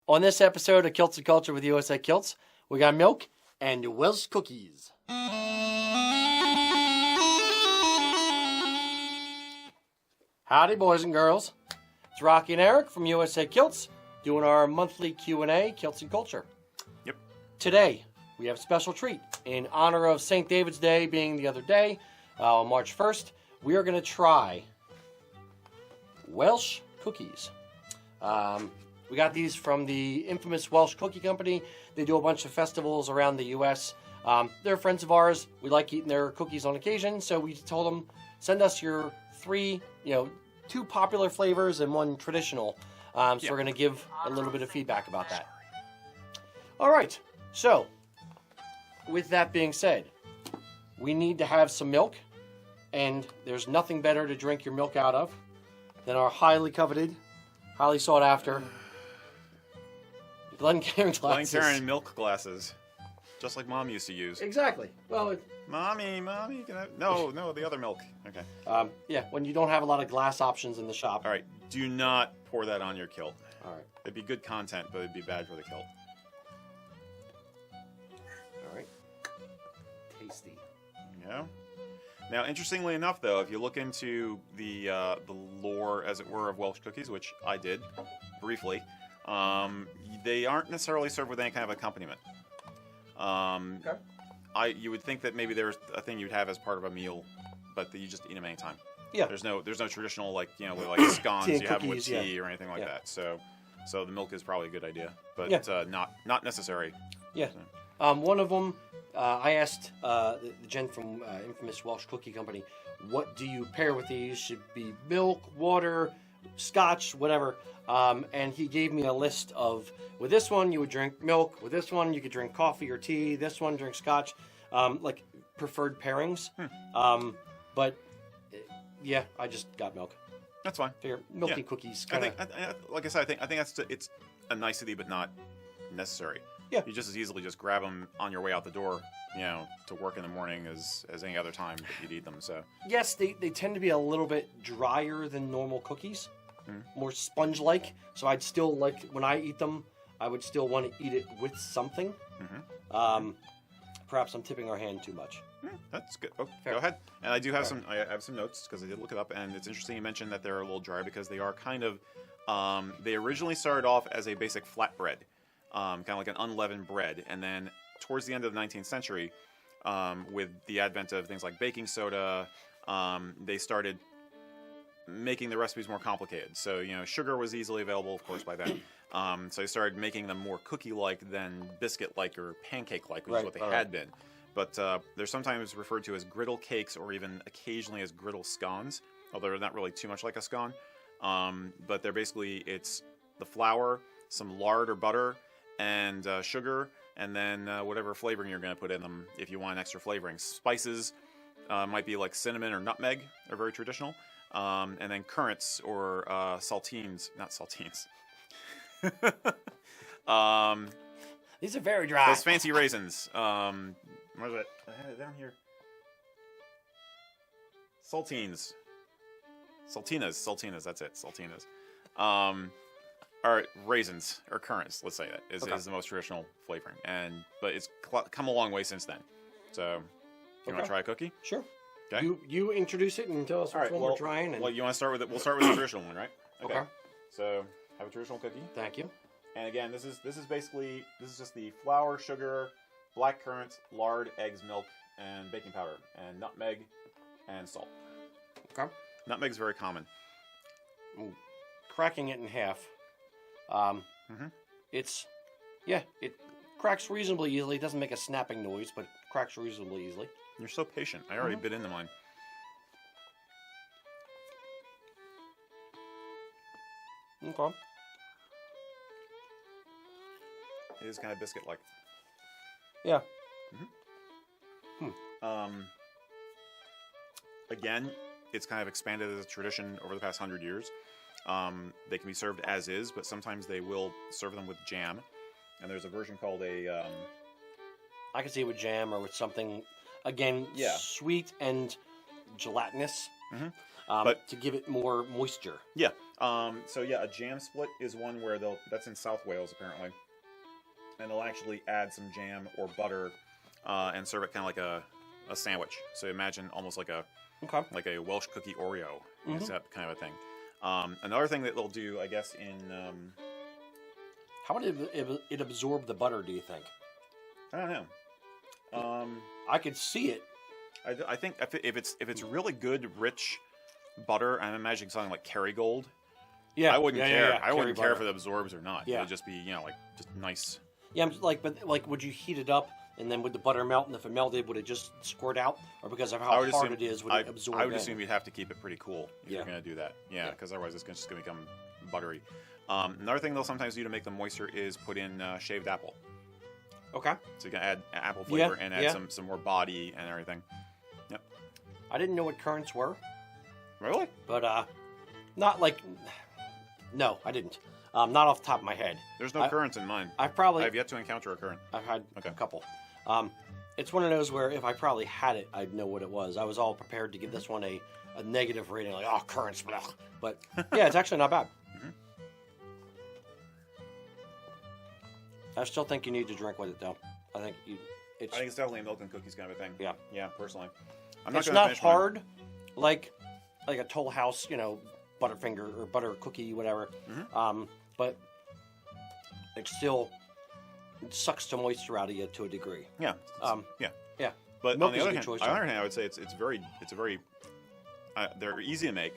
On this episode of Kilts and Culture with USA Kilts, we got milk and Welsh cookies. Howdy, boys and girls. It's Rocky and Eric from USA Kilts doing our monthly Q&A, Kilts and Culture. Yep. Today, we have a special treat. In honor of St. David's Day being the other day, on March 1st, we are going to try Welsh cookies. We got these from the infamous Welsh Cookie Company. They do a bunch of festivals around the U.S. They're friends of ours. We like eating their cookies on occasion, so we told them, send us your two popular flavors and one traditional. So we're going to give a little bit of feedback about that. All right, so with that being said, we need to have some milk, and there's nothing better to drink your milk out of than our highly coveted, highly sought after Glencairn glasses. Glencairn milk glasses, just like Mom used to use. Exactly. Well, Mommy, can I... No, the other milk. Okay. Yeah, when you don't have a lot of glass options in the shop. All right, do not pour that on your kilt. All right. It'd be good content, but it'd be bad for the kilt. All right. Tasty. Yeah. Now, interestingly enough, though, if you look into the lore, as it were, of Welsh cookies, which I did briefly, they aren't necessarily served with any kind of accompaniment. Okay. You would think that maybe there's a thing you'd have as part of a meal, but that you just eat them anytime. Yeah. There's no traditional like scones you have with tea or anything like that. So the milk is probably a good idea, but not necessary. Yeah. So. One of them, I asked the gent from infamous Welsh Cookie Company, what do you pair with these? Should be milk, water, scotch, whatever. And he gave me a list of, with this one you would drink milk, with this one you could drink coffee or tea, this one drink scotch, like preferred pairings. But yeah, I just got milk. That's fine. Figure milky cookies. Kinda... like I said, I think it's a nicety, but not necessary. Yeah. You just as easily just grab them on your way out the door, to work in the morning as any other time that you'd eat them. So yes, they tend to be a little bit drier than normal cookies. More sponge-like, so I'd still like, when I eat them, I would still want to eat it with something. Perhaps I'm tipping our hand too much. That's good. Oh, go ahead. And I do have some notes, because I did look it up, and it's interesting you mentioned that they're a little dry, because they are kind of, they originally started off as a basic flatbread, kind of like an unleavened bread, and then towards the end of the 19th century, with the advent of things like baking soda, they started making the recipes more complicated. So, sugar was easily available, of course, by then. So they started making them more cookie-like than biscuit-like or pancake-like, which is what they had been. But they're sometimes referred to as griddle cakes, or even occasionally as griddle scones, although they're not really too much like a scone. But they're basically, it's the flour, some lard or butter, and sugar, and then whatever flavoring you're going to put in them if you want an extra flavoring. Spices might be like cinnamon or nutmeg, are very traditional. And then currants or saltines, not saltines. These are very dry. Those fancy raisins. Where's it? I had it down here. Saltines. Saltinas, that's it. Saltinas. Or raisins, or currants, let's say that, is the most traditional flavoring. But it's come a long way since then. So, you want to try a cookie? Sure. Okay. You introduce it and tell us which one we're trying. And... Well, you want to start with it? We'll start with the traditional one, right? Okay. So, have a traditional cookie. Thank you. And again, this is just the flour, sugar, black currant, lard, eggs, milk, and baking powder, and nutmeg, and salt. Okay. Nutmeg's very common. Ooh. Cracking it in half. It cracks reasonably easily. It doesn't make a snapping noise, but cracks reasonably easily. You're so patient. I already bit into mine. Okay. It is kind of biscuit-like. Yeah. Again, it's kind of expanded as a tradition over the past 100 years. They can be served as is, but sometimes they will serve them with jam. And there's a version called a... I can see it with jam or with something, again, sweet and gelatinous, but to give it more moisture. Yeah, So yeah, a jam split is one where that's in South Wales apparently, and they'll actually add some jam or butter and serve it kind of like a sandwich. So imagine almost like a Welsh cookie Oreo, except kind of a thing. Another thing that they'll do, I guess, in how would it absorb the butter? Do you think? I don't know. I could see it. I think if it's really good, rich butter, I'm imagining something like Kerrygold. Yeah, I wouldn't care. Yeah. I wouldn't care if it absorbs or not. Yeah. It would just be like just nice. Yeah, but would you heat it up and then would the butter melt? And if it melted, would it just squirt out, or because of how hard it is, would it absorb? I would assume you'd have to keep it pretty cool if you're going to do that. Yeah, because yeah. otherwise it's just going to become buttery. Another thing they'll sometimes do to make them moister is put in shaved apple. Okay. So you can add apple flavor and add some more body and everything. Yep. I didn't know what currants were. Really? But not like. No, I didn't. Not off the top of my head. There's no currants in mine. I've yet to encounter a currant. I've had a couple. It's one of those where if I probably had it, I'd know what it was. I was all prepared to give this one a negative rating, like, oh, currants, blah. But yeah, it's actually not bad. I still think you need to drink with it, though. I think it's definitely a milk and cookies kind of a thing. Yeah. Yeah, personally. It's not hard, like a Toll House, Butterfinger or butter cookie, whatever. But it still sucks the moisture out of you to a degree. Yeah. Yeah. But milk on the other hand, I would say it's a very they're easy to make.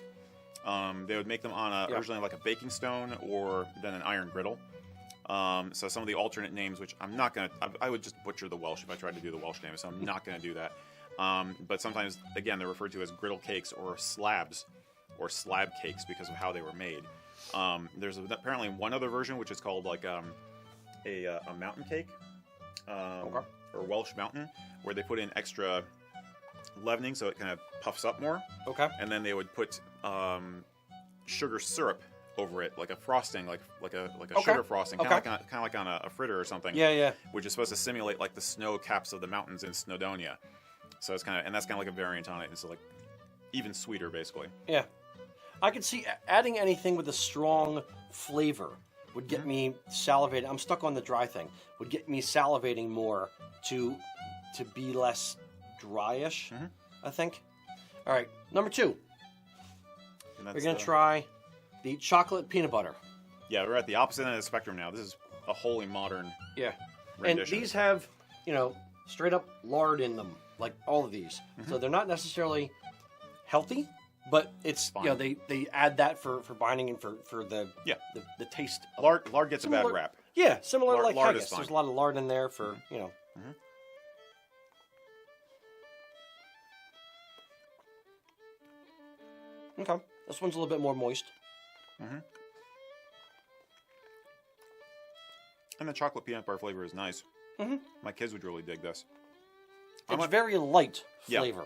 They would make them on originally like a baking stone or then an iron griddle. So some of the alternate names, which I would just butcher the Welsh if I tried to do the Welsh name, so I'm not going to do that. But sometimes, again, they're referred to as griddle cakes or slabs or slab cakes because of how they were made. There's apparently one other version, which is called like a mountain cake or Welsh mountain, where they put in extra leavening so it kind of puffs up more. Okay. And then they would put sugar syrup over it, like a frosting, like a sugar frosting, kind of like on a fritter or something. Yeah. Which is supposed to simulate like the snow caps of the mountains in Snowdonia. So it's that's kind of like a variant on it. It's like even sweeter, basically. Yeah, I could see adding anything with a strong flavor would get me salivating. I'm stuck on the dry thing. Would get me salivating more to be less dryish. I think. All right, number 2. We're gonna try the chocolate peanut butter. Yeah, we're at the opposite end of the spectrum now. This is a wholly modern. Yeah, rendition. And these have straight up lard in them, like all of these. So they're not necessarily healthy, but it's they add that for binding and for the taste. Lard gets a bad rap. Yeah, similar to like lard haggis. There's a lot of lard in there for Okay, this one's a little bit more moist. And the chocolate peanut butter flavor is nice. My kids would really dig this. It's very light flavor.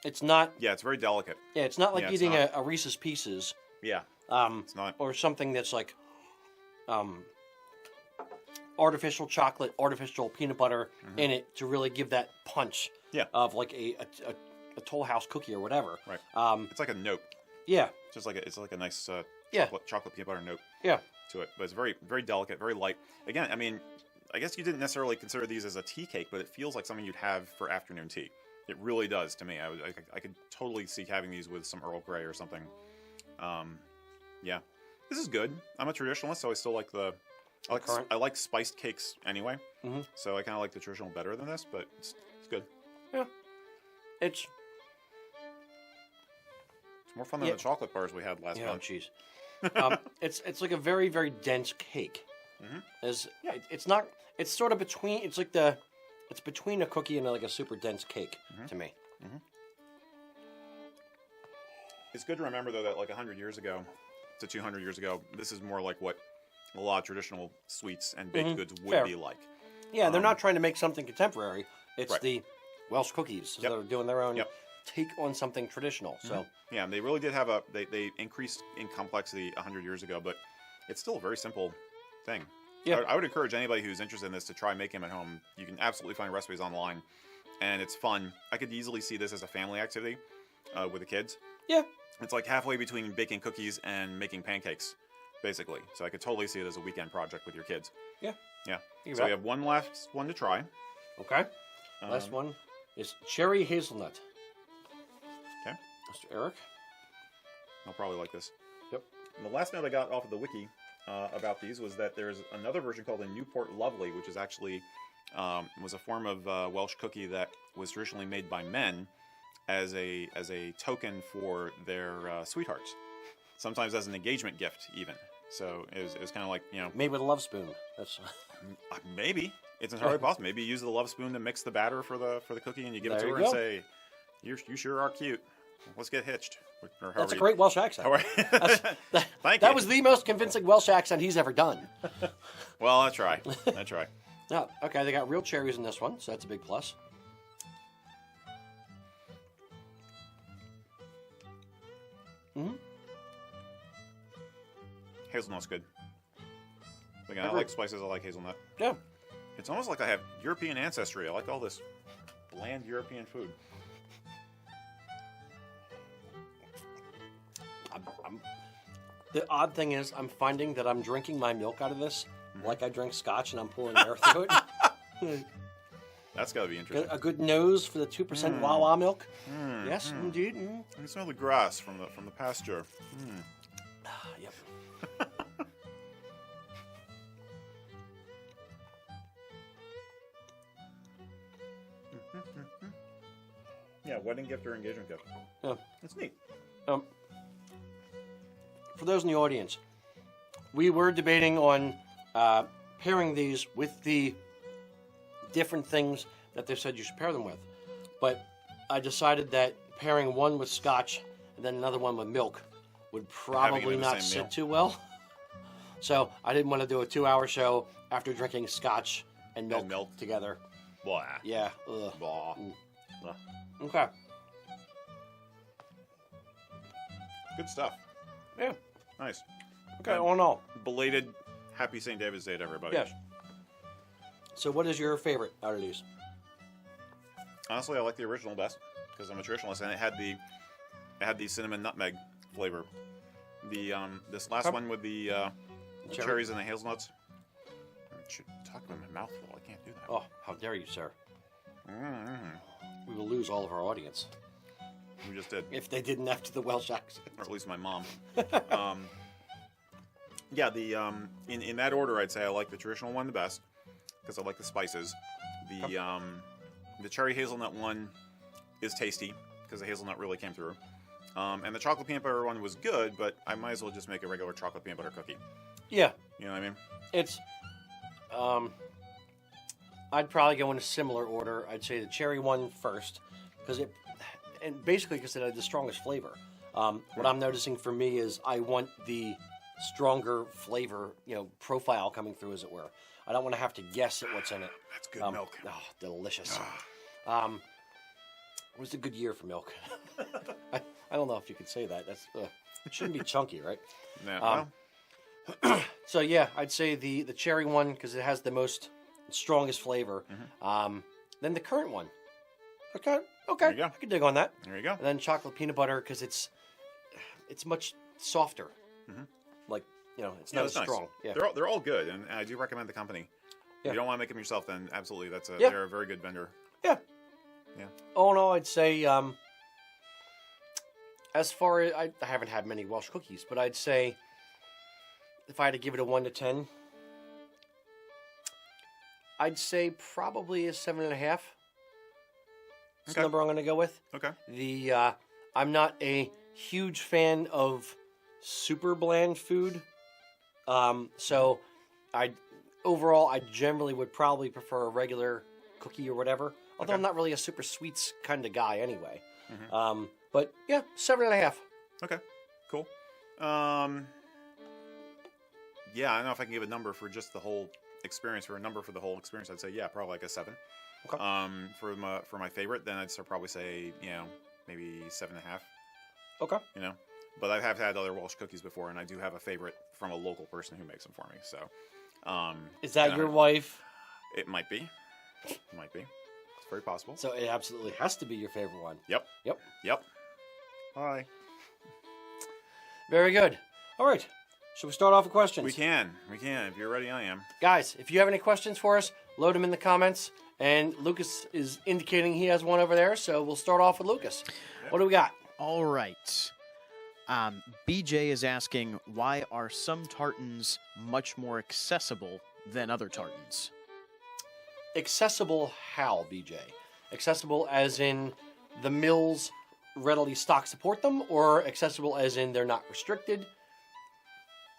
It's not. Yeah, it's very delicate. Yeah, it's not like eating a Reese's Pieces. Yeah. It's not. Or something that's like artificial chocolate, artificial peanut butter in it to really give that punch. Yeah. Of like a Toll House cookie or whatever. Right. It's like a note. Yeah. It's like a nice chocolate peanut butter note. Yeah. To it, but it's very, very delicate, very light. Again, I mean, I guess you didn't necessarily consider these as a tea cake, but it feels like something you'd have for afternoon tea. It really does to me. I could totally see having these with some Earl Grey or something. Yeah, this is good. I'm a traditionalist, so I still like I like spiced cakes anyway. So I kind of like the traditional better than this, but it's good. Yeah, it's more fun than the chocolate bars we had last month. Jeez. It's like a very, very dense cake. It's not. It's sort of between. It's like it's between a cookie and like a super dense cake to me. It's good to remember though that like 100 years ago to 200 years ago, this is more like what a lot of traditional sweets and baked goods would be like. Yeah, they're not trying to make something contemporary. It's the Welsh cookies that are doing their own take on something traditional. So yeah, and they really did have they increased in complexity 100 years ago, but it's still a very simple thing. Yeah, I would encourage anybody who's interested in this to try making them at home. You can absolutely find recipes online, and it's fun. I could easily see this as a family activity with the kids. Yeah, It's like halfway between baking cookies and making pancakes, basically. So I could totally see it as a weekend project with your kids. Yeah. Yeah. So we have one last one to try. Okay. Last one is cherry hazelnut. Okay. Mr. Eric. I'll probably like this. Yep. And the last note I got off of the wiki about these was that there's another version called a Newport Lovely, which is actually was a form of Welsh cookie that was traditionally made by men as a token for their sweethearts, sometimes as an engagement gift even. So it was kind of like, you know, made with a love spoon. That's maybe it's entirely possible. Maybe you use the love spoon to mix the batter for the cookie, and you give it to her and say, "You sure are cute. Let's get hitched." That's a great Welsh accent. Thank that you. was the most convincing Welsh accent he's ever done. Well, I try. Oh, okay, they got real cherries in this one, so that's a big plus. Hazelnut's good. Again, I like spices. I like hazelnut. Yeah. It's almost like I have European ancestry. I like all this bland European food. The odd thing is, I'm finding that I'm drinking my milk out of this like I drink scotch, and I'm pulling air through it. That's got to be interesting. A good nose for the 2% Wawa milk. Yes, indeed. You can smell the grass from the pasture. Yep. Yeah, wedding gift or engagement gift. Yeah. That's neat. For those in the audience, we were debating on pairing these with the different things that they said you should pair them with. But I decided that pairing one with scotch and then another one with milk would probably not sit too well. So I didn't want to do a 2-hour show after drinking scotch and milk together. Blah. Yeah. Ugh. Blah. Blah. Okay. Good stuff. Yeah. Nice. Okay, all in all. Belated Happy St. David's Day to everybody. Yes. So what is your favorite out of these? Honestly, I like the original best because I'm a traditionalist, and it had the cinnamon nutmeg flavor. The this last one with the cherries and the hazelnuts. I should talk about my mouthful. I can't do that. Oh, how dare you, sir? Mm-hmm. We will lose all of our audience. We just did. If they didn't after the Welsh accent. Or at least my mom. Yeah, in that order, I'd say I like the traditional one the best because I like the spices. The cherry hazelnut one is tasty because the hazelnut really came through. And the chocolate peanut butter one was good, but I might as well just make a regular chocolate peanut butter cookie. Yeah. You know what I mean? It's, I'd probably go in a similar order. I'd say the cherry one first because and basically because it had the strongest flavor. What I'm noticing for me is I want the stronger flavor, profile coming through, as it were. I don't want to have to guess at what's in it. That's good milk. Oh, delicious. It was a good year for milk. I don't know if you could say that. That's it shouldn't be chunky, right? No. So yeah, I'd say the cherry one because it has the strongest flavor. Then the current one. Okay, There you go. I could dig on that. There you go. And then chocolate peanut butter because it's much softer. Like it's not as strong. Nice. Yeah, They're all good, and I do recommend the company. Yeah. If you don't want to make them yourself, then absolutely, they're a very good vendor. Yeah. Yeah. All in all, I'd say as far as I haven't had many Welsh cookies, but I'd say if I had to give it a 1 to 10, I'd say probably a 7.5. That's the number I'm going to go with. Okay. I'm not a huge fan of super bland food, so I generally would probably prefer a regular cookie or whatever. Although I'm not really a super sweets kind of guy anyway. But yeah, 7.5. Okay. Cool. Yeah, I don't know if I can give a number for just the whole experience, or a number for the whole experience. I'd say probably like a 7. Okay. For my favorite, then I'd probably say maybe 7.5. Okay. But I have had other Welsh cookies before, and I do have a favorite from a local person who makes them for me. So, is that your wife? It might be. It's very possible. So it absolutely has to be your favorite one. Yep. Hi. Very good. All right. Should we start off with questions? We can. If you're ready, I am. Guys, if you have any questions for us, load them in the comments. And Lucas is indicating he has one over there, so we'll start off with Lucas. What do we got? All right. BJ is asking, why are some tartans much more accessible than other tartans? Accessible how, BJ? Accessible as in the mills readily stock support them, or accessible as in they're not restricted?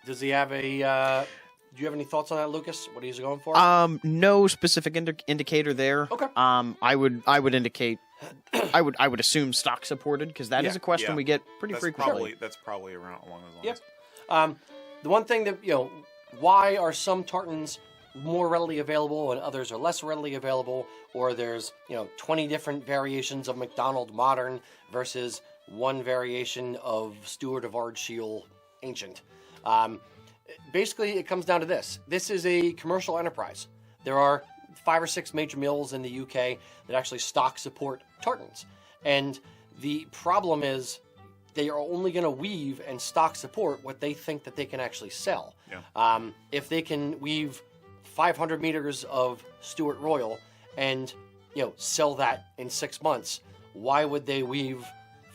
Does he have a... do you have any thoughts on that, Lucas? What he's going for? No specific indicator there. Okay. I would indicate... I would assume stock supported, because that is a question we get pretty frequently. That's probably around along those lines. Yep. The one thing that, why are some tartans more readily available and others are less readily available, or there's, 20 different variations of MacDonald Modern versus one variation of Stewart of Ardshiel Ancient. Basically, it comes down to this. This is a commercial enterprise. There are 5 or 6 major mills in the UK that actually stock support tartans. And the problem is they are only going to weave and stock support what they think that they can actually sell. Yeah. If they can weave 500 meters of Stuart Royal and sell that in 6 months, why would they weave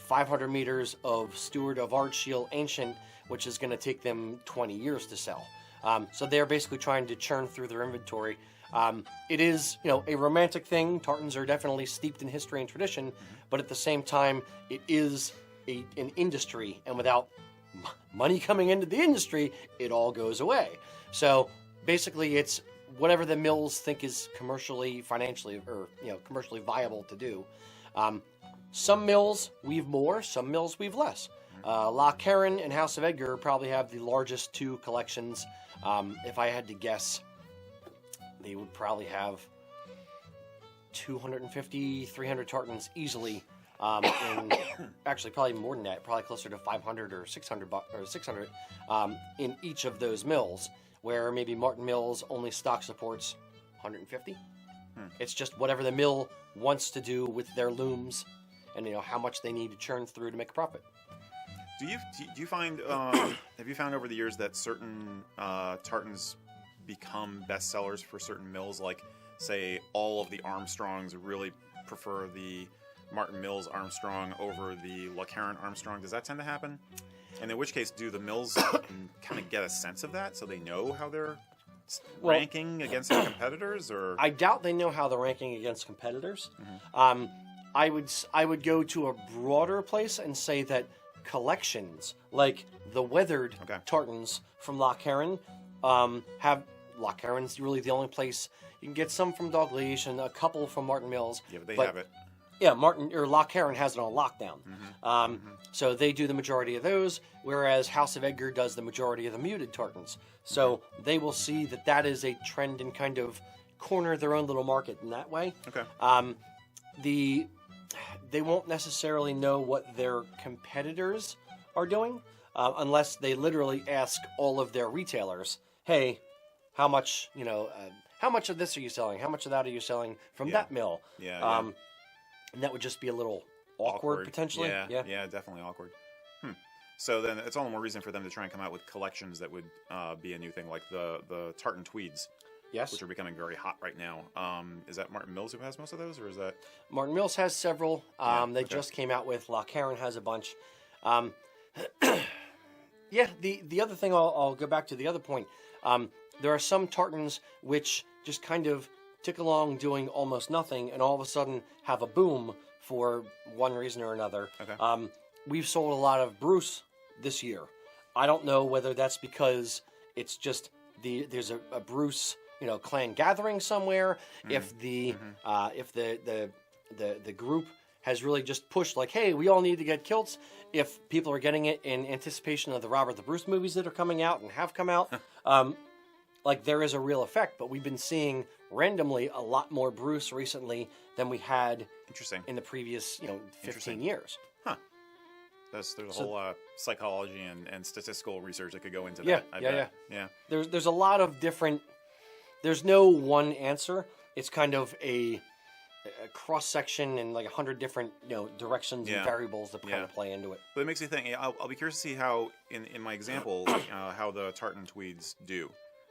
500 meters of Stewart of Ardshiel Ancient, which is going to take them 20 years to sell? So they're basically trying to churn through their inventory. It is, a romantic thing. Tartans are definitely steeped in history and tradition, but at the same time, it is an industry, and without money coming into the industry, it all goes away. So basically, it's whatever the mills think is commercially, financially, or commercially viable to do. Some mills weave more, some mills weave less. Loch Heron and House of Edgar probably have the largest 2 collections. If I had to guess, they would probably have 250, 300 tartans easily. And actually, probably more than that, probably closer to 500 or 600 in each of those mills, where maybe Martin Mills only stock supports 150. It's just whatever the mill wants to do with their looms, and how much they need to churn through to make a profit. Do you find have you found over the years that certain tartans become bestsellers for certain mills? Like, say, all of the Armstrongs really prefer the Martin Mills Armstrong over the Loch Heron Armstrong. Does that tend to happen? And in which case, do the mills kind of get a sense of that, so they know how they're ranking against their competitors? Or I doubt they know how they're ranking against competitors. I would go to a broader place and say that collections, like the weathered tartans from Loch Heron, have... Loch Heron's really the only place. You can get some from Dalgleish and a couple from Martin Mills. Yeah, but they have it. Yeah, Loch Heron has it on lockdown. So they do the majority of those, whereas House of Edgar does the majority of the muted tartans. So they will see that is a trend and kind of corner their own little market in that way. Okay. They won't necessarily know what their competitors are doing unless they literally ask all of their retailers, hey, how much of this are you selling? How much of that are you selling from that mill? Yeah. And that would just be a little awkward potentially. Yeah, definitely awkward. So then it's all the more reason for them to try and come out with collections that would be a new thing, like the Tartan Tweeds. Yes. Which are becoming very hot right now. Is that Martin Mills who has most of those, or is that... Martin Mills has several. They just came out with... Loch Heron has a bunch. The other thing, I'll go back to the other point. There are some tartans which just kind of tick along doing almost nothing and all of a sudden have a boom for one reason or another. Okay. We've sold a lot of Bruce this year. I don't know whether that's because it's just there's a Bruce clan gathering somewhere. If the group has really just pushed like, hey, we all need to get kilts. If people are getting it in anticipation of the Robert the Bruce movies that are coming out and have come out, like there is a real effect. But we've been seeing randomly a lot more Bruce recently than we had in the previous 15 years. Huh. There's a whole psychology and statistical research that could go into that. Yeah. There's a lot of different. There's no one answer. It's kind of a cross section and like 100 different directions and variables that kind of play into it. But it makes me think. I'll be curious to see how in my example how the tartan tweeds do,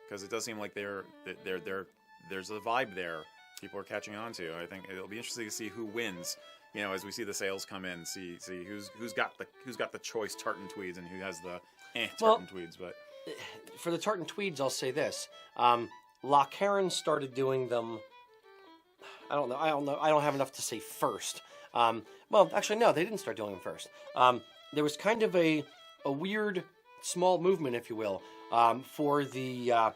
because it does seem like there's a vibe there people are catching on to. I think it'll be interesting to see who wins. As we see the sales come in, see who's got the choice tartan tweeds and who has the tartan tweeds. But for the tartan tweeds, I'll say this: Loch Heron started doing them. I don't know. I don't have enough to say first. Well, actually, no, they didn't start doing them first. There was kind of a weird small movement, if you will, for the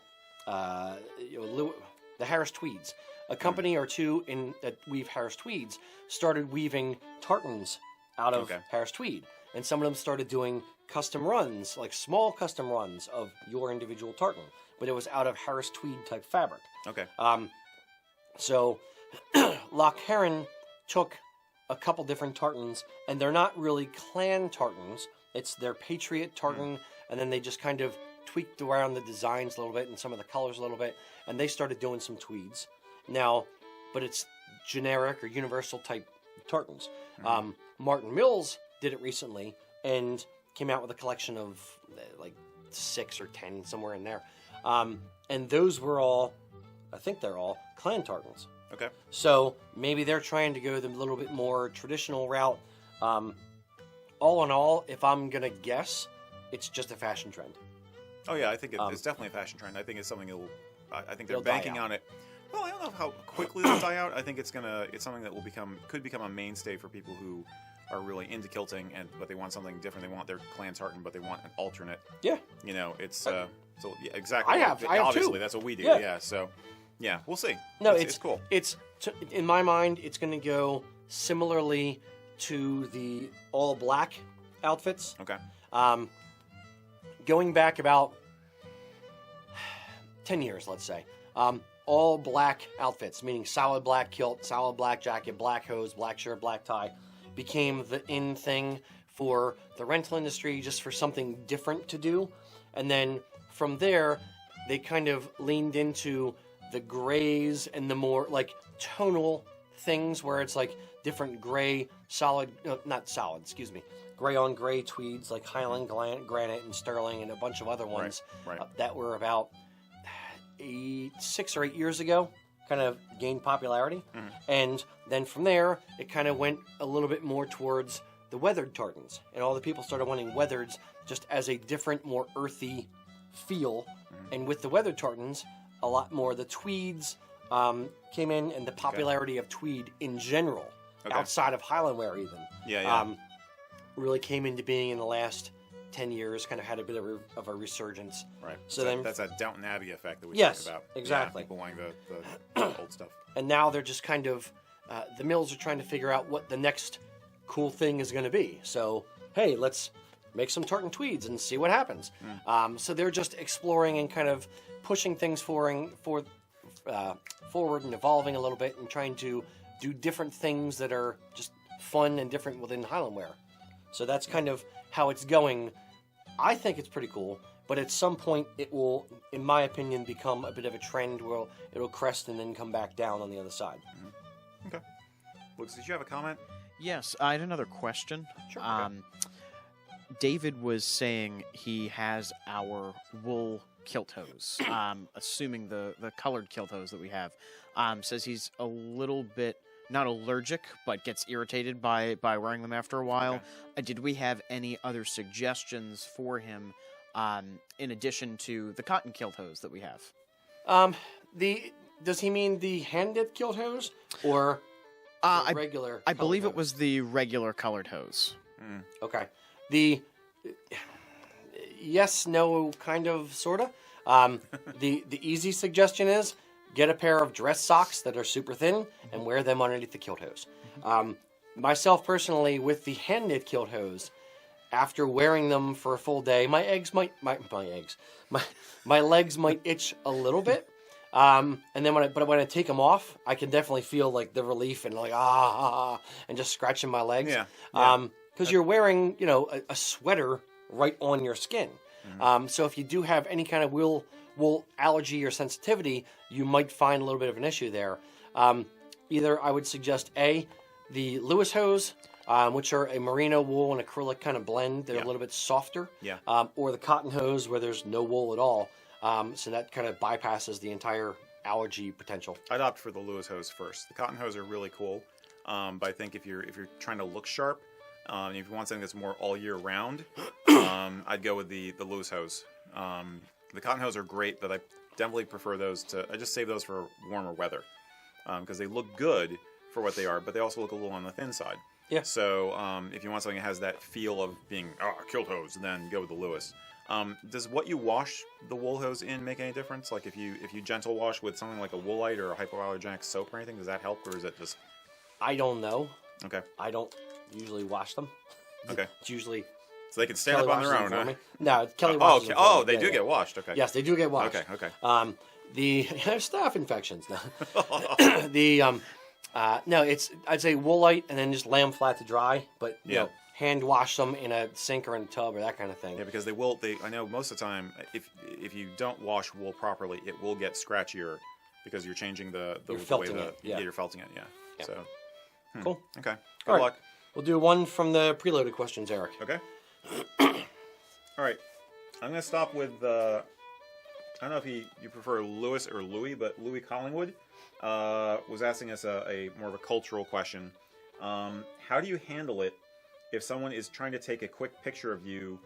Harris Tweeds. A company or two that weave Harris Tweeds started weaving tartans out of Harris Tweed, and some of them started doing custom runs, like small custom runs of your individual tartan, but it was out of Harris Tweed type fabric. Okay. So Loch Heron took a couple different tartans, and they're not really clan tartans. It's their patriot tartan, and then they just kind of tweaked around the designs a little bit and some of the colors a little bit, and they started doing some tweeds. Now, but it's generic or universal type tartans. Martin Mills did it recently and came out with a collection of like 6 or 10, somewhere in there. And those were all, I think they're all clan tartans. Okay. So maybe they're trying to go the little bit more traditional route. All in all, if I'm going to guess, it's just a fashion trend. Oh yeah, I think it's definitely a fashion trend. I think it's something I think they're banking on it. Well, I don't know how quickly it'll die out. I think it's something that could become a mainstay for people who are really into kilting but they want something different. They want their clan tartan, but they want an alternate. Yeah. It's so yeah, exactly. I have obviously too. That's what we do. Yeah. Yeah. So yeah, we'll see. No, it's cool. In my mind, it's going to go similarly to the all black outfits. Okay. Going back about 10 years, let's say. All black outfits, meaning solid black kilt, solid black jacket, black hose, black shirt, black tie, became the in thing for the rental industry, just for something different to do. And then from there, they kind of leaned into the grays and the more like tonal things where it's like different gray, gray on gray tweeds like Highland, Granite, and Sterling, and a bunch of other ones that were about 6 or 8 years ago, kind of gained popularity. And then from there, it kind of went a little bit more towards the weathered tartans. And all the people started wanting weathers just as a different, more earthy feel. And with the weathered tartans, a lot more the tweeds came in, and the popularity of tweed in general, outside of Highland wear even, really came into being in the last 10 years, kind of had a bit of a resurgence. Right. So then that's that Downton Abbey effect that we talk about. Exactly. Yeah, people wanting the old stuff. And now they're just kind of, the mills are trying to figure out what the next cool thing is going to be. So, hey, let's make some tartan tweeds and see what happens. So they're just exploring and kind of pushing things forward and evolving a little bit and trying to do different things that are just fun and different within Highland wear. So that's kind of how it's going. I think it's pretty cool, but at some point it will, in my opinion, become a bit of a trend where it'll crest and then come back down on the other side. Okay. Lucas, did you have a comment? Yes, I had another question. Sure. Okay. David was saying he has our wool kilt hose, assuming the colored kilt hose that we have. Says he's a little bit, not allergic, but gets irritated by wearing them after a while. Okay. Did we have any other suggestions for him in addition to the cotton kilt hose that we have? Does he mean the hand-knit kilt hose or regular? I believe hose? It was the regular colored hose. Okay. The yes, no, kind of, sorta. The easy suggestion is get a pair of dress socks that are super thin and wear them underneath the kilt hose. Myself personally, with the hand knit kilt hose, after wearing them for a full day, my legs might itch a little bit. And then when I take them off, I can definitely feel like the relief and like and just scratching my legs. Yeah. Because you're wearing, a sweater right on your skin. So if you do have any kind of wool allergy or sensitivity, you might find a little bit of an issue there. either I would suggest the Lewis hose, which are a merino wool and acrylic kind of blend. They're a little bit softer. Yeah. Or the cotton hose where there's no wool at all. So that kind of bypasses the entire allergy potential. I'd opt for the Lewis hose first. The cotton hose are really cool, but I think if you're trying to look sharp, if you want something that's more all year round, I'd go with the Lewis hose. The cotton hose are great, but I definitely prefer those I just save those for warmer weather because they look good for what they are, but they also look a little on the thin side. Yeah. So if you want something that has that feel of being kilt hose, then go with the Lewis. Does what you wash the wool hose in make any difference? Like if you gentle wash with something like a woolite or a hypoallergenic soap or anything, does that help, or is it just? I don't know. Okay. I don't usually wash them. Okay. It's usually so they can stand Kelly up on their washes own, them huh? for me. No, Kelly washes them for me. They Yeah, do yeah. get washed. Okay. Yes, they do get washed. Okay. The staph infections. No. No, I'd say woolite and then just lay them flat to dry, but you know, hand wash them in a sink or in a tub or that kind of thing. Yeah, because I know most of the time if you don't wash wool properly, it will get scratchier because you're changing the way you're felting it. Yeah. So cool. Okay. All Good luck. Right. We'll do one from the preloaded questions, Eric. Okay. All right. I'm gonna stop with I don't know if you prefer Lewis or Louis, but Louis Collingwood was asking us a more of a cultural question. How do you handle it if someone is trying to take a quick picture of you,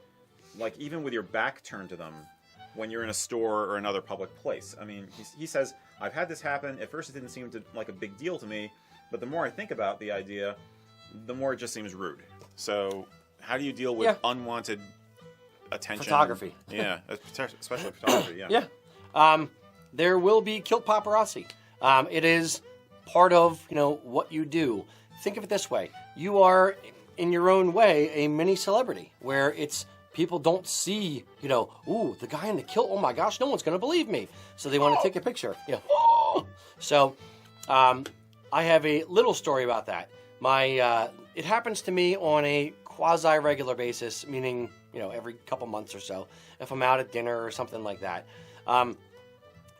like even with your back turned to them, when you're in a store or another public place? I mean, he says, I've had this happen. At first it didn't seem like a big deal to me, but the more I think about the idea, the more it just seems rude. So how do you deal with unwanted attention? Photography. Yeah, especially photography, yeah. Yeah. There will be kilt paparazzi. It is part of, what you do. Think of it this way. You are, in your own way, a mini celebrity where people don't see, ooh, the guy in the kilt, oh my gosh, no one's going to believe me. So they want to take a picture. Yeah. So I have a little story about that. It happens to me on a quasi-regular basis, meaning, every couple months or so, if I'm out at dinner or something like that.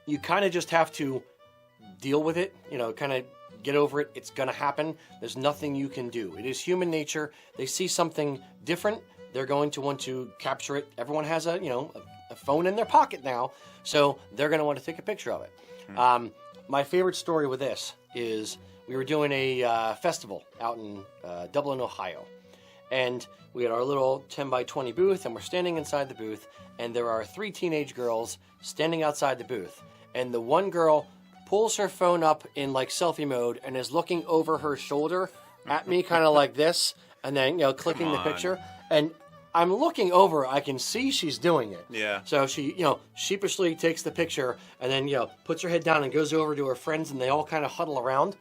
You kind of just have to deal with it, kind of get over it. It's going to happen. There's nothing you can do. It is human nature. They see something different, they're going to want to capture it. Everyone has a phone in their pocket now, so they're going to want to take a picture of it. My favorite story with this is we were doing a festival out in Dublin, Ohio, and we had our little 10 by 20 booth, and we're standing inside the booth, and there are 3 teenage girls standing outside the booth, and the one girl pulls her phone up in like selfie mode and is looking over her shoulder at me kind of like this, and then clicking the picture, and I'm looking over, I can see she's doing it. Yeah. So she, sheepishly takes the picture and then, puts her head down and goes over to her friends, and they all kind of huddle around.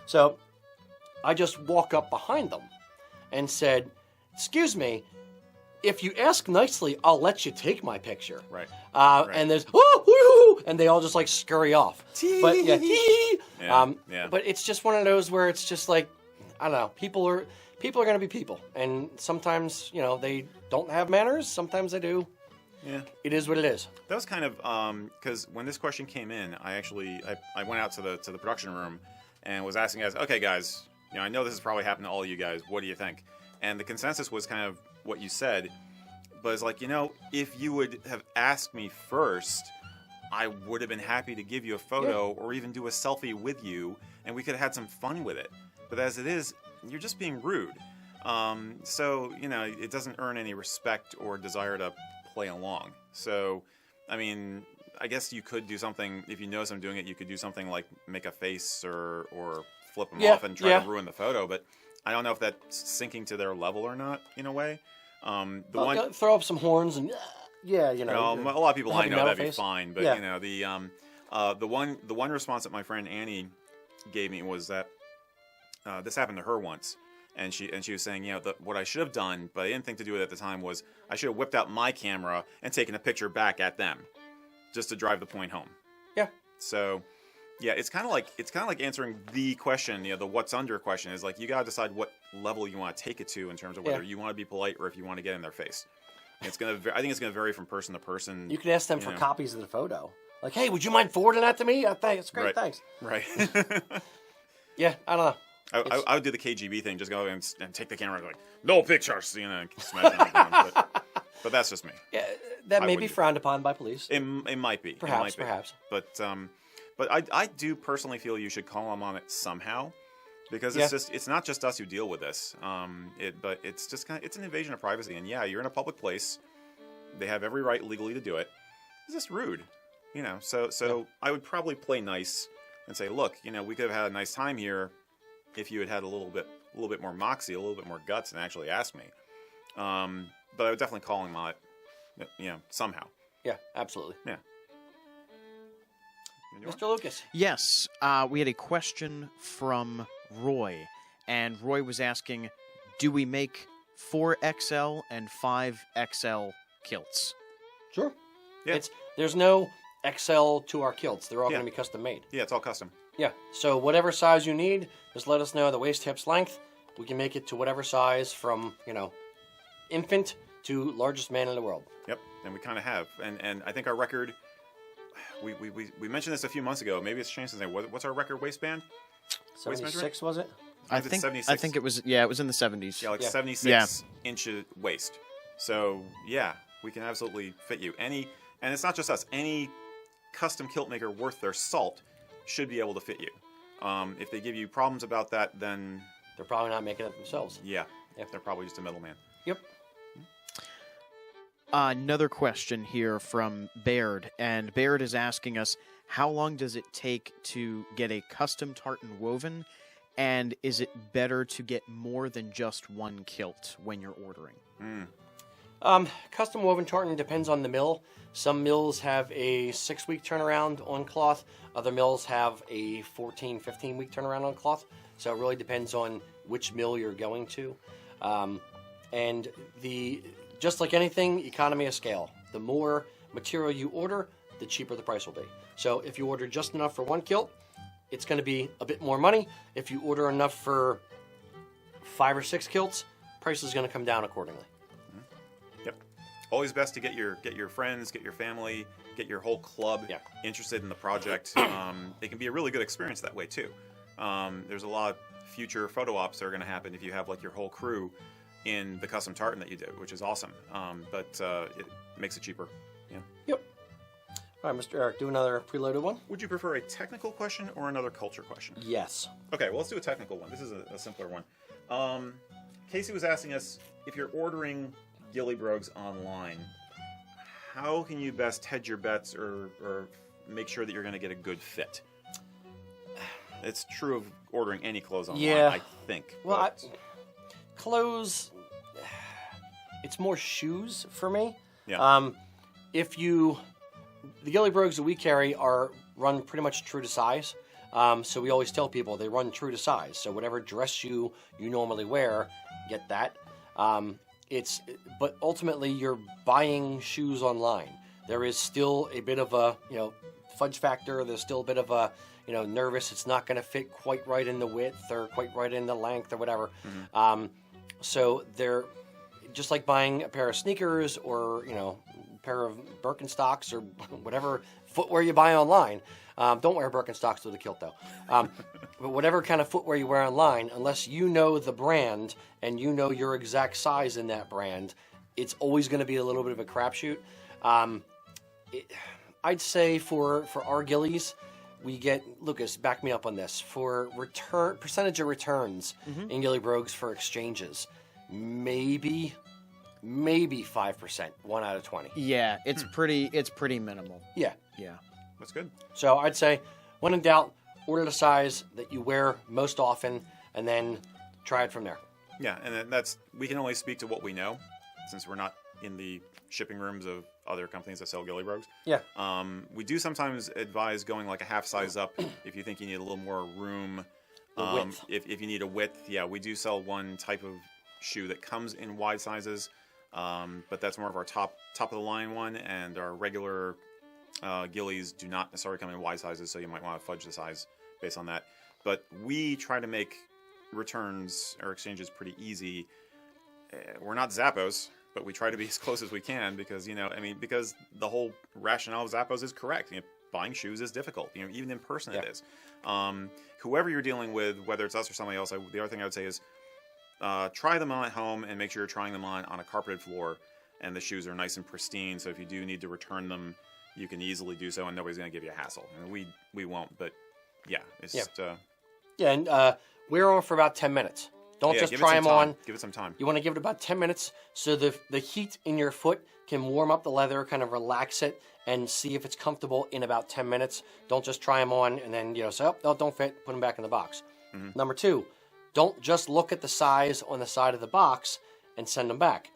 So I just walk up behind them and said, "Excuse me, if you ask nicely, I'll let you take my picture." Right. And there's, woo, and they all just like scurry off. But but it's just one of those where it's just like, I don't know, people are going to be people, and sometimes they don't have manners, sometimes they do. Yeah, it is what it is. That was kind of because when this question came in, I went out to the production room and was asking guys, okay guys, I know this has probably happened to all of you guys, what do you think? And the consensus was kind of what you said, but it's like, if you would have asked me first, I would have been happy to give you a photo or even do a selfie with you, and we could have had some fun with it. But as it is, you're just being rude. So, it doesn't earn any respect or desire to play along. So, I mean, I guess you could do something, if you notice I'm doing it, you could do something like make a face or flip them off and try to ruin the photo. But I don't know if that's sinking to their level or not, in a way. Throw up some horns and, a lot of people I know that'd be fine. But, the one response that my friend Annie gave me was that this happened to her once, and she was saying, what I should have done, but I didn't think to do it at the time, was I should have whipped out my camera and taken a picture back at them, just to drive the point home. Yeah. So, it's kind of like answering the question, the what's under question is like you gotta decide what level you want to take it to in terms of whether you want to be polite or if you want to get in their face. I think it's gonna vary from person to person. You can ask them for copies of the photo. Like, hey, would you mind forwarding that to me? Thanks. Great, thanks. Right. Yeah, I don't know. I would do the KGB thing, just go and take the camera, like no pictures, smash it. But that's just me. Yeah, that may be frowned upon by police. It might be. Perhaps. But I do personally feel you should call them on it somehow, because it's not just us who deal with this. But it's just it's an invasion of privacy, and you're in a public place. They have every right legally to do it. It's just rude, So I would probably play nice and say, look, we could have had a nice time here if you had a little bit more moxie, a little bit more guts, and actually asked me. But I would definitely call him on it, somehow. Yeah, absolutely. Yeah. Mr. Lucas. Yes, we had a question from Roy, and Roy was asking, do we make 4XL and 5XL kilts? Sure. Yeah. There's no XL to our kilts. They're all going to be custom made. Yeah, it's all custom. Yeah, so whatever size you need, just let us know the waist, hips, length. We can make it to whatever size from, infant to largest man in the world. Yep, and we kind of have. And I think our record, we mentioned this a few months ago. Maybe it's changed since then. What's our record waistband? 76, was it? I think it was, it was in the 70s. Yeah, 76 inches waist. So, we can absolutely fit you. And it's not just us. Any custom kilt maker worth their salt should be able to fit you. If they give you problems about that, then they're probably not making it themselves. Yeah, they're probably just a middleman. Yep. Another question here from Baird, and Baird is asking us, how long does it take to get a custom tartan woven, and is it better to get more than just one kilt when you're ordering? Custom woven tartan depends on the mill. Some mills have a 6-week turnaround on cloth. Other mills have a 14, 15-week turnaround on cloth. So it really depends on which mill you're going to. And just like anything, economy of scale. The more material you order, the cheaper the price will be. So if you order just enough for one kilt, it's going to be a bit more money. If you order enough for 5 or 6 kilts, price is going to come down accordingly. Yep. Always best to get your friends, get your family, get your whole club interested in the project. It can be a really good experience that way too. There's a lot of future photo ops that are going to happen if you have like your whole crew in the custom tartan that you did, which is awesome. But it makes it cheaper. Yeah. Yep. All right, Mr. Eric, do another preloaded one. Would you prefer a technical question or another culture question? Yes. Okay, well, let's do a technical one. This is a simpler one. Casey was asking us, if you're ordering ghillie brogues online, how can you best hedge your bets or make sure that you're going to get a good fit? It's true of ordering any clothes online, I think. Well, clothes, it's more shoes for me. Yeah. The ghillie brogues that we carry are run pretty much true to size. So we always tell people they run true to size. So whatever dress you normally wear, get that. But ultimately you're buying shoes online. There is still a bit of a, fudge factor. There's still a bit of a, nervous. It's not going to fit quite right in the width or quite right in the length or whatever. Mm-hmm. So they're just like buying a pair of sneakers or, a pair of Birkenstocks or whatever footwear you buy online. Don't wear Birkenstocks with a kilt though. But whatever kind of footwear you wear online, unless you know the brand and you know your exact size in that brand, it's always going to be a little bit of a crapshoot. I'd say for our ghillies, we get, Lucas, back me up on this, for percentage of returns in ghillie brogues for exchanges, maybe 5%, 1 out of 20. Yeah, it's pretty minimal. Yeah. That's good. So I'd say, when in doubt, order the size that you wear most often, and then try it from there. Yeah, and we can only speak to what we know, since we're not in the shipping rooms of other companies that sell ghillie brogues. Yeah. We do sometimes advise going like a half size up if you think you need a little more room. Width. If you need a width, we do sell one type of shoe that comes in wide sizes, but that's more of our top of the line one, and our regular ghillies do not necessarily come in wide sizes, so you might want to fudge the size based on that. But we try to make returns or exchanges pretty easy. We're not Zappos, but we try to be as close as we can because, because the whole rationale of Zappos is correct. buying shoes is difficult. Even in person it is. Whoever you're dealing with, whether it's us or somebody else, the other thing I would say is try them on at home and make sure you're trying them on a carpeted floor and the shoes are nice and pristine. So if you do need to return them, you can easily do so and nobody's going to give you a hassle. We won't, but yeah, it's just... and wear them for about 10 minutes. Don't just try them on. Give it some time. You want to give it about 10 minutes so the heat in your foot can warm up the leather, kind of relax it, and see if it's comfortable in about 10 minutes. Don't just try them on and then, say, oh, don't fit, put them back in the box. Mm-hmm. Number 2, don't just look at the size on the side of the box and send them back.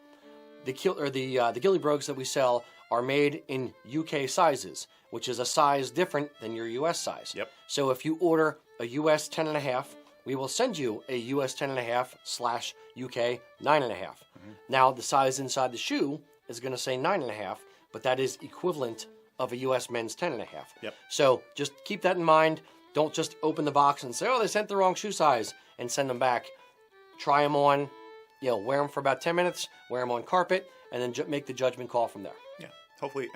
The ghillie brogues that we sell are made in UK sizes, which is a size different than your US size. Yep. So if you order a US 10.5, we will send you a US 10.5 / UK 9.5. Mm-hmm. Now, the size inside the shoe is going to say 9.5, but that is equivalent of a US men's 10.5. Yep. So just keep that in mind. Don't just open the box and say, oh, they sent the wrong shoe size and send them back. Try them on, wear them for about 10 minutes, wear them on carpet, and then make the judgment call from there. Yeah. Hopefully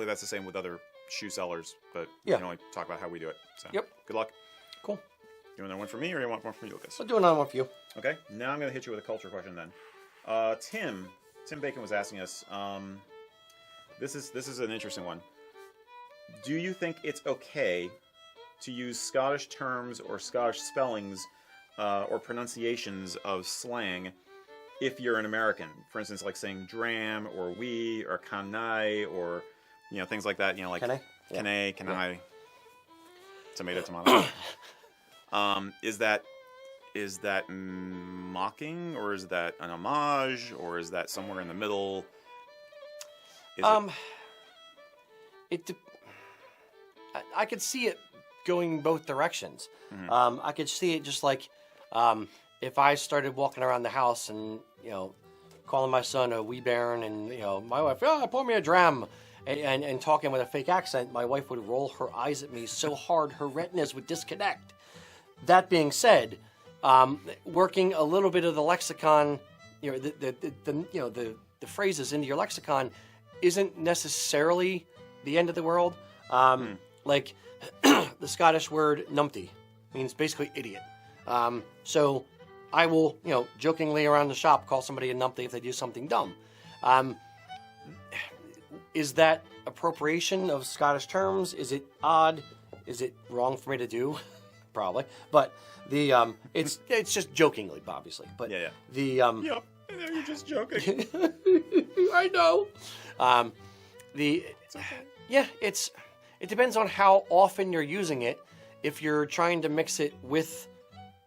that's the same with other shoe sellers, but we can only talk about how we do it. So good luck. Cool. You want another one from me or you want one from you, Lucas? I'll do another one for you. Okay. Now I'm going to hit you with a culture question then. Tim Bacon was asking us, this is an interesting one. Do you think it's okay to use Scottish terms or Scottish spellings or pronunciations of slang if you're an American? For instance, like saying dram or we or canai or things like that. Like canai, tomato. Is that mocking, or is that an homage, or is that somewhere in the middle? I could see it going both directions. Mm-hmm. I could see it just like if I started walking around the house and calling my son a wee bairn, and my wife, pour me a dram, and talking with a fake accent, my wife would roll her eyes at me so hard her retinas would disconnect. That being said, working a little bit of the lexicon, the phrases into your lexicon isn't necessarily the end of the world. Like the Scottish word numpty means basically idiot. So I will, jokingly around the shop call somebody a numpty if they do something dumb. Is that appropriation of Scottish terms? Is it odd? Is it wrong for me to do? Probably, but it's just jokingly, obviously. But yep, you're just joking. I know. It's okay. It depends on how often you're using it. If you're trying to mix it with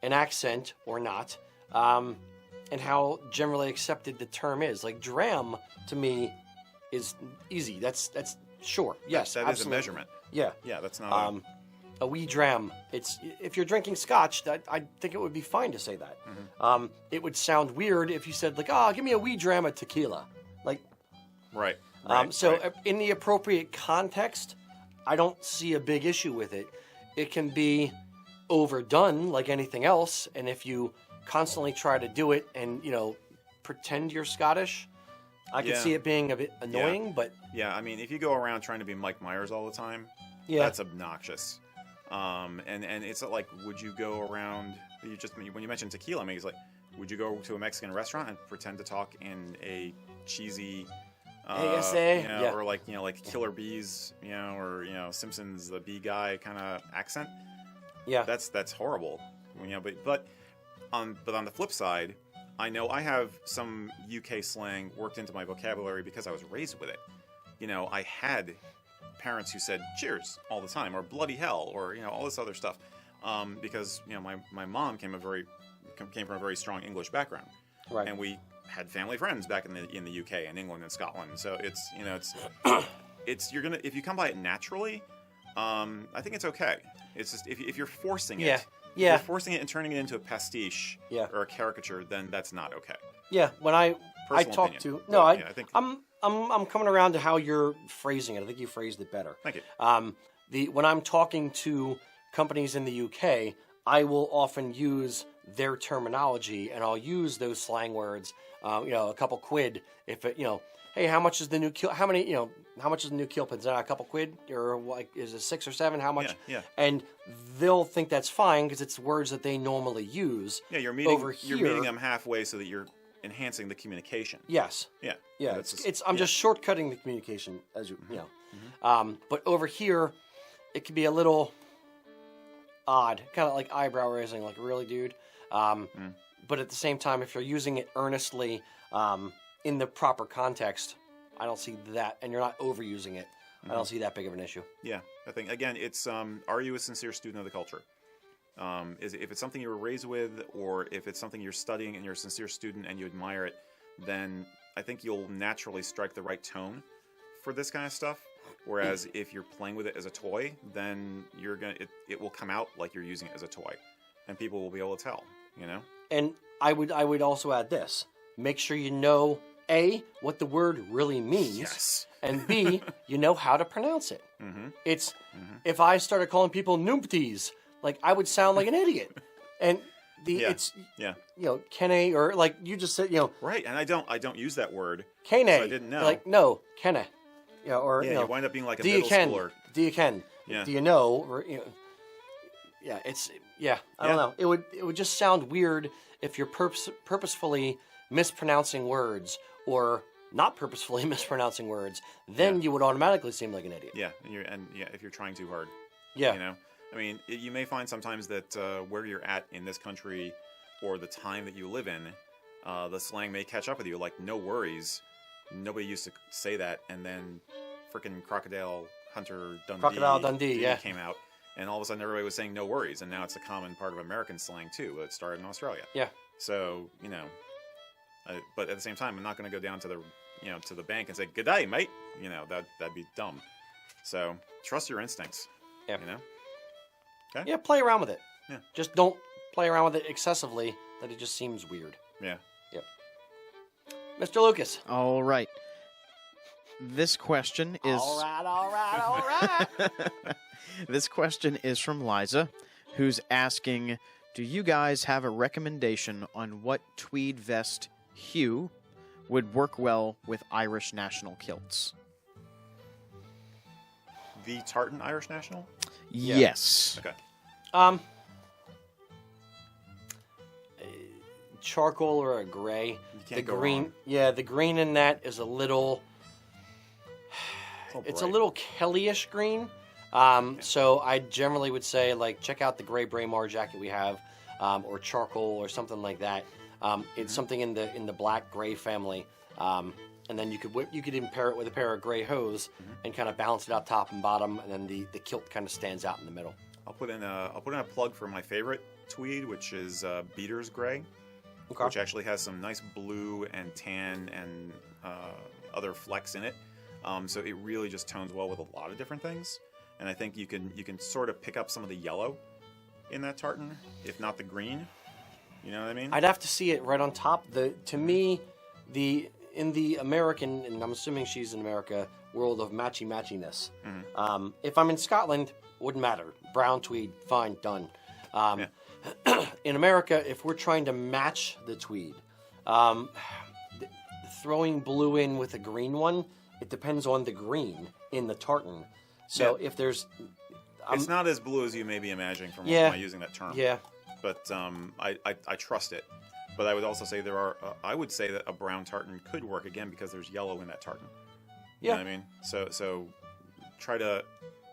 an accent or not, and how generally accepted the term is. Like dram to me is easy. That's sure. Yes, that absolutely. is a measurement. Yeah, that's not. A wee dram. It's if you're drinking scotch, I think it would be fine to say that. Mm-hmm. It would sound weird if you said like, give me a wee dram of tequila. Like, right. In the appropriate context, I don't see a big issue with it. It can be overdone like anything else, and if you constantly try to do it and pretend you're Scottish, I can see it being a bit annoying. But if you go around trying to be Mike Myers all the time, that's obnoxious. And it's like, would you go around? When you mentioned tequila, it's like, would you go to a Mexican restaurant and pretend to talk in a cheesy, ASA, or like Killer Bees, or Simpsons the bee guy kind of accent? Yeah, that's horrible. But on the flip side, I know I have some UK slang worked into my vocabulary because I was raised with it. I had parents who said cheers all the time, or bloody hell, or all this other stuff, because my mom came from a very strong English background, right? And we had family friends back in the UK and England and Scotland, so it's if you come by it naturally, I think it's okay. It's just if you're forcing it, if you're forcing it and turning it into a pastiche or a caricature, then that's not okay. Yeah, when I talk opinion. I think I'm coming around to how you're phrasing it. I think you phrased it better. Thank you. When I'm talking to companies in the UK, I will often use their terminology, and I'll use those slang words. A couple quid. If it, hey, how much is the new kilt? How many, how much is a new kilt pin? Is that a couple quid? Or like, is it 6 or 7? How much? Yeah. And they'll think that's fine because it's words that they normally use. Yeah, you're meeting over here. You're meeting them halfway so that you're enhancing the communication. Yes. Yeah. Yeah. I'm just shortcutting the communication, as you know. But over here, it can be a little odd, kind of like eyebrow raising, like really, dude. But at the same time, if you're using it earnestly in the proper context, I don't see that, and you're not overusing it. I don't see that big of an issue. Yeah, I think again, it's are you a sincere student of the culture? If it's something you were raised with, or if it's something you're studying and you're a sincere student and you admire it, then I think you'll naturally strike the right tone for this kind of stuff. Whereas if you're playing with it as a toy, then it will come out like you're using it as a toy, and people will be able to tell. You know. And I would also add this: make sure you know A, what the word really means, yes. and B, you know how to pronounce it. It's if I started calling people numpties, like I would sound like an idiot. And it's kene, or like you just said, right. And I don't use that word. Kene, so I didn't know. Like no kene, you wind up being like a middle schooler. Do you ken? Yeah. Do you know? Or, I don't know. It would just sound weird if you're purposefully mispronouncing words or not purposefully mispronouncing words. Then you would automatically seem like an idiot. Yeah, and if you're trying too hard. Yeah. You know, I mean, you may find sometimes that where you're at in this country or the time that you live in, the slang may catch up with you. Like, no worries. Nobody used to say that, and then freaking Crocodile Dundee came out. And all of a sudden, everybody was saying "no worries," and now it's a common part of American slang too. It started in Australia. Yeah. So but at the same time, I'm not going to go down to the bank and say "good day, mate." That'd be dumb. So trust your instincts. Yeah. Okay. Yeah, play around with it. Yeah. Just don't play around with it excessively. That it just seems weird. Yeah. Yep. Mr. Lucas. All right. This question is. All right. This question is from Liza, who's asking, do you guys have a recommendation on what tweed vest hue would work well with Irish National kilts? The Tartan Irish National? Yeah. Yes. Okay. Charcoal or a gray. You can't go green. wrong. Yeah, the green in that is a little. It's a little Kellyish green. So I generally would say, like, check out the gray Braemar jacket we have, or charcoal or something like that. It's something in the black gray family, and then you could even pair it with a pair of gray hose and kind of balance it out top and bottom, and then the kilt kind of stands out in the middle. I'll put in a plug for my favorite tweed, which is Beater's Gray, which actually has some nice blue and tan and other flecks in it. So it really just tones well with a lot of different things. And I think you can sort of pick up some of the yellow in that tartan, if not the green. You know what I mean? I'd have to see it right on top. To me, in the American, and I'm assuming she's in America, world of matchy-matchiness. If I'm in Scotland, wouldn't matter. Brown tweed, fine, done. In America, if we're trying to match the tweed, throwing blue in with a green one, it depends on the green in the tartan. So if there's... it's not as blue as you may be imagining from my using that term. Yeah. But I trust it. But I would also say I would say that a brown tartan could work again because there's yellow in that tartan. You know what I mean? So try to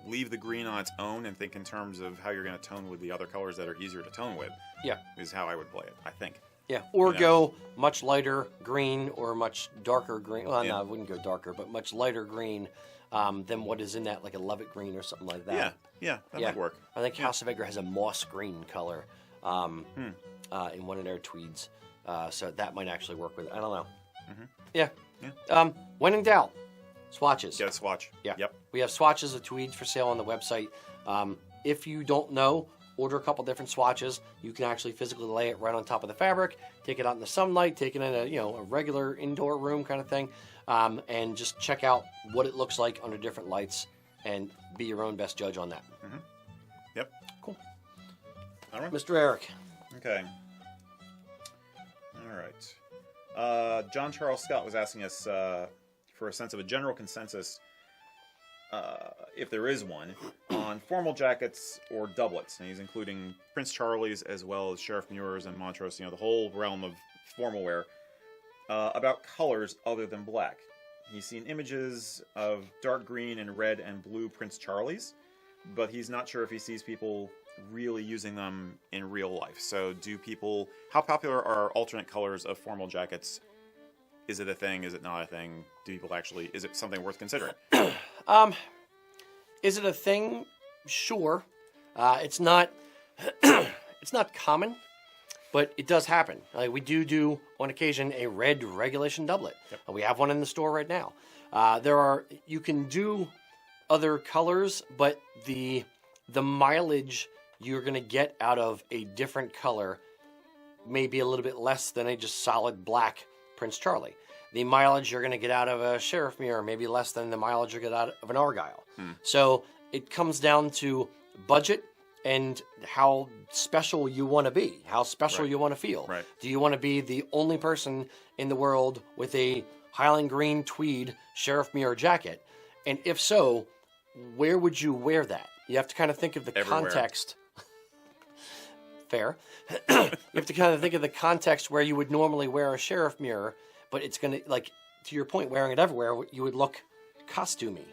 leave the green on its own and think in terms of how you're going to tone with the other colors that are easier to tone with. Yeah. Is how I would play it, I think. Yeah, or go much lighter green or much darker green. Well, no, I wouldn't go darker, but much lighter green than what is in that, like a Levitt green or something like that. Yeah, that might work. I think House of Edgar has a moss green color in one of their tweeds. So that might actually work with it. I don't know. Yeah. When in doubt, swatches. Get a swatch. Yeah. Yep. We have swatches of tweeds for sale on the website. If you don't know, order a couple different swatches. You can actually physically lay it right on top of the fabric, take it out in the sunlight, take it in a regular indoor room kind of thing, and just check out what it looks like under different lights and be your own best judge on that. Yep. Cool. All right. Mr. Eric. Okay. All right. John Charles Scott was asking us for a sense of a general consensus if there is one, on formal jackets or doublets, and he's including Prince Charlie's as well as Sheriffmuir's and Montrose, the whole realm of formal wear, about colors other than black. He's seen images of dark green and red and blue Prince Charlie's, but he's not sure if he sees people really using them in real life. So how popular are alternate colors of formal jackets? Is it a thing? Is it not a thing? Is it something worth considering? Is it a thing? Sure. It's not it's not common, but it does happen. We do on occasion a red regulation doublet. Yep. We have one in the store right now. You can do other colors, but the mileage you're going to get out of a different color may be a little bit less than a just solid black Prince Charlie. The mileage you're going to get out of a Sheriffmuir may be less than the mileage you get out of an Argyle. So it comes down to budget and how special you want to be, how special you want to feel. Right. Do you want to be the only person in the world with a Highland green tweed Sheriffmuir jacket? And if so, where would you wear that? You have to kind of think of the Everywhere. context. Fair. You have to kind of think of the context where you would normally wear a Sheriffmuir, but it's going to, to your point, wearing it everywhere, you would look costumey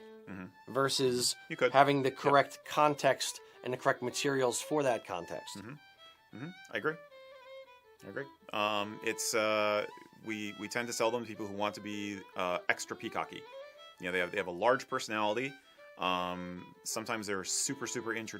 versus You could. having the correct context and the correct materials for that context. I agree. It's we tend to sell them to people who want to be extra peacocky. They have a large personality. Sometimes they're super into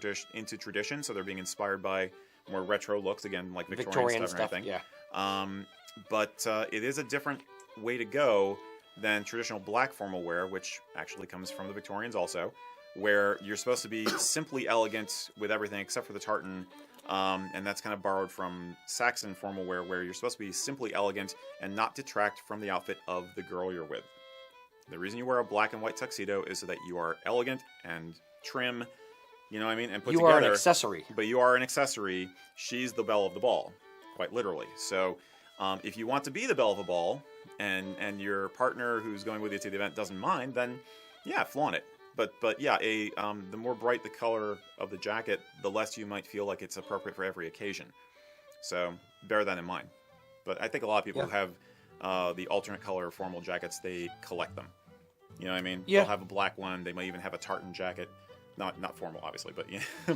tradition, so they're being inspired by more retro looks, again, like Victorian stuff and everything. Yeah. But it is a different way to go than traditional black formal wear, which actually comes from the Victorians also, where you're supposed to be simply elegant with everything except for the tartan, and that's kind of borrowed from Saxon formal wear, where you're supposed to be simply elegant and not detract from the outfit of the girl you're with. The reason you wear a black and white tuxedo is so that you are elegant and trim, you know what I mean, and put You together. are an accessory. But you are an accessory. She's the belle of the ball, quite literally. So if you want to be the belle of the ball and your partner who's going with you to the event doesn't mind, then yeah, flaunt it. But yeah, the more bright the color of the jacket, the less you might feel like it's appropriate for every occasion. So bear that in mind. But I think a lot of people who have the alternate color formal jackets, they collect them. You know what I mean? Yeah. They'll have a black one. They might even have a tartan jacket. Not formal, obviously, but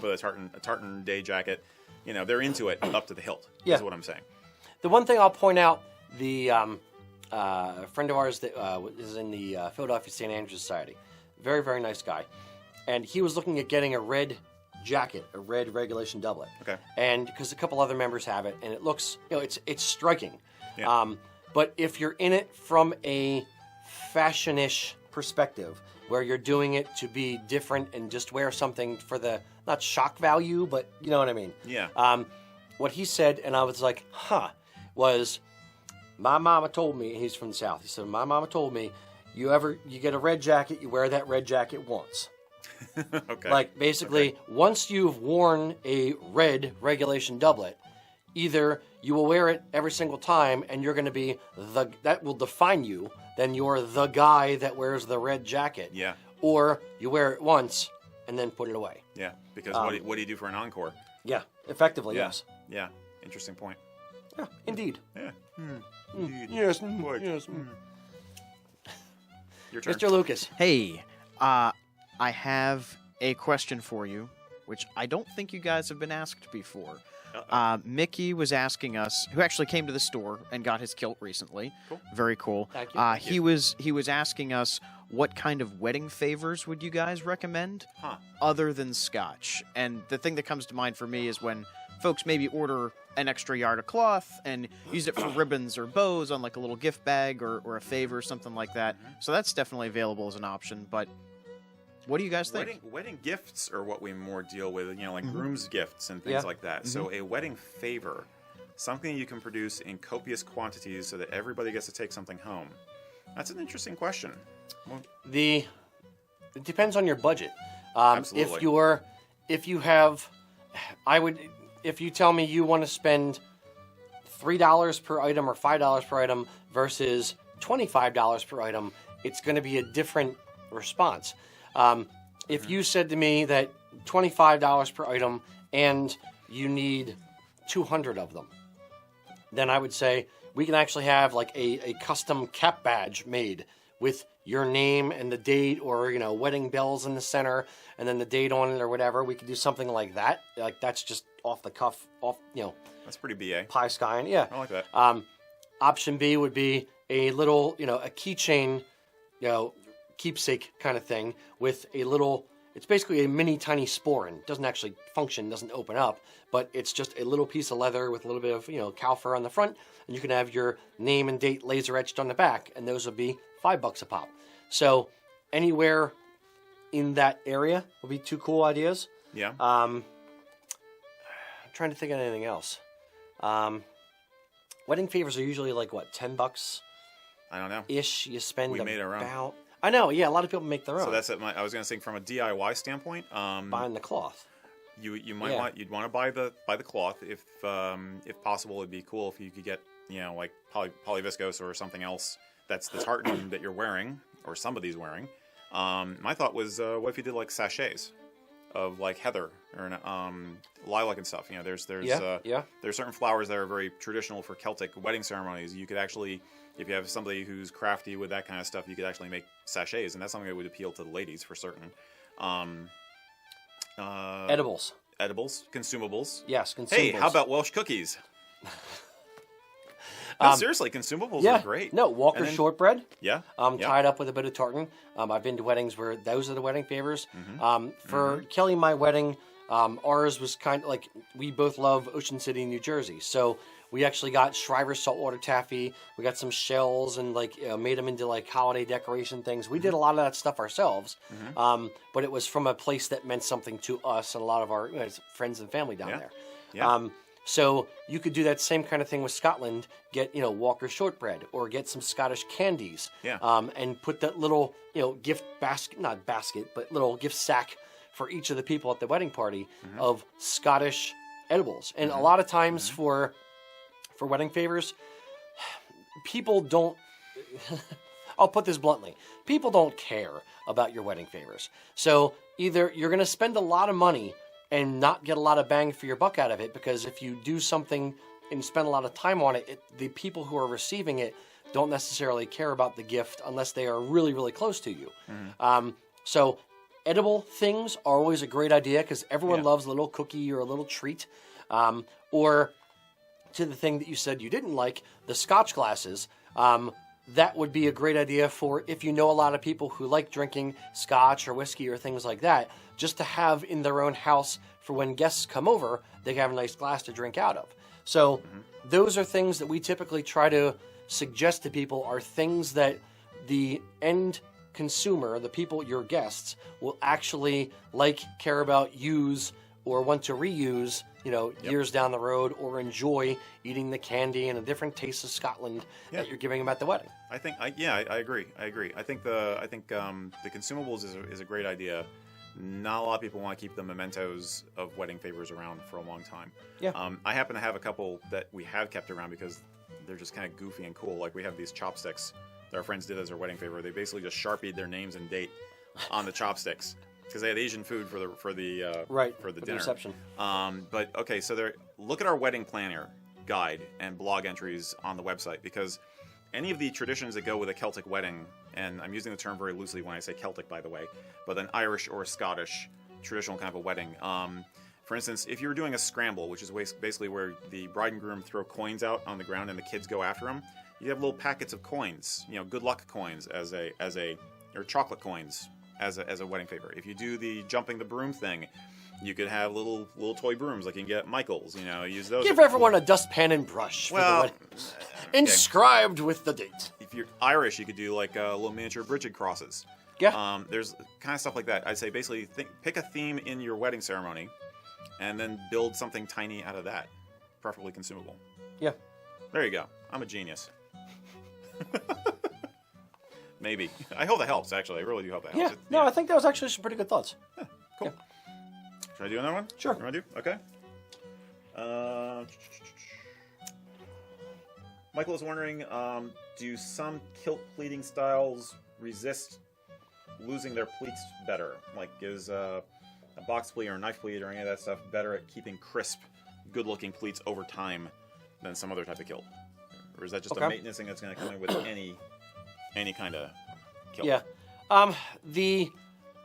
but a tartan day jacket. They're into it up to the hilt. Yeah. Is what I'm saying. The one thing I'll point out, the friend of ours that is in the Philadelphia St. Andrews Society, very, very nice guy, and he was looking at getting a red jacket, a red regulation doublet. Okay. And because a couple other members have it, and it looks, it's striking. Yeah. But if you're in it from a fashion-ish perspective, where you're doing it to be different and just wear something for the, not shock value, but you know what I mean. Yeah. What he said, and I was like, was my mama told me, he's from the South, he said, my mama told me, you get a red jacket, you wear that red jacket once. Okay. Basically, once you've worn a red regulation doublet, either you will wear it every single time and you're going to be that will define you, then you're the guy that wears the red jacket. Yeah. Or you wear it once and then put it away. Yeah. Because what do you do for an encore? Yeah, effectively, Yeah. yes. Yeah. Interesting point. Yeah, indeed. Yeah. Yes, yes. Your turn. Mr. Lucas. Hey, I have a question for you, which I don't think you guys have been asked before. Mickey was asking us, who actually came to the store and got his kilt recently. Cool. Very cool. Thank you. He was asking us, what kind of wedding favors would you guys recommend other than scotch? And the thing that comes to mind for me is when folks maybe order an extra yard of cloth and use it for ribbons or bows on like a little gift bag or a favor or something like that. So that's definitely available as an option. But what do you guys think? Wedding gifts are what we more deal with, like groom's gifts and things like that. So a wedding favor, something you can produce in copious quantities so that everybody gets to take something home. That's an interesting question. Well, It depends on your budget. Absolutely. If you tell me you want to spend $3 per item or $5 per item versus $25 per item, it's going to be a different response. If you said to me that $25 per item and you need 200 of them, then I would say we can actually have like a custom cap badge made with your name and the date, or, you know, wedding bells in the center and then the date on it or whatever. We could do something like that. Like, that's just off the cuff, That's pretty BA. pie skying. Yeah. I like that. Option B would be a little, a keychain, keepsake kind of thing with a little, it's basically a mini tiny sporran. It doesn't actually function, doesn't open up, but it's just a little piece of leather with a little bit of, cow fur on the front, and you can have your name and date laser etched on the back, and those would be $5 a pop. So anywhere in that area would be two cool ideas. Yeah. I'm trying to think of anything else. Wedding favors are usually like what, $10? I don't know. Ish. You spend We made our own. about. I know. Yeah, a lot of people make their own. So that's I was going to say, from a DIY standpoint, buying the cloth. you might want to buy the cloth if possible. It'd be cool if you could get like polyviscose or something else that's the tartan that you're wearing or somebody's wearing. My thought was, what if you did like sachets of like heather or lilac and stuff? There's certain flowers that are very traditional for Celtic wedding ceremonies. You could actually, if you have somebody who's crafty with that kind of stuff, you could actually make sachets, and that's something that would appeal to the ladies for certain. Edibles. Consumables. Yes, consumables. Hey, how about Welsh cookies? No, seriously, consumables are great. No, Walker's shortbread. Yeah. Tied up with a bit of tartan. I've been to weddings where those are the wedding favors. Mm-hmm. For Kelly, my wedding, ours was kind of like, we both love Ocean City, New Jersey. So we actually got Shriver's saltwater taffy. We got some shells and made them into like holiday decoration things. We did a lot of that stuff ourselves. But it was from a place that meant something to us and a lot of our friends and family down there. Yeah. So you could do that same kind of thing with Scotland. Get Walker's shortbread, or get some Scottish candies. Yeah. And put that little gift basket, not basket, but little gift sack for each of the people at the wedding party of Scottish edibles. And a lot of times for wedding favors, people don't. I'll put this bluntly: people don't care about your wedding favors. So either you're going to spend a lot of money and not get a lot of bang for your buck out of it, because if you do something and spend a lot of time on it, the people who are receiving it don't necessarily care about the gift unless they are really, really close to you. So edible things are always a great idea, because everyone loves a little cookie or a little treat. Or to the thing that you said you didn't like, the scotch glasses, that would be a great idea for if you know a lot of people who like drinking scotch or whiskey or things like that, just to have in their own house for when guests come over, they can have a nice glass to drink out of. So those are things that we typically try to suggest to people, are things that the end consumer, the people, your guests, will actually care about, use, or want to reuse, years down the road, or enjoy eating the candy and the different tastes of Scotland that you're giving them at the wedding. I think, I agree. I think the consumables is a great idea. Not a lot of people want to keep the mementos of wedding favors around for a long time. Yeah. I happen to have a couple that we have kept around because they're just kind of goofy and cool. Like, we have these chopsticks that our friends did as their wedding favor. They basically just Sharpied their names and date on the chopsticks, because they had Asian food for the dinner reception. But okay, so look at our wedding planner guide and blog entries on the website, because any of the traditions that go with a Celtic wedding, and I'm using the term very loosely when I say Celtic, by the way, but an Irish or a Scottish traditional kind of a wedding. For instance, if you're doing a scramble, which is basically where the bride and groom throw coins out on the ground and the kids go after them, you have little packets of coins, good luck coins or chocolate coins as a wedding favor. If you do the jumping the broom thing, you could have little toy brooms like you can get at Michael's. Use those. Give everyone a dustpan and brush for the wedding. Inscribed with the date. If you're Irish, you could do like little miniature Bridget crosses. Yeah. There's kind of stuff like that. I'd say basically pick a theme in your wedding ceremony, and then build something tiny out of that, preferably consumable. Yeah. There you go. I'm a genius. Maybe. I hope that helps, actually. I really do hope that helps. I think that was actually some pretty good thoughts. Yeah, cool. Yeah. Should I do another one? Sure. You want to do? Okay. Michael is wondering, do some kilt pleating styles resist losing their pleats better? Like, is a box pleat or a knife pleat or any of that stuff better at keeping crisp, good-looking pleats over time than some other type of kilt? Or is that just a maintenance thing that's going to come in with any kind of kilt? Yeah.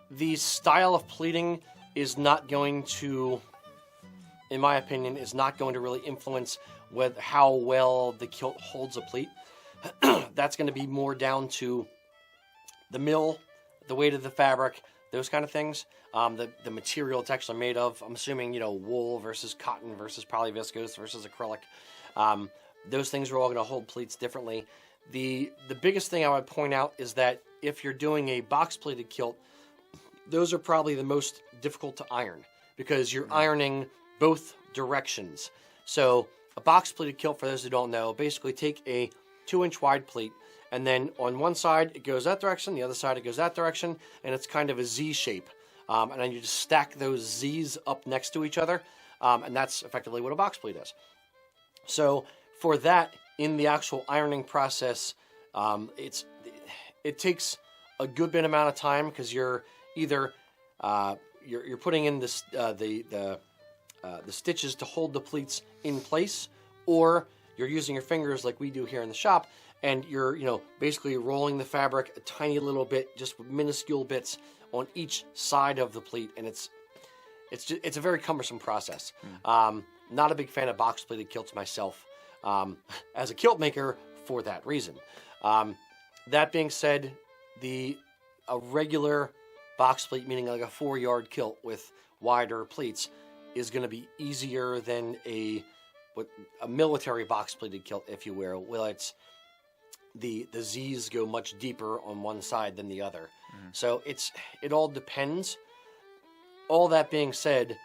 The style of pleating is not going to, in my opinion, is not going to really influence with how well the kilt holds a pleat. That's going to be more down to the mill, the weight of the fabric, those kind of things. The material it's actually made of. I'm assuming, wool versus cotton versus probably viscose versus acrylic. Those things are all going to hold pleats differently. The biggest thing I would point out is that if you're doing a box pleated kilt, those are probably the most difficult to iron because you're ironing both directions. So a box pleated kilt, for those who don't know, basically take a 2-inch wide pleat, and then on one side it goes that direction, the other side it goes that direction, and it's kind of a Z shape. And then you just stack those Z's up next to each other, and that's effectively what a box pleat is. So for that, in the actual ironing process, it takes a good bit amount of time because you're either you're putting in the stitches to hold the pleats in place, or you're using your fingers like we do here in the shop, and you're basically rolling the fabric a tiny little bit, just minuscule bits on each side of the pleat, and it's a very cumbersome process. Not a big fan of box pleated kilts myself, as a kilt maker for that reason. That being said, a regular box pleat, meaning like a 4-yard kilt with wider pleats, is going to be easier than a military box pleated kilt, if you will. Well, it's the Z's go much deeper on one side than the other. So it all depends. All that being said,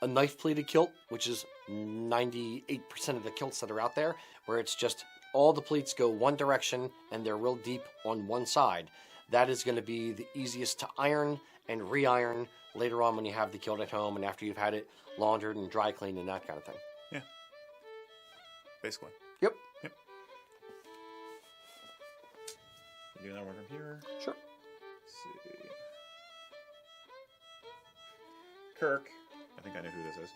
a knife pleated kilt, which is 98% of the kilts that are out there, where it's just all the pleats go one direction and they're real deep on one side, that is going to be the easiest to iron and re-iron later on when you have the kilt at home and after you've had it laundered and dry cleaned and that kind of thing. Yeah. Basically. Yep. Do another one from here. Sure. Let's see. Kirk, I think I know who this is,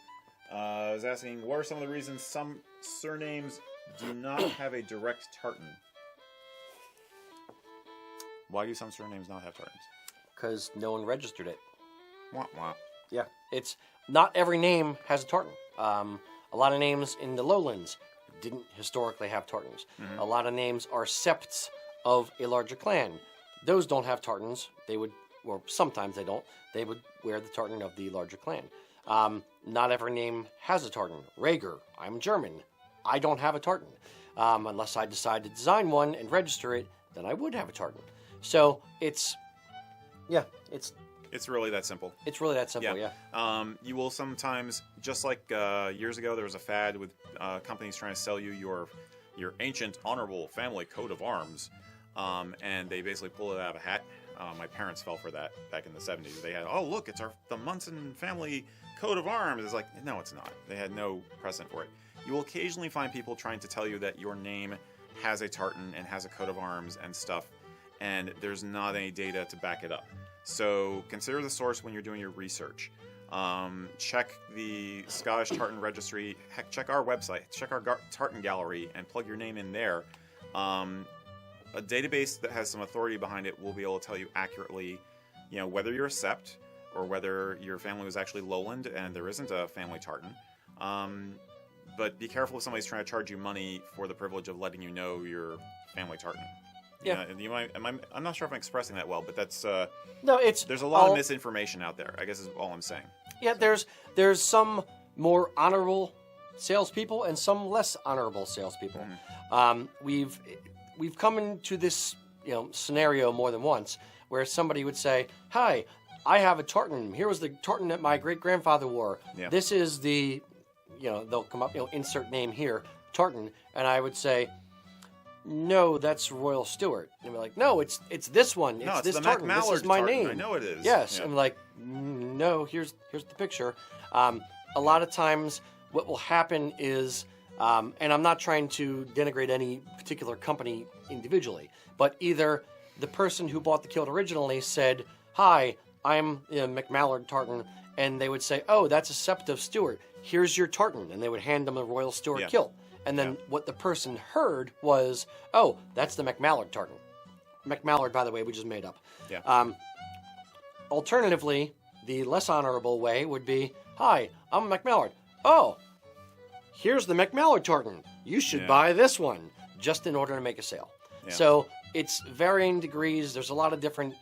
is asking, what are some of the reasons some surnames do not have a direct tartan? Why do some surnames not have tartans? Because no one registered it. Wah, wah. Yeah, it's not every name has a tartan. A lot of names in the lowlands didn't historically have tartans. A lot of names are septs of a larger clan. Those don't have tartans. They would, or sometimes they don't. They would wear the tartan of the larger clan. Not every name has a tartan. Rager, I'm German. I don't have a tartan. Unless I decide to design one and register it, then I would have a tartan. So it's really that simple. It's really that simple, yeah. You will sometimes, just like years ago, there was a fad with companies trying to sell you your ancient honorable family coat of arms, and they basically pull it out of a hat. My parents fell for that back in the 70s. They had, oh look, it's the Munson family coat of arms. It's like, no, it's not. They had no precedent for it. You will occasionally find people trying to tell you that your name has a tartan and has a coat of arms and stuff, and there's not any data to back it up. So consider the source when you're doing your research. Check the Scottish Tartan Registry. Heck, check our website. Check our Tartan Gallery and plug your name in there. A database that has some authority behind it will be able to tell you accurately, whether you're a sept or whether your family was actually lowland and there isn't a family tartan. But be careful if somebody's trying to charge you money for the privilege of letting you know your famay tartan. Yeah. I'm not sure if I'm expressing that well, but that's no. There's a lot of misinformation out there, I guess is all I'm saying. Yeah, there's some more honorable salespeople and some less honorable salespeople. We've come into this scenario more than once where somebody would say, "Hi, I have a tartan. Here was the tartan that my great grandfather wore. Yeah. This is the," they'll come up, insert name here, tartan, and I would say, "No, that's Royal Stewart." And they're like, "No, it's this one. It's this the tartan. Mac This is Mallard my tartan. name." I know it is. Yes. Yeah. I'm like, "No, here's the picture." A lot of times what will happen is, and I'm not trying to denigrate any particular company individually, but either the person who bought the kilt originally said, hi, I'm McMallard Tartan, and they would say, oh, that's a sept of Stuart. Here's your tartan, and they would hand them a Royal Stuart kilt. And then what the person heard was, oh, that's the McMallard Tartan. McMallard, by the way, we just made up. Yeah. Alternatively, the less honorable way would be, hi, I'm McMallard. Oh, here's the McMallard Tartan. You should buy this one, just in order to make a sale. Yeah. So it's varying degrees. There's a lot of different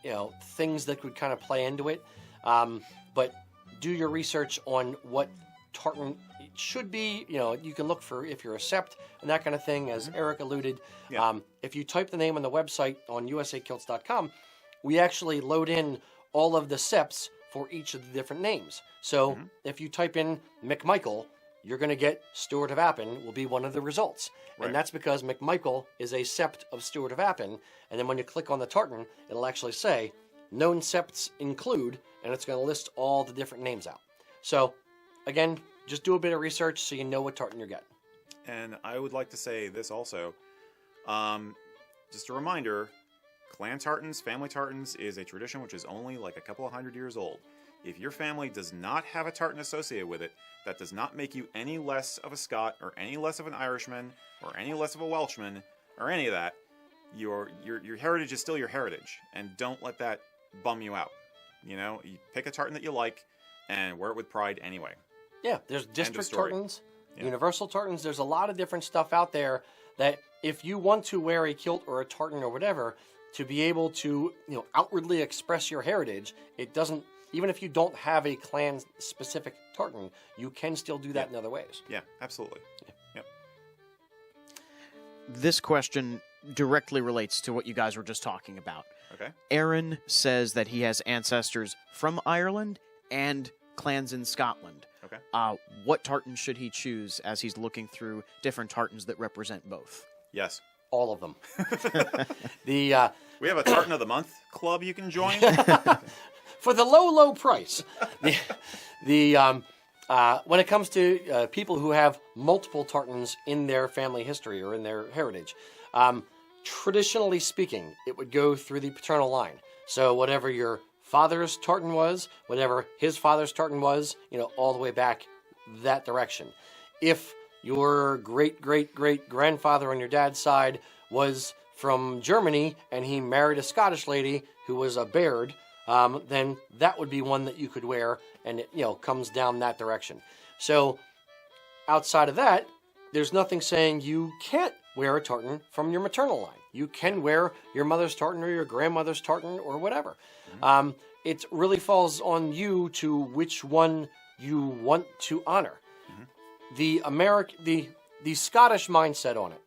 things that could kind of play into it. But do your research on what tartan should be. You can look for if you're a sept and that kind of thing, as Eric alluded. Yeah. If you type the name on the website on usakilts.com, we actually load in all of the septs for each of the different names. So if you type in McMichael, you're going to get Stuart of Appin will be one of the results. Right. And that's because McMichael is a sept of Stuart of Appin. And then when you click on the tartan, it'll actually say, known septs include, and it's going to list all the different names out. So, again, just do a bit of research so you know what tartan you're getting. And I would like to say this also. Just a reminder, clan tartans, family tartans is a tradition which is only like a couple of 100 years old. If your family does not have a tartan associated with it, that does not make you any less of a Scot or any less of an Irishman or any less of a Welshman or any of that. Your heritage is still your heritage, and don't let that bum you out. You pick a tartan that you like and wear it with pride anyway. Yeah, there's district tartans, universal tartans. There's a lot of different stuff out there that if you want to wear a kilt or a tartan or whatever, to be able to outwardly express your heritage, it doesn't. Even if you don't have a clan-specific tartan, you can still do that in other ways. Yeah, absolutely. Yep. This question directly relates to what you guys were just talking about. Okay. Aaron says that he has ancestors from Ireland and clans in Scotland. Okay. What tartan should he choose as he's looking through different tartans that represent both? Yes. All of them. We have a Tartan of the Month club you can join. For the low price. When it comes to people who have multiple tartans in their family history or in their heritage, traditionally speaking, it would go through the paternal line. So whatever your father's tartan was, whatever his father's tartan was, all the way back that direction. If your great-great-great-grandfather on your dad's side was from Germany and he married a Scottish lady who was a Baird, then that would be one that you could wear, and it comes down that direction. So outside of that, there's nothing saying you can't wear a tartan from your maternal line. You can wear your mother's tartan or your grandmother's tartan or whatever. Mm-hmm. It really falls on you to which one you want to honor. Mm-hmm. The Scottish mindset on it,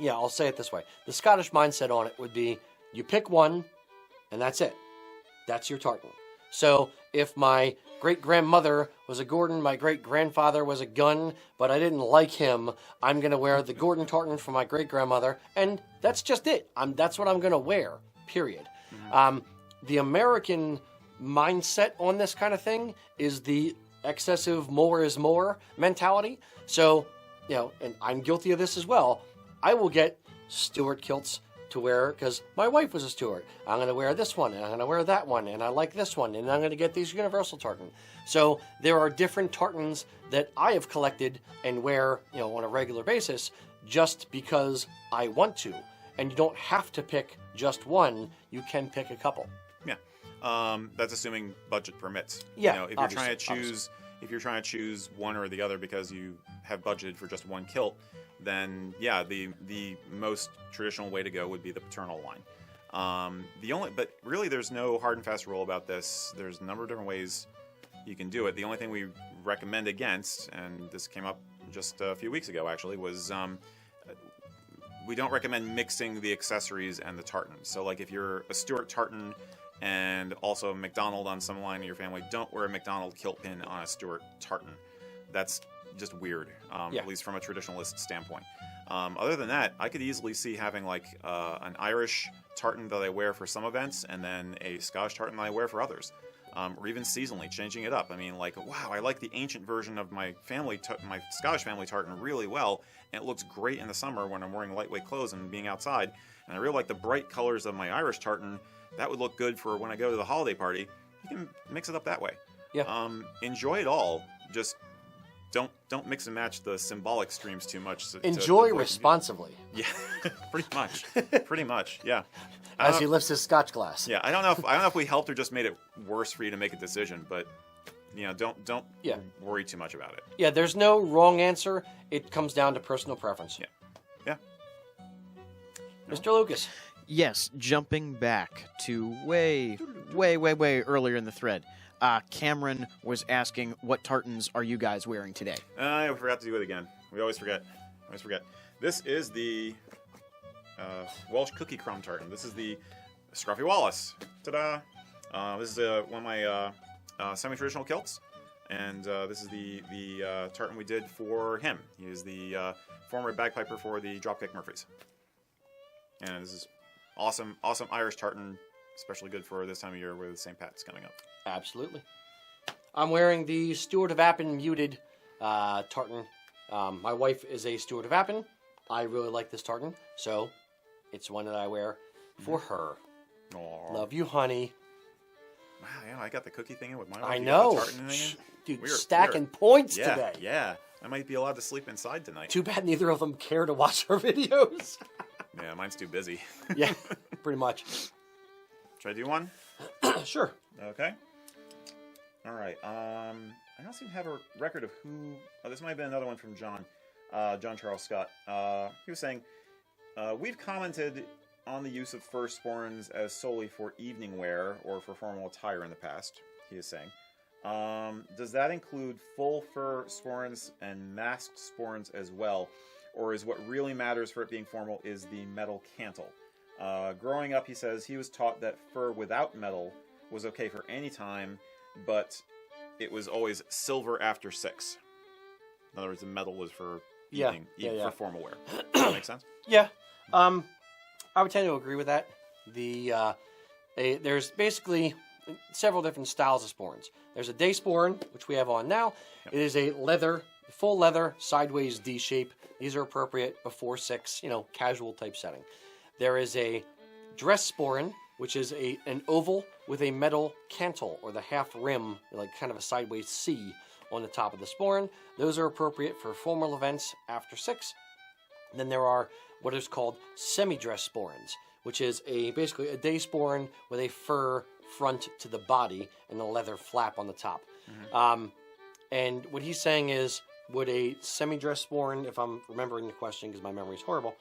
I'll say it this way. The Scottish mindset on it would be you pick one, and that's it. That's your tartan. So if my great-grandmother was a Gordon, my great-grandfather was a Gunn, but I didn't like him, I'm going to wear the Gordon tartan for my great-grandmother, and that's just it. That's what I'm going to wear, period. Mm-hmm. The American mindset on this kind of thing is the excessive more is more mentality. So, and I'm guilty of this as well, I will get Stuart kilts to wear because my wife was a Stuart. I'm going to wear this one, and I'm going to wear that one, and I like this one, and I'm going to get these universal tartan. So there are different tartans that I have collected and wear, on a regular basis just because I want to. And you don't have to pick just one. You can pick a couple. Yeah. That's assuming budget permits. Yeah. If you're trying to choose one or the other because you have budgeted for just one kilt, then the most traditional way to go would be the paternal line. But really there's no hard and fast rule about this. There's a number of different ways you can do it. The only thing we recommend against, and this came up just a few weeks ago actually, was we don't recommend mixing the accessories and the tartan. So like if you're a Stuart tartan and also a MacDonald on some line of your family, don't wear a MacDonald kilt pin on a Stuart tartan. That's just weird, at least from a traditionalist standpoint. Other than that, I could easily see having like an Irish tartan that I wear for some events and then a Scottish tartan that I wear for others. or even seasonally, changing it up. I mean, like, wow, I like the ancient version of my my Scottish family tartan really well, and it looks great in the summer when I'm wearing lightweight clothes and being outside. And I really like the bright colors of my Irish tartan. That would look good for when I go to the holiday party. You can mix it up that way. Yeah. Enjoy it all. Just don't mix and match the symbolic streams too much. Enjoy responsibly. Yeah, pretty much. Yeah. As he lifts his scotch glass. Yeah, I don't know if we helped or just made it worse for you to make a decision, but don't worry too much about it. Yeah, there's no wrong answer. It comes down to personal preference. Yeah. Mr. Lucas. Yes, jumping back to way earlier in the thread. Cameron was asking, what tartans are you guys wearing today? I forgot to do it again. We always forget. This is the Welsh cookie crumb tartan. This is the Scruffy Wallace. Ta-da! This is one of my semi-traditional kilts, and this is the tartan we did for him. He is the former bagpiper for the Dropkick Murphys. And this is awesome Irish tartan, especially good for this time of year where the St. Pat's coming up. Absolutely. I'm wearing the Stewart of Appin muted tartan. My wife is a Stewart of Appin. I really like this tartan, so it's one that I wear for her. Aww. Love you, honey. Wow, yeah, I got the cookie thing in with my wife. I You know. got the tartan thing in? Dude, stacking points yeah, today. Yeah, I might be allowed to sleep inside tonight. Too bad neither of them care to watch our videos. Yeah, mine's too busy. Yeah, pretty much. Should I do one? Sure. Okay. All right. I don't seem to have a record of who. Oh, this might have been another one from John Charles Scott. He was saying, we've commented on the use of fur sporrans as solely for evening wear or for formal attire in the past. He is saying, does that include full fur sporrans and masked sporrans as well, or is what really matters for it being formal is the metal cantle? Growing up, he says, he was taught that fur without metal was okay for any time, but it was always silver after 6. In other words, the metal was for evening, for formal wear. Does that make sense? Yeah. I would tend to agree with that. There's basically several different styles of sporrans. There's a day sporran, which we have on now. Yep. It is a full leather, sideways D shape. These are appropriate before 6, casual type setting. There is a dress sporran, which is an oval with a metal cantle, or the half rim, like kind of a sideways C on the top of the sporran. Those are appropriate for formal events after 6. And then there are what is called semi-dress sporrans, which is basically a day sporran with a fur front to the body and a leather flap on the top. Mm-hmm. And what he's saying is, would a semi-dress sporran, if I'm remembering the question because my memory is horrible,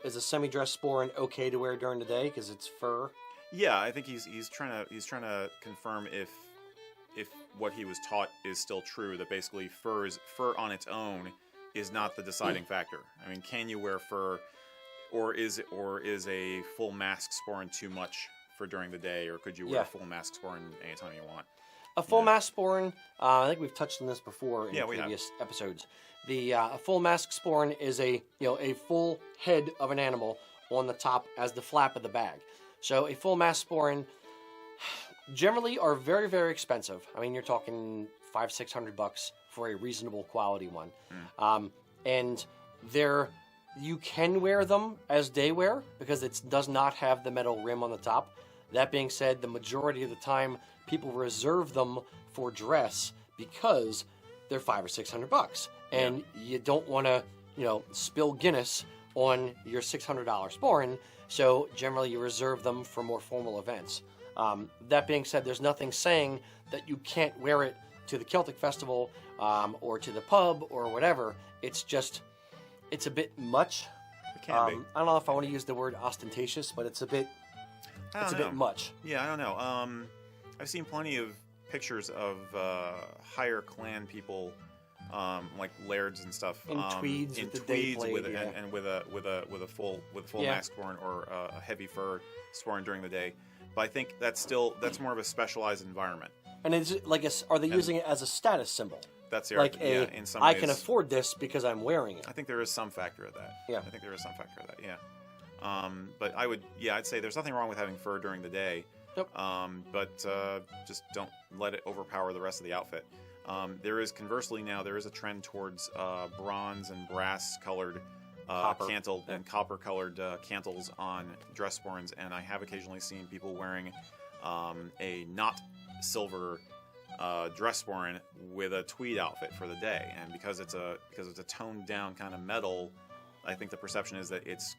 is a semi-dress sporran okay to wear during the day because it's fur? Yeah, I think he's trying to confirm if what he was taught is still true, that basically fur on its own is not the deciding factor. I mean, can you wear fur, or is a full mask sporran too much for during the day, or could you wear a full mask sporran anytime you want? A full mask sporran, I think we've touched on this before in previous episodes. A full mask sporran is a full head of an animal on the top as the flap of the bag. So a full mask sporran generally are very, very expensive. I mean, you're talking $500-600 for a reasonable quality one. And you can wear them as day wear because it does not have the metal rim on the top. That being said, the majority of the time people reserve them for dress because they're $500-600, and you don't want to, spill Guinness on your $600 sporran. So generally, you reserve them for more formal events. That being said, there's nothing saying that you can't wear it to the Celtic festival or to the pub or whatever. It's a bit much. It can be. I don't know if I want to use the word ostentatious, but it's a bit much. Yeah, I don't know. I've seen plenty of pictures of higher clan people, like lairds and stuff, in tweeds, and with a full mask sporran or a heavy fur sporran during the day. But I think that's more of a specialized environment. And it's like are they using it as a status symbol? That's in some I ways, can afford this because I'm wearing it. I think there is some factor of that. Yeah. I think there is some factor of that. Yeah. But I'd say there's nothing wrong with having fur during the day. Yep. But just don't let it overpower the rest of the outfit. There is conversely now there is a trend towards bronze and brass colored cantle and copper colored cantles on dress sporrans, and I have occasionally seen people wearing a not silver dress sporran with a tweed outfit for the day, and because it's a toned down kind of metal, I think the perception is that it's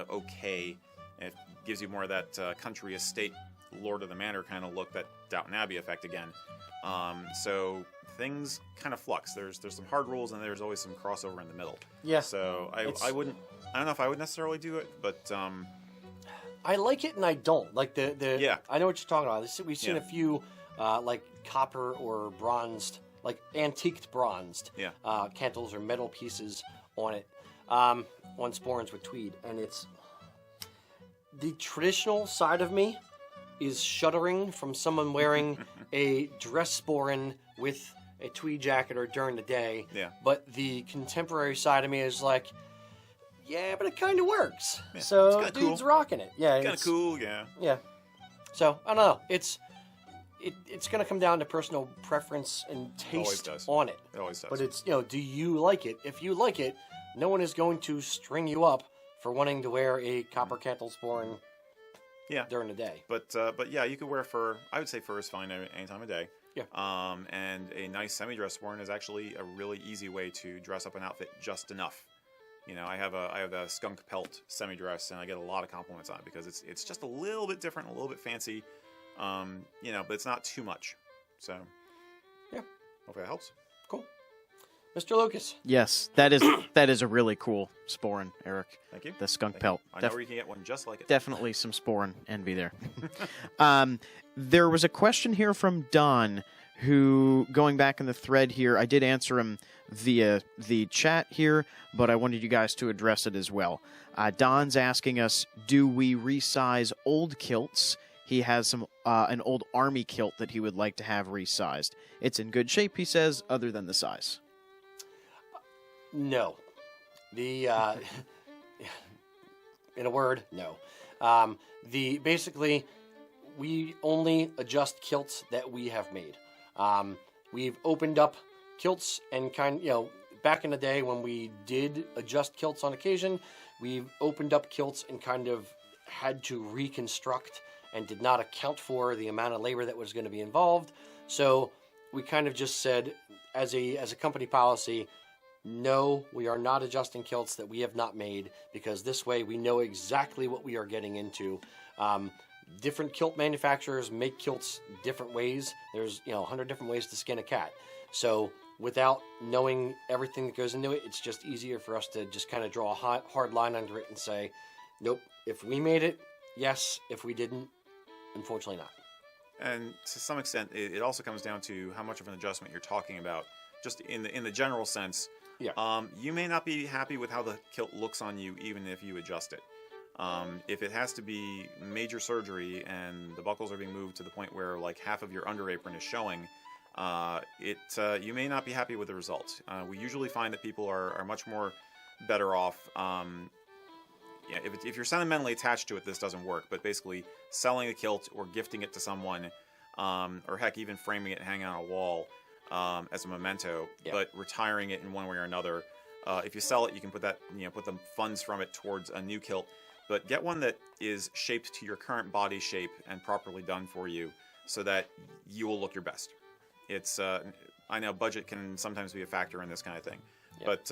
okay. It gives you more of that country estate Lord of the Manor kind of look, that Downton Abbey effect again. So things kind of flux. There's some hard rules, and there's always some crossover in the middle. Yeah. So I don't know if I would necessarily do it, but I like it and I don't. Like the Yeah. I know what you're talking about. We've seen a few like copper or bronzed, like antiqued bronzed cantles or metal pieces on it, on sporrans with tweed, and it's the traditional side of me is shuddering from someone wearing a dress sporran with a tweed jacket or during the day. Yeah. But the contemporary side of me is like, yeah, but it kind of works. Yeah, so it's dude's cool. rocking it. Yeah, kind of cool. Yeah. Yeah. So I don't know. It's going to come down to personal preference and taste on it. It always does. But it's, do you like it? If you like it, no one is going to string you up for wanting to wear a copper cantle sporran during the day. But yeah, you could wear fur. I would say fur is fine any time of day. Yeah. And a nice semi-dress sporran is actually a really easy way to dress up an outfit just enough. I have a skunk pelt semi-dress, and I get a lot of compliments on it because it's just a little bit different, a little bit fancy, but it's not too much. So, yeah, hopefully that helps. Cool, Mr. Lucas. Yes, that is a really cool sporran, Eric. Thank you. The skunk pelt. I know where you can get one just like it. Definitely some sporran envy there. There was a question here from Don, who, going back in the thread here, I did answer him via the chat here, but I wanted you guys to address it as well. Don's asking us, do we resize old kilts? He has an old army kilt that he would like to have resized. It's in good shape, he says, other than the size. No. In a word, no. Basically, we only adjust kilts that we have made. We've opened up kilts and back in the day when we did adjust kilts on occasion, we've opened up kilts and kind of had to reconstruct and did not account for the amount of labor that was going to be involved. So we kind of just said, as a company policy, no, we are not adjusting kilts that we have not made, because this way we know exactly what we are getting into. Different kilt manufacturers make kilts different ways. There's 100 different ways to skin a cat. So without knowing everything that goes into it, it's just easier for us to just kind of draw a hard line under it and say, nope, if we made it, yes. If we didn't, unfortunately not. And to some extent, it also comes down to how much of an adjustment you're talking about. Just in the general sense, you may not be happy with how the kilt looks on you, even if you adjust it. If it has to be major surgery and the buckles are being moved to the point where like half of your under apron is showing, you may not be happy with the result. We usually find that people are much more better off. If you're sentimentally attached to it, this doesn't work. But basically, selling a kilt or gifting it to someone, or heck, even framing it and hanging on a wall as a memento, but retiring it in one way or another. If you sell it, you can put the funds from it towards a new kilt. But get one that is shaped to your current body shape and properly done for you, so that you will look your best. I know budget can sometimes be a factor in this kind of thing, but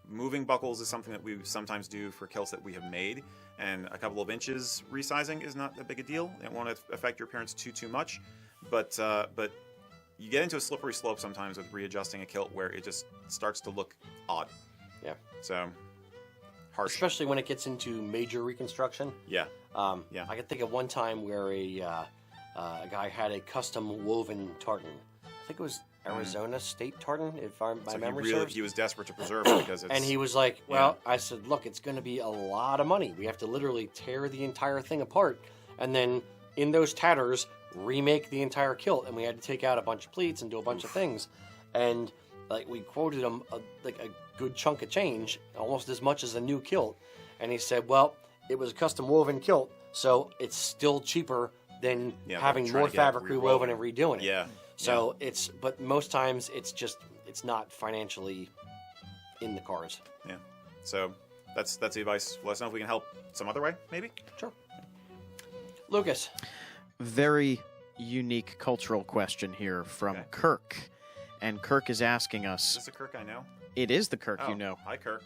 moving buckles is something that we sometimes do for kilts that we have made, and a couple of inches resizing is not a big a deal. It won't affect your appearance too much, but you get into a slippery slope sometimes with readjusting a kilt where it just starts to look odd. Yeah. So harsh. Especially when it gets into major reconstruction. Yeah. I can think of one time where a guy had a custom woven tartan. I think it was Arizona State Tartan, if my memory serves. He was desperate to preserve it because it's... And he was like, I said, look, it's going to be a lot of money. We have to literally tear the entire thing apart, and then in those tatters, remake the entire kilt. And we had to take out a bunch of pleats and do a bunch of things. And we quoted him a good chunk of change, almost as much as a new kilt. And he said, well, it was a custom woven kilt, so it's still cheaper than Yeah, having trying more to get fabric rewoven and redoing it. Yeah. So but most times it's not financially in the cards. Yeah. So that's the advice. Let us know if we can help some other way, maybe. Sure. Lucas. Very unique cultural question here from Kirk. And Kirk is asking us... Is this a Kirk I know? It is the Kirk you know. Hi, Kirk.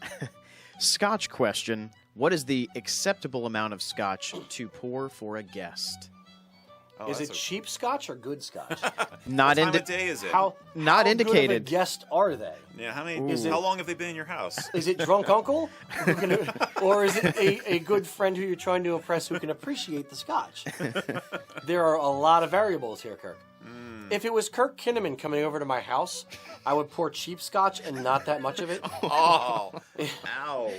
Scotch question. What is the acceptable amount of scotch to pour for a guest? Oh, is it cheap scotch or good scotch? Not what time of day is it? How indicated. Good of a guest are they? Yeah, how long have they been in your house? Is it drunk uncle? Or is it a good friend who you're trying to impress who can appreciate the scotch? There are a lot of variables here, Kirk. If it was Kirk Kinnaman coming over to my house, I would pour cheap scotch and not that much of it. Oh, ow.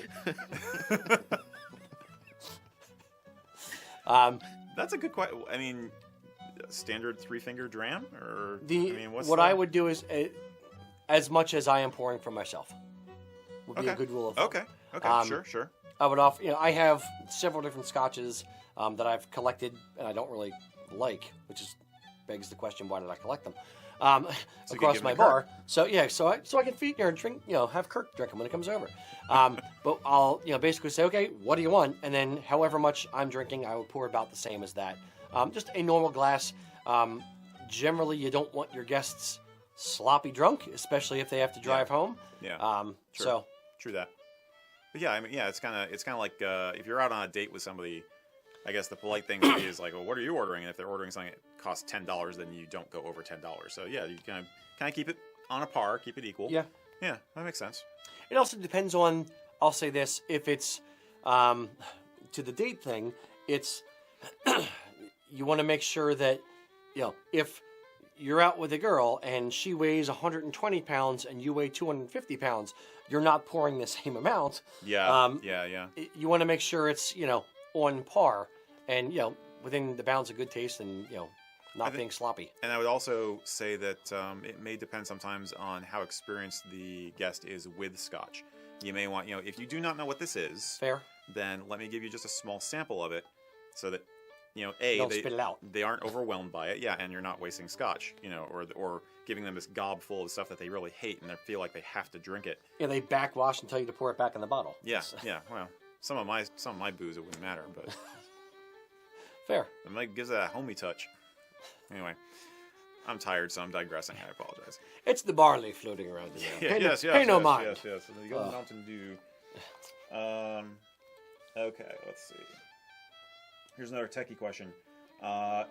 That's a good question. I mean, standard 3-finger dram? Or I would do is as much as I am pouring for myself would be a good rule of thumb. Okay, sure. I would offer, I have several different scotches that I've collected and I don't really like, which begs the question, why did I collect them? Across my bar. So I can feed here and drink, have Kirk drink them when it comes over. But I'll, basically say, okay, what do you want? And then however much I'm drinking, I would pour about the same as that. Just a normal glass. Generally, you don't want your guests sloppy drunk, especially if they have to drive home. Yeah. True that. But it's kind of like if you're out on a date with somebody, I guess the polite thing is like, well, what are you ordering? And if they're ordering something that costs $10, then you don't go over $10. So yeah, you kind of keep it on a par, keep it equal. Yeah. Yeah, that makes sense. It also depends on, I'll say this, if it's to the date thing, it's you want to make sure that, if you're out with a girl and she weighs 120 pounds and you weigh 250 pounds, you're not pouring the same amount. Yeah, You want to make sure it's, on par and, within the bounds of good taste and, not being sloppy. And I would also say that it may depend sometimes on how experienced the guest is with scotch. You may want, if you do not know what this is, fair, then let me give you just a small sample of it so that, Don't spit it out. They aren't overwhelmed by it, and you're not wasting scotch, or giving them this gob full of stuff that they really hate and they feel like they have to drink it. Yeah, they backwash and tell you to pour it back in the bottle. Yeah, well, some of my booze, it wouldn't matter, but... Fair. It might give that a homey touch. Anyway, I'm tired, so I'm digressing. I apologize. It's the barley floating around in there. Pay no mind. Yes. The Golden Mountain Dew. Okay, let's see. Here's another techie question.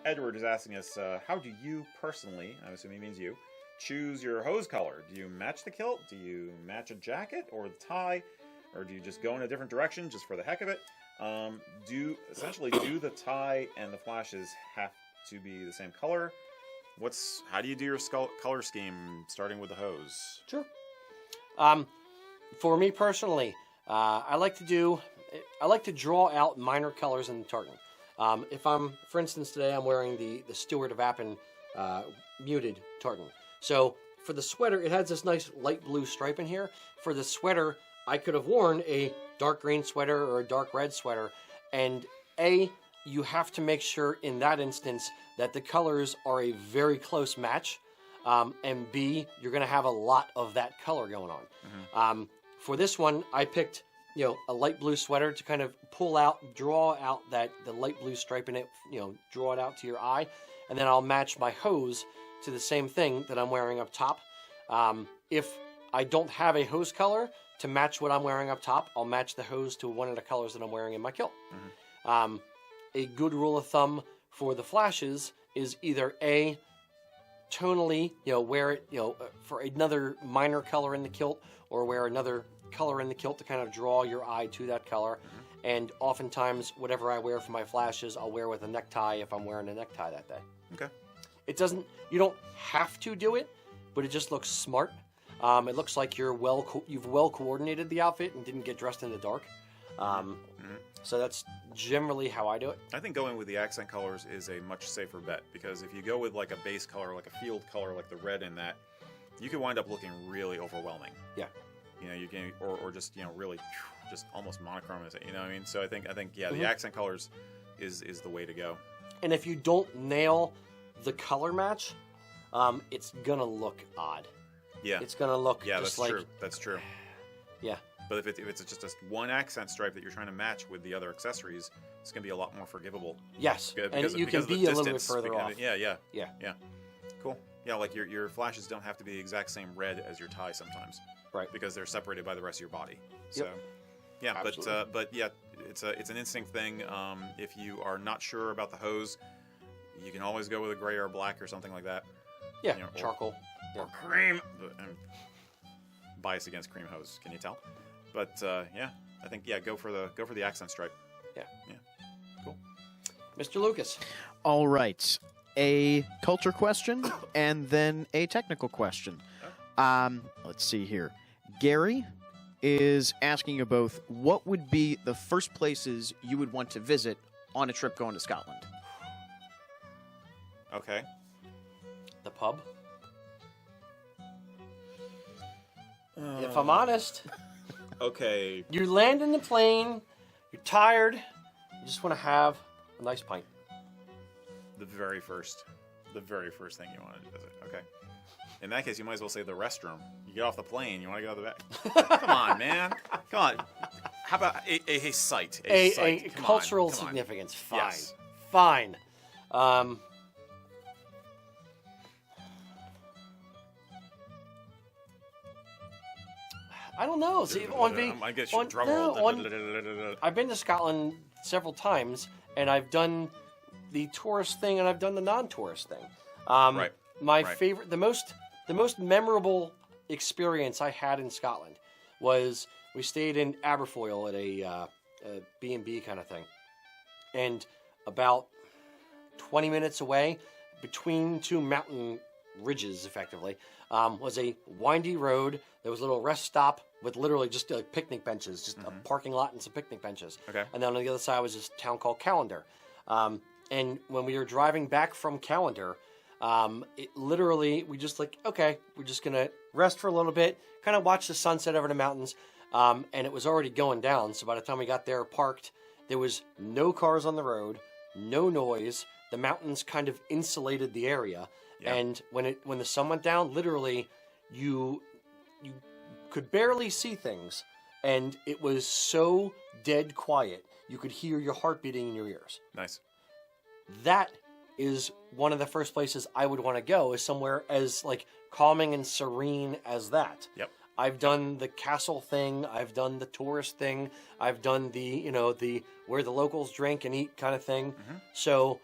Edward is asking us, how do you personally, I'm assuming he means you, choose your hose color? Do you match the kilt? Do you match a jacket or the tie? Or do you just go in a different direction just for the heck of it? Do the tie and the flashes have to be the same color? How do you do your color scheme starting with the hose? Sure. For me personally, I like to draw out minor colors in the tartan. If for instance, today I'm wearing the Stewart of Appin muted tartan. So for the sweater, it has this nice light blue stripe in here. For the sweater, I could have worn a dark green sweater or a dark red sweater, and you have to make sure in that instance that the colors are a very close match, and B, you're going to have a lot of that color going on. Mm-hmm. For this one, I picked a light blue sweater to kind of draw out the light blue stripe in it, draw it out to your eye, and then I'll match my hose to the same thing that I'm wearing up top. If I don't have a hose color to match what I'm wearing up top, I'll match the hose to one of the colors that I'm wearing in my kilt. Mm-hmm. A good rule of thumb for the flashes is either A, tonally, wear it, for another minor color in the kilt, or wear another color in the kilt to kind of draw your eye to that color. Mm-hmm. And oftentimes, whatever I wear for my flashes, I'll wear with a necktie if I'm wearing a necktie that day. Okay. You don't have to do it, but it just looks smart. It looks like you've well coordinated the outfit and didn't get dressed in the dark. So that's generally how I do it. I think going with the accent colors is a much safer bet, because if you go with like a base color, like a field color, like the red in that, you can wind up looking really overwhelming. Yeah. You can, or just really just almost monochrome. You know what I mean? So I think mm-hmm. the accent colors is the way to go. And if you don't nail the color match, it's going to look odd. Yeah. It's going to look Yeah, just that's like... true. That's true. Yeah. But if it's just a one accent stripe that you're trying to match with the other accessories, it's going to be a lot more forgivable. Yes, Because and you can of the be a little bit distance, further because- off. Yeah. Cool. Yeah, like your flashes don't have to be the exact same red as your tie sometimes. Right. Because they're separated by the rest of your body. So, Yep. yeah, Absolutely. but yeah, it's an instinct thing. If you are not sure about the hose, you can always go with a gray or a black or something like that. Yeah, You know, or- charcoal. Or cream. I'm biased against cream hose. Can you tell? But yeah, I think go for the accent stripe. Yeah. Cool. Mr. Lucas. All right. A culture question and then a technical question. Let's see here. Gary is asking you both, what would be the first places you would want to visit on a trip going to Scotland? Okay. The pub. If I'm honest, Okay. you land in the plane, you're tired, you just want to have a nice pint. The very first thing you want to visit. Okay. In that case, you might as well say the restroom. You get off the plane, you want to go to the back. Come on, man. Come on. How about a site? A site. Come on, cultural come on. significance. Fine. Yes. Fine. I don't know. See, I guess you drum roll. I've been to Scotland several times, and I've done the tourist thing, and I've done the non-tourist thing. Right. My Right. favorite, the most memorable experience I had in Scotland was we stayed in Aberfoyle at a B&B kind of thing, and about 20 minutes away, between two mountain ridges, effectively, was a windy road. There was a little rest stop with literally just picnic benches, just a parking lot and some picnic benches. Okay. And then on the other side was this town called Callander. And when we were driving back from Callander, it literally, we just okay, we're just going to rest for a little bit, kind of watch the sunset over the mountains. And it was already going down. So by the time we got there, parked, there was no cars on the road, no noise. The mountains kind of insulated the area. Yeah. And when the sun went down, literally, you could barely see things. And it was so dead quiet, you could hear your heart beating in your ears. Nice. That is one of the first places I would want to go, is somewhere as calming and serene as that. Yep. I've done the castle thing. I've done the tourist thing. I've done the where the locals drink and eat kind of thing. Mm-hmm. So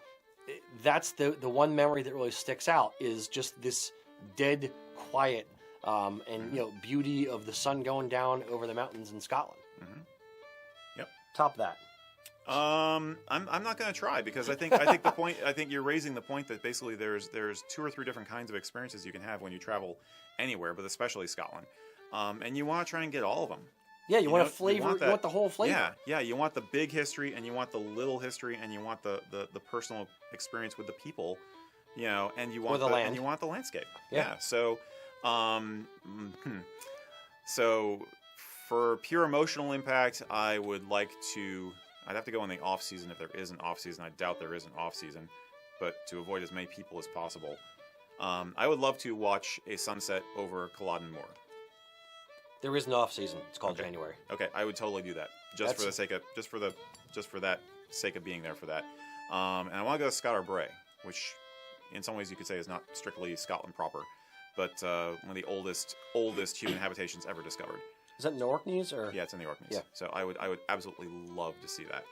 that's the one memory that really sticks out, is just this dead quiet and beauty of the sun going down over the mountains in Scotland. Mm-hmm. Yep. Top that. I'm not going to try, because I think the point, I think you're raising the point that basically there's 2 or 3 different kinds of experiences you can have when you travel anywhere, but especially Scotland. And you want to try and get all of them. Yeah, you want know, a flavor. You want the whole flavor. Yeah. You want the big history, and you want the little history, and you want the personal experience with the people, and you want the land. and you want the landscape. Yeah. So, so for pure emotional impact, I'd have to go in the off season if there is an off season. I doubt there is an off season, but to avoid as many people as possible, I would love to watch a sunset over Culloden Moor. There is an off season. It's called Okay. January. Okay, I would totally do that just for that sake of being there for that. And I want to go to Scotch Bray, which in some ways you could say is not strictly Scotland proper, but one of the oldest human habitations ever discovered. Is that in the Orkneys or? Yeah, it's in the Orkneys. Yeah. So I would absolutely love to see that.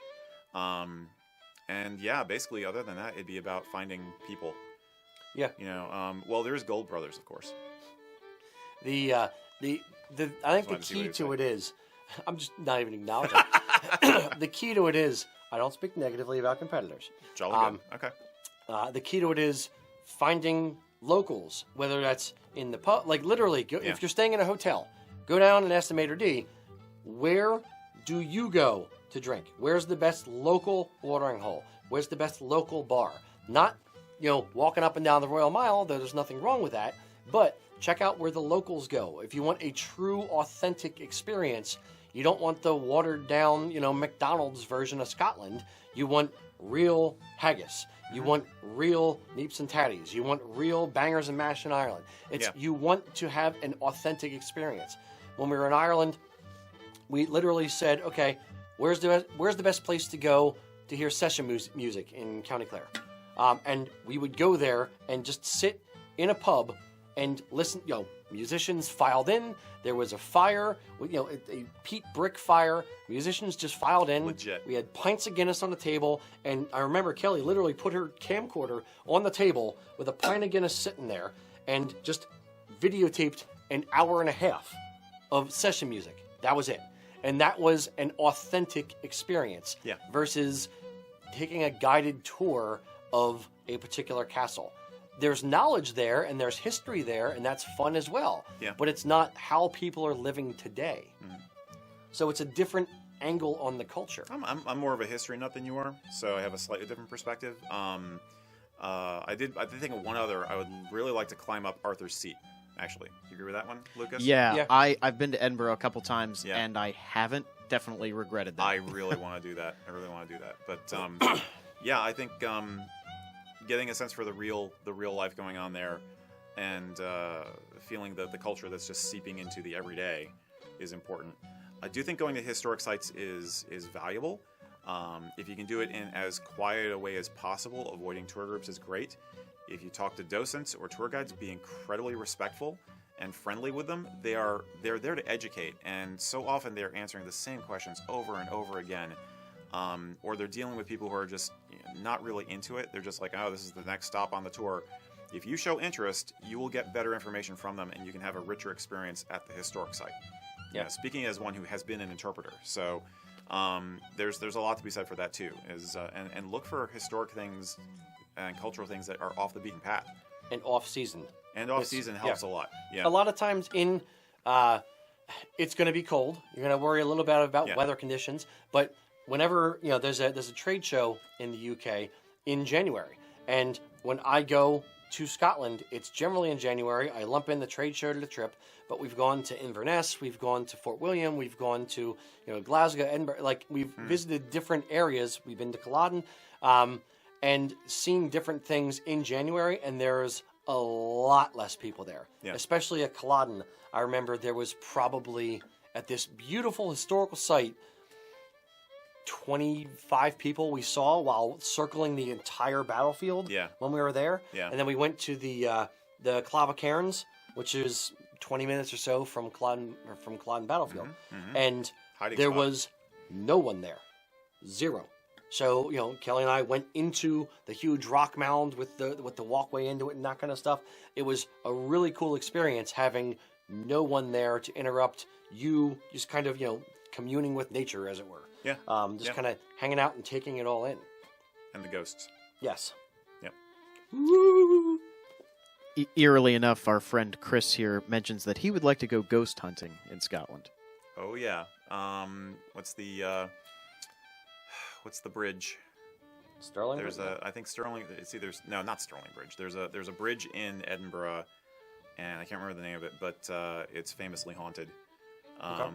And yeah, basically other than that, it'd be about finding people. Yeah. Well, there is Gold Brothers, of course. I think the wanted to see what key you'd to say. it is, I'm just not even acknowledging. The key to it is, I don't speak negatively about competitors. Jolly good. Okay. The key to it is finding locals, whether that's in the pub, literally, Yeah. if you're staying in a hotel, go down and ask the maitre d', where do you go to drink? Where's the best local watering hole? Where's the best local bar? Not, walking up and down the Royal Mile, though there's nothing wrong with that, but check out where the locals go. If you want a true, authentic experience, You don't want the watered down, McDonald's version of Scotland. You want real haggis. You want real neeps and tatties. You want real bangers and mash in Ireland. You want to have an authentic experience. When we were in Ireland, we literally said, okay, where's the best place to go to hear session music in County Clare? And we would go there and just sit in a pub and listen. Musicians filed in. There was a fire, a peat brick fire. Musicians just filed in. Legit. We had pints of Guinness on the table, and I remember Kelly literally put her camcorder on the table with a pint of Guinness sitting there, and just videotaped an hour and a half of session music. That was it, and that was an authentic experience. Yeah. Versus taking a guided tour of a particular castle. There's knowledge there and there's history there, and that's fun as well. Yeah. But it's not how people are living today. So it's a different angle on the culture. I'm more of a history nut than you are, so I have a slightly different perspective. I did think of one other. I would really like to climb up Arthur's Seat. Actually, you agree with that one, Lucas? Yeah. I've been to Edinburgh a couple times, Yeah. and I haven't definitely regretted that. I really want to do that. But yeah, I think getting a sense for the real life going on there, and feeling the culture that's just seeping into the everyday is important. I do think going to historic sites is valuable. If you can do it in as quiet a way as possible, avoiding tour groups is great. If you talk to docents or tour guides, be incredibly respectful and friendly with them. They're there to educate, and so often they're answering the same questions over and over again. Or they're dealing with people who are just not really into it. They're just like, oh, this is the next stop on the tour. If you show interest, you will get better information from them, and you can have a richer experience at the historic site. Yeah. Speaking as one who has been an interpreter, so there's a lot to be said for that too. And look for historic things and cultural things that are off the beaten path. And off season. And off season helps a lot. Yeah. A lot of times it's going to be cold. You're going to worry a little bit about weather conditions, but whenever there's a trade show in the UK in January, and when I go to Scotland, it's generally in January. I lump in the trade show to the trip, but we've gone to Inverness, we've gone to Fort William, we've gone to Glasgow, Edinburgh. Like we've visited different areas. We've been to Culloden, and seen different things in January, and there's a lot less people there, especially at Culloden. I remember there was probably at this beautiful historical site 25 people we saw while circling the entire battlefield when we were there. Yeah. And then we went to the Clava Cairns, which is 20 minutes or so from Culloden battlefield. And there was no one there. Zero. So, Kelly and I went into the huge rock mound with the walkway into it and that kind of stuff. It was a really cool experience having no one there to interrupt you, just kind of, communing with nature, as it were. Yeah. Just kind of hanging out and taking it all in. And the ghosts. Yes. Yep. Woo! Eerily enough, our friend Chris here mentions that he would like to go ghost hunting in Scotland. Oh yeah. What's the bridge? Stirling. There's I think Stirling. It's either not Stirling Bridge. There's a bridge in Edinburgh, and I can't remember the name of it, but it's famously haunted. Okay.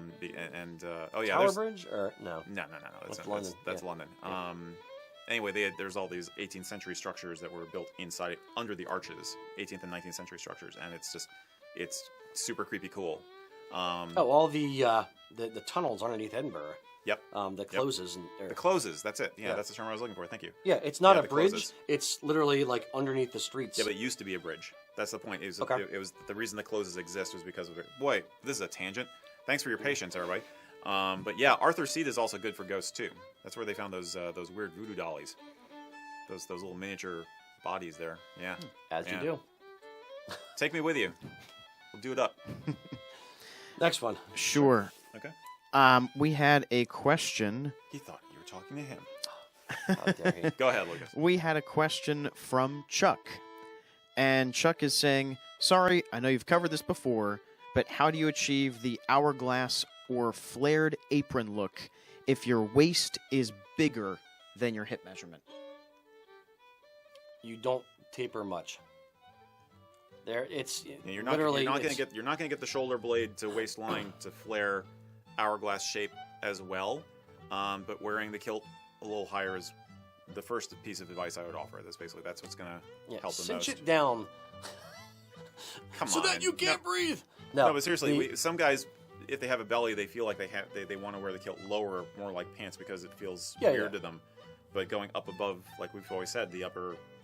Tower Bridge or no? No. That's London. That's London. Anyway, there's all these 18th century structures that were built inside under the arches, 18th and 19th century structures, and it's super creepy cool. All the tunnels underneath Edinburgh. Yep. The closes and the closes. That's it. Yeah, that's the term I was looking for. Thank you. Yeah, it's not a bridge. Closes. It's literally like underneath the streets. Yeah, but it used to be a bridge. That's the point. It was the reason the closes exist was because of it. Boy, this is a tangent. Thanks for your patience, everybody. But yeah, Arthur's Seat is also good for ghosts too. That's where they found those weird voodoo dollies. Those little miniature bodies there. Yeah. As you do. Take me with you. We'll do it up. Next one. Sure. Okay. We had a question. He thought you were talking to him. How dare he? Go ahead, Lucas. We had a question from Chuck. And Chuck is saying, sorry, I know you've covered this before, but how do you achieve the hourglass or flared apron look if your waist is bigger than your hip measurement? You don't taper much. You're not going to get the shoulder blade to waistline to flare hourglass shape as well, but wearing the kilt a little higher is the first piece of advice I would offer. That's what's going to help the most. Cinch it down. Come so on. that you can't breathe. No, but seriously, some guys, if they have a belly, they feel like they want to wear the kilt lower, more like pants, because it feels weird to them. But going up above, like we've always said,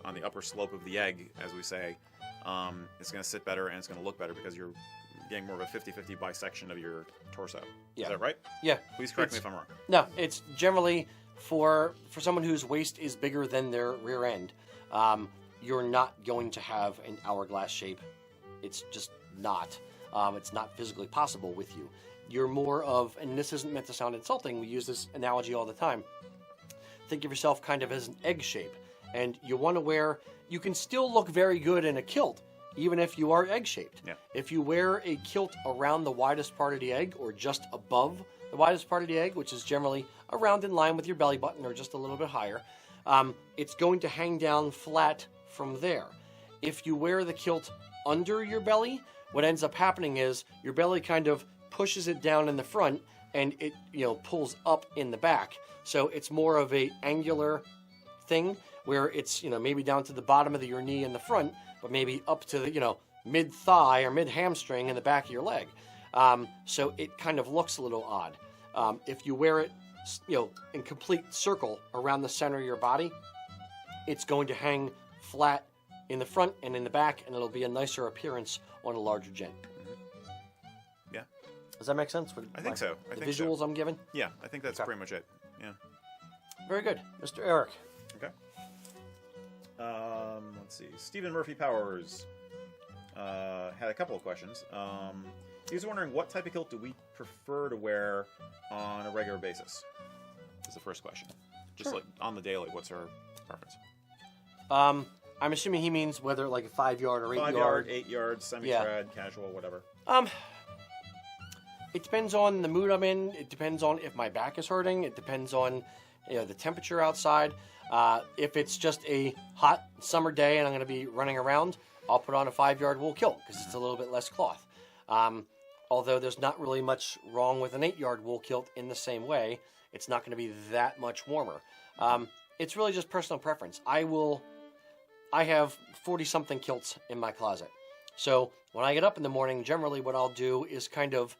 on the upper slope of the egg, as we say, it's going to sit better and it's going to look better because you're getting more of a 50-50 bisection of your torso. Yeah. Is that right? Yeah. Please correct me if I'm wrong. No, it's generally for someone whose waist is bigger than their rear end. You're not going to have an hourglass shape. It's just not. It's not physically possible with you. You're more of, and this isn't meant to sound insulting, we use this analogy all the time. Think of yourself kind of as an egg shape. And you want to wear, you can still look very good in a kilt, even if you are egg shaped. Yeah. If you wear a kilt around the widest part of the egg, or just above the widest part of the egg, which is generally around in line with your belly button or just a little bit higher, it's going to hang down flat from there. If you wear the kilt under your belly, what ends up happening is your belly kind of pushes it down in the front and it pulls up in the back. So it's more of a angular thing where it's maybe down to the bottom of your knee in the front, but maybe up to the mid thigh or mid hamstring in the back of your leg. So it kind of looks a little odd. If you wear it in complete circle around the center of your body, it's going to hang flat in the front and in the back, and it'll be a nicer appearance on a larger gent. Yeah. Does that make sense? I think so. The visuals I'm giving? Yeah, I think that's pretty much it. Yeah. Very good. Mr. Eric. Okay. Let's see. Stephen Murphy Powers had a couple of questions. He was wondering, what type of kilt do we prefer to wear on a regular basis? Is the first question. Just like on the daily, what's our preference? I'm assuming he means whether like a 5 yard or 8 yard. 5 yard, 8 yard, semi-trad, casual, whatever. It depends on the mood I'm in. It depends on if my back is hurting. It depends on the temperature outside. If it's just a hot summer day and I'm going to be running around, I'll put on a 5 yard wool kilt because it's a little bit less cloth. Although there's not really much wrong with an 8 yard wool kilt in the same way. It's not going to be that much warmer. It's really just personal preference. I have 40-something kilts in my closet. So when I get up in the morning, generally what I'll do is kind of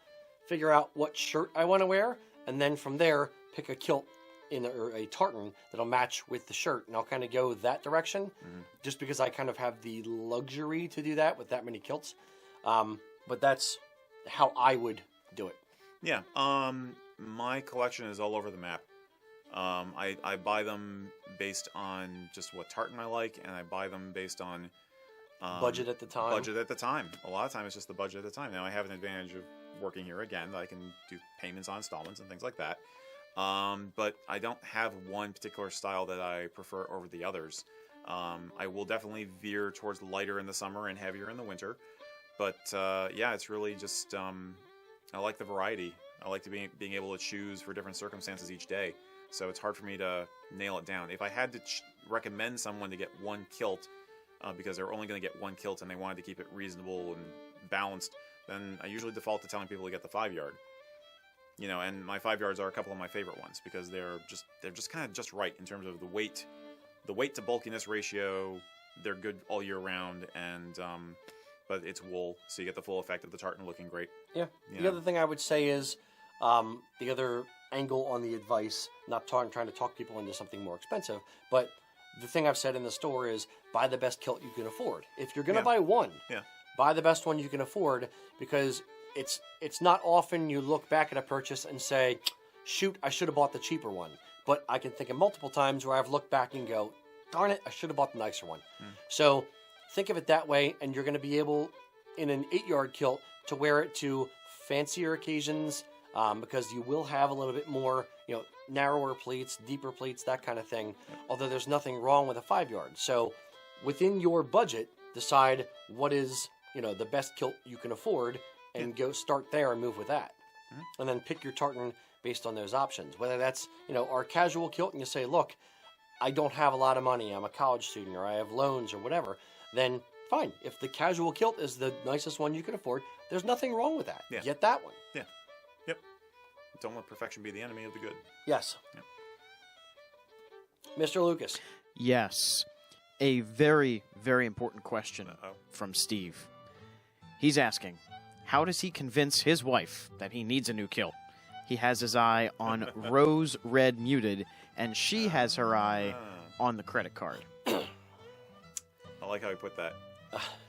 figure out what shirt I want to wear, and then from there, pick a kilt or a tartan that'll match with the shirt, and I'll kind of go that direction, just because I kind of have the luxury to do that with that many kilts. But that's how I would do it. Yeah. My collection is all over the map. I buy them based on just what tartan I like, and I buy them based on budget at the time. Budget at the time. A lot of times it's just the budget at the time. Now I have an advantage of working here again. I can do payments on installments and things like that. But I don't have one particular style that I prefer over the others. I will definitely veer towards lighter in the summer and heavier in the winter. But yeah, it's really just I like the variety. I like to being able to choose for different circumstances each day. So it's hard for me to nail it down. If I had to recommend someone to get one kilt, because they're only going to get one kilt and they wanted to keep it reasonable and balanced, then I usually default to telling people to get the 5 yard. And my 5 yards are a couple of my favorite ones because they're just kind of just right in terms of the weight to bulkiness ratio. They're good all year round, and but it's wool, so you get the full effect of the tartan looking great. Yeah. The other thing I would say is the other angle on the advice, not trying to talk people into something more expensive, but the thing I've said in the store is buy the best kilt you can afford. If you're going to buy one, buy the best one you can afford, because it's not often you look back at a purchase and say, shoot, I should have bought the cheaper one. But I can think of multiple times where I've looked back and go, darn it, I should have bought the nicer one. So think of it that way, and you're going to be able, in an 8 yard kilt, to wear it to fancier occasions, because you will have a little bit more, narrower pleats, deeper pleats, that kind of thing. Although there's nothing wrong with a 5 yard. So within your budget, decide what is, the best kilt you can afford, and go start there and move with that. And then pick your tartan based on those options. Whether that's, our casual kilt and you say, look, I don't have a lot of money, I'm a college student, or I have loans or whatever, then fine. If the casual kilt is the nicest one you can afford, there's nothing wrong with that. Get that one. Yeah. Yep. don't let perfection be the enemy of the good. Yes. Yep. Mr. Lucas. Yes. A very, very important question from Steve. He's asking, how does he convince his wife that he needs a new kilt? He has his eye on rose red muted, and she has her eye on the credit card. I like how he put that.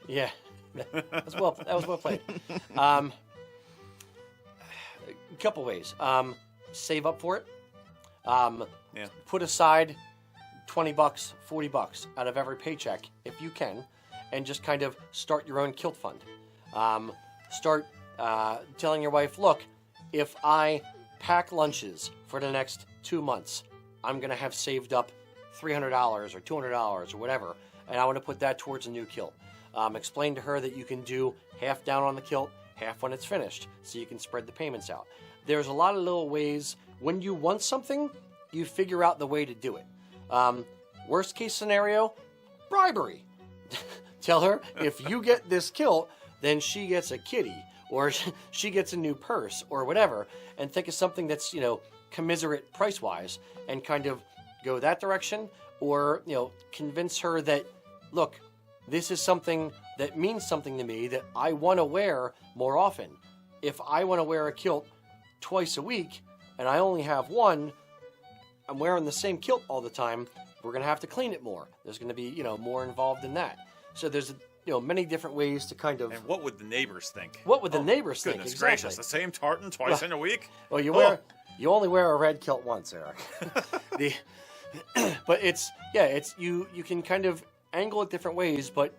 Yeah. That was well played. A couple ways. Save up for it. Put aside $20, $40 out of every paycheck if you can, and just kind of start your own kilt fund. Start telling your wife, look, if I pack lunches for the next 2 months, I'm going to have saved up $300 or $200 or whatever, and I want to put that towards a new kilt. Explain to her that you can do half down on the kilt, half when it's finished, so you can spread the payments out. There's a lot of little ways. When you want something, you figure out the way to do it. Worst case scenario, bribery. Tell her, if you get this kilt, then she gets a kitty, or she gets a new purse, or whatever, and think of something that's, commiserate price-wise, and kind of go that direction, or, convince her that, look, this is something that means something to me that I want to wear more often. If I want to wear a kilt twice a week, and I only have one, I'm wearing the same kilt all the time, we're going to have to clean it more. There's going to be, more involved in that. So there's, many different ways to kind of... And what would the neighbors think? What would the neighbors think? Goodness Exactly. gracious, the same tartan twice in a week? Well, you only wear a red kilt once, Eric. But you can kind of angle it different ways, but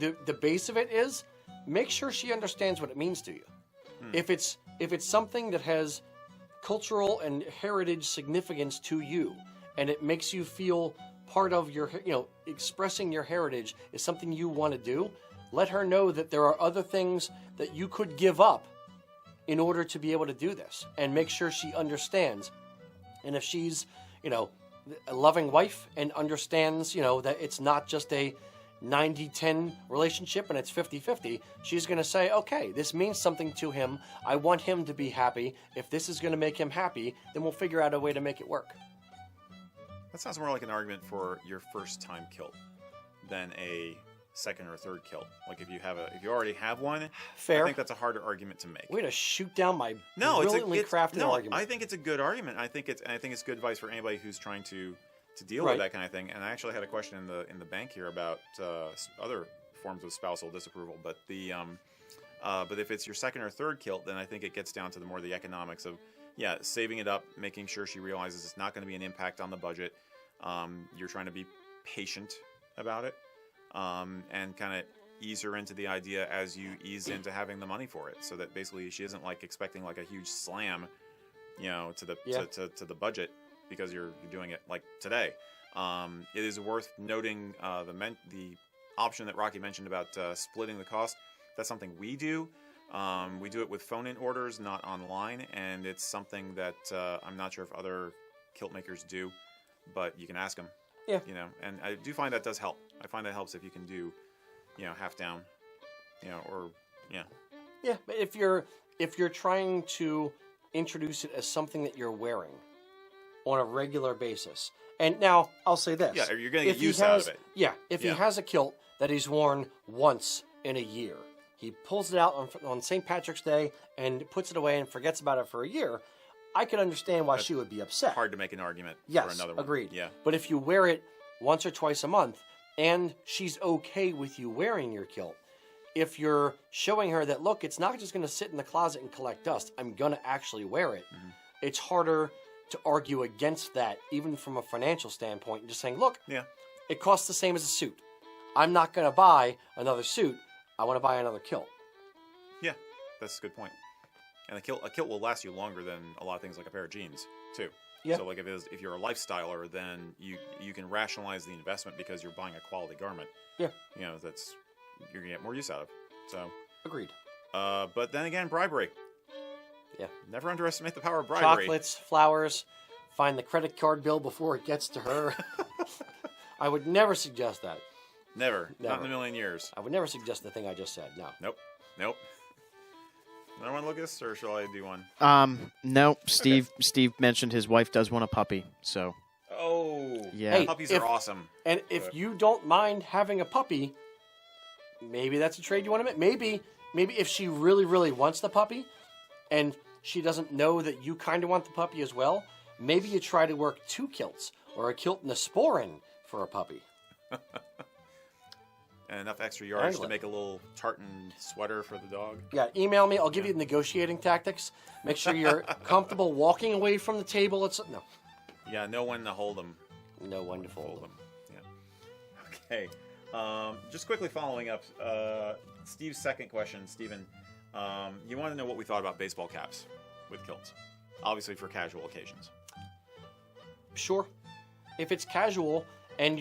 the base of it is make sure she understands what it means to you. If it's something that has cultural and heritage significance to you, and it makes you feel part of your, expressing your heritage is something you want to do, let her know that there are other things that you could give up in order to be able to do this, and make sure she understands. And if she's, a loving wife and understands, that it's not just a 90-10 relationship and it's 50-50, she's going to say, okay, this means something to him. I want him to be happy. If this is going to make him happy, then we'll figure out a way to make it work. That sounds more like an argument for your first time kilt than a second or third kilt. Like if you already have one, fair. I think that's a harder argument to make. Way to shoot down my brilliantly crafted argument. I think it's a good argument. I think it's good advice for anybody who's trying to deal with that kind of thing. And I actually had a question in the bank here about other forms of spousal disapproval. But but if it's your second or third kilt, then I think it gets down to the economics of saving it up, making sure she realizes it's not going to be an impact on the budget. You're trying to be patient about it, and kind of ease her into the idea as you ease into having the money for it, so that basically she isn't expecting a huge slam, to the budget because you're doing it today. It is worth noting the option that Rocky mentioned about splitting the cost. That's something we do. We do it with phone-in orders, not online, and it's something that I'm not sure if other kilt makers do, but you can ask them. Yeah. And I do find that does help. I find that helps if you can do, half down, or. Yeah, but if you're trying to introduce it as something that you're wearing on a regular basis, and now I'll say this. Yeah, you're going to get use out of it. Yeah, if he has a kilt that he's worn once in a year, he pulls it out on St. Patrick's Day and puts it away and forgets about it for a year, I could understand why she would be upset. Hard to make an argument for another one. Agreed. Yeah. But if you wear it once or twice a month, and she's okay with you wearing your kilt, if you're showing her that, look, it's not just going to sit in the closet and collect dust, I'm going to actually wear it, it's harder to argue against that, even from a financial standpoint, and just saying, look, it costs the same as a suit. I'm not going to buy another suit. I want to buy another kilt. Yeah, that's a good point. And a kilt will last you longer than a lot of things like a pair of jeans, too. Yeah. So if you're a lifestyler, then you can rationalize the investment because you're buying a quality garment. Yeah. That's you're gonna get more use out of. So. Agreed. But then again, bribery. Yeah. Never underestimate the power of bribery. Chocolates, flowers, find the credit card bill before it gets to her. I would never suggest that. Never. Not in a million years. I would never suggest the thing I just said. No. Nope. Another one, Lucas, or shall I do one? No. Steve mentioned his wife does want a puppy, so. Oh, Yeah. Hey, puppies are awesome. And if you don't mind having a puppy, maybe that's a trade you want to make. Maybe if she really, really wants the puppy, and she doesn't know that you kind of want the puppy as well, maybe you try to work 2 kilts, or a kilt and a sporran for a puppy. And enough extra yards to make a little tartan sweater for the dog. Yeah, email me. I'll give you the negotiating tactics. Make sure you're comfortable walking away from the table. No. Yeah, know when to hold them. No one to fold them. Yeah. Okay. Just quickly following up, Steve's second question, Stephen. You want to know what we thought about baseball caps with kilts, obviously for casual occasions. Sure. If it's casual and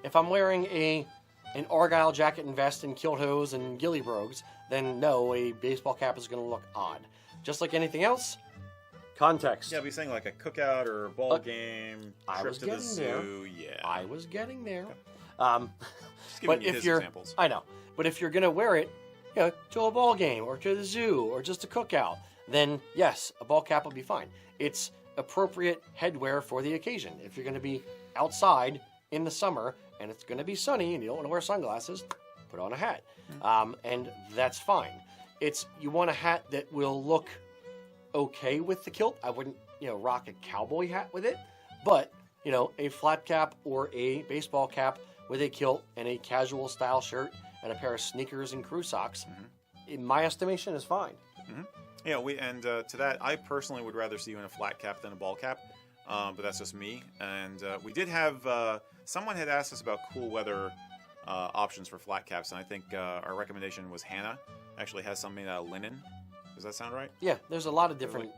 if I'm wearing an Argyle jacket and vest and kilt hose and ghillie brogues, then no, a baseball cap is going to look odd. Just like anything else, context. Yeah, be saying like a cookout or a ball game, trip to the zoo. Yeah, I was getting there. Just giving you his examples. I know, but if you're going to wear it, to a ball game or to the zoo or just a cookout, then yes, a ball cap will be fine. It's appropriate headwear for the occasion. If you're going to be outside in the summer and it's going to be sunny and you don't want to wear sunglasses, put on a hat. And that's fine. You want a hat that will look okay with the kilt. I wouldn't, rock a cowboy hat with it, but, a flat cap or a baseball cap with a kilt and a casual style shirt and a pair of sneakers and crew socks, in my estimation, is fine. Yeah, to that, I personally would rather see you in a flat cap than a ball cap, but that's just me. And we did have someone had asked us about cool weather options for flat caps, and I think our recommendation was Hannah. Actually, has some made out of linen. Does that sound right? Yeah, there's a lot of different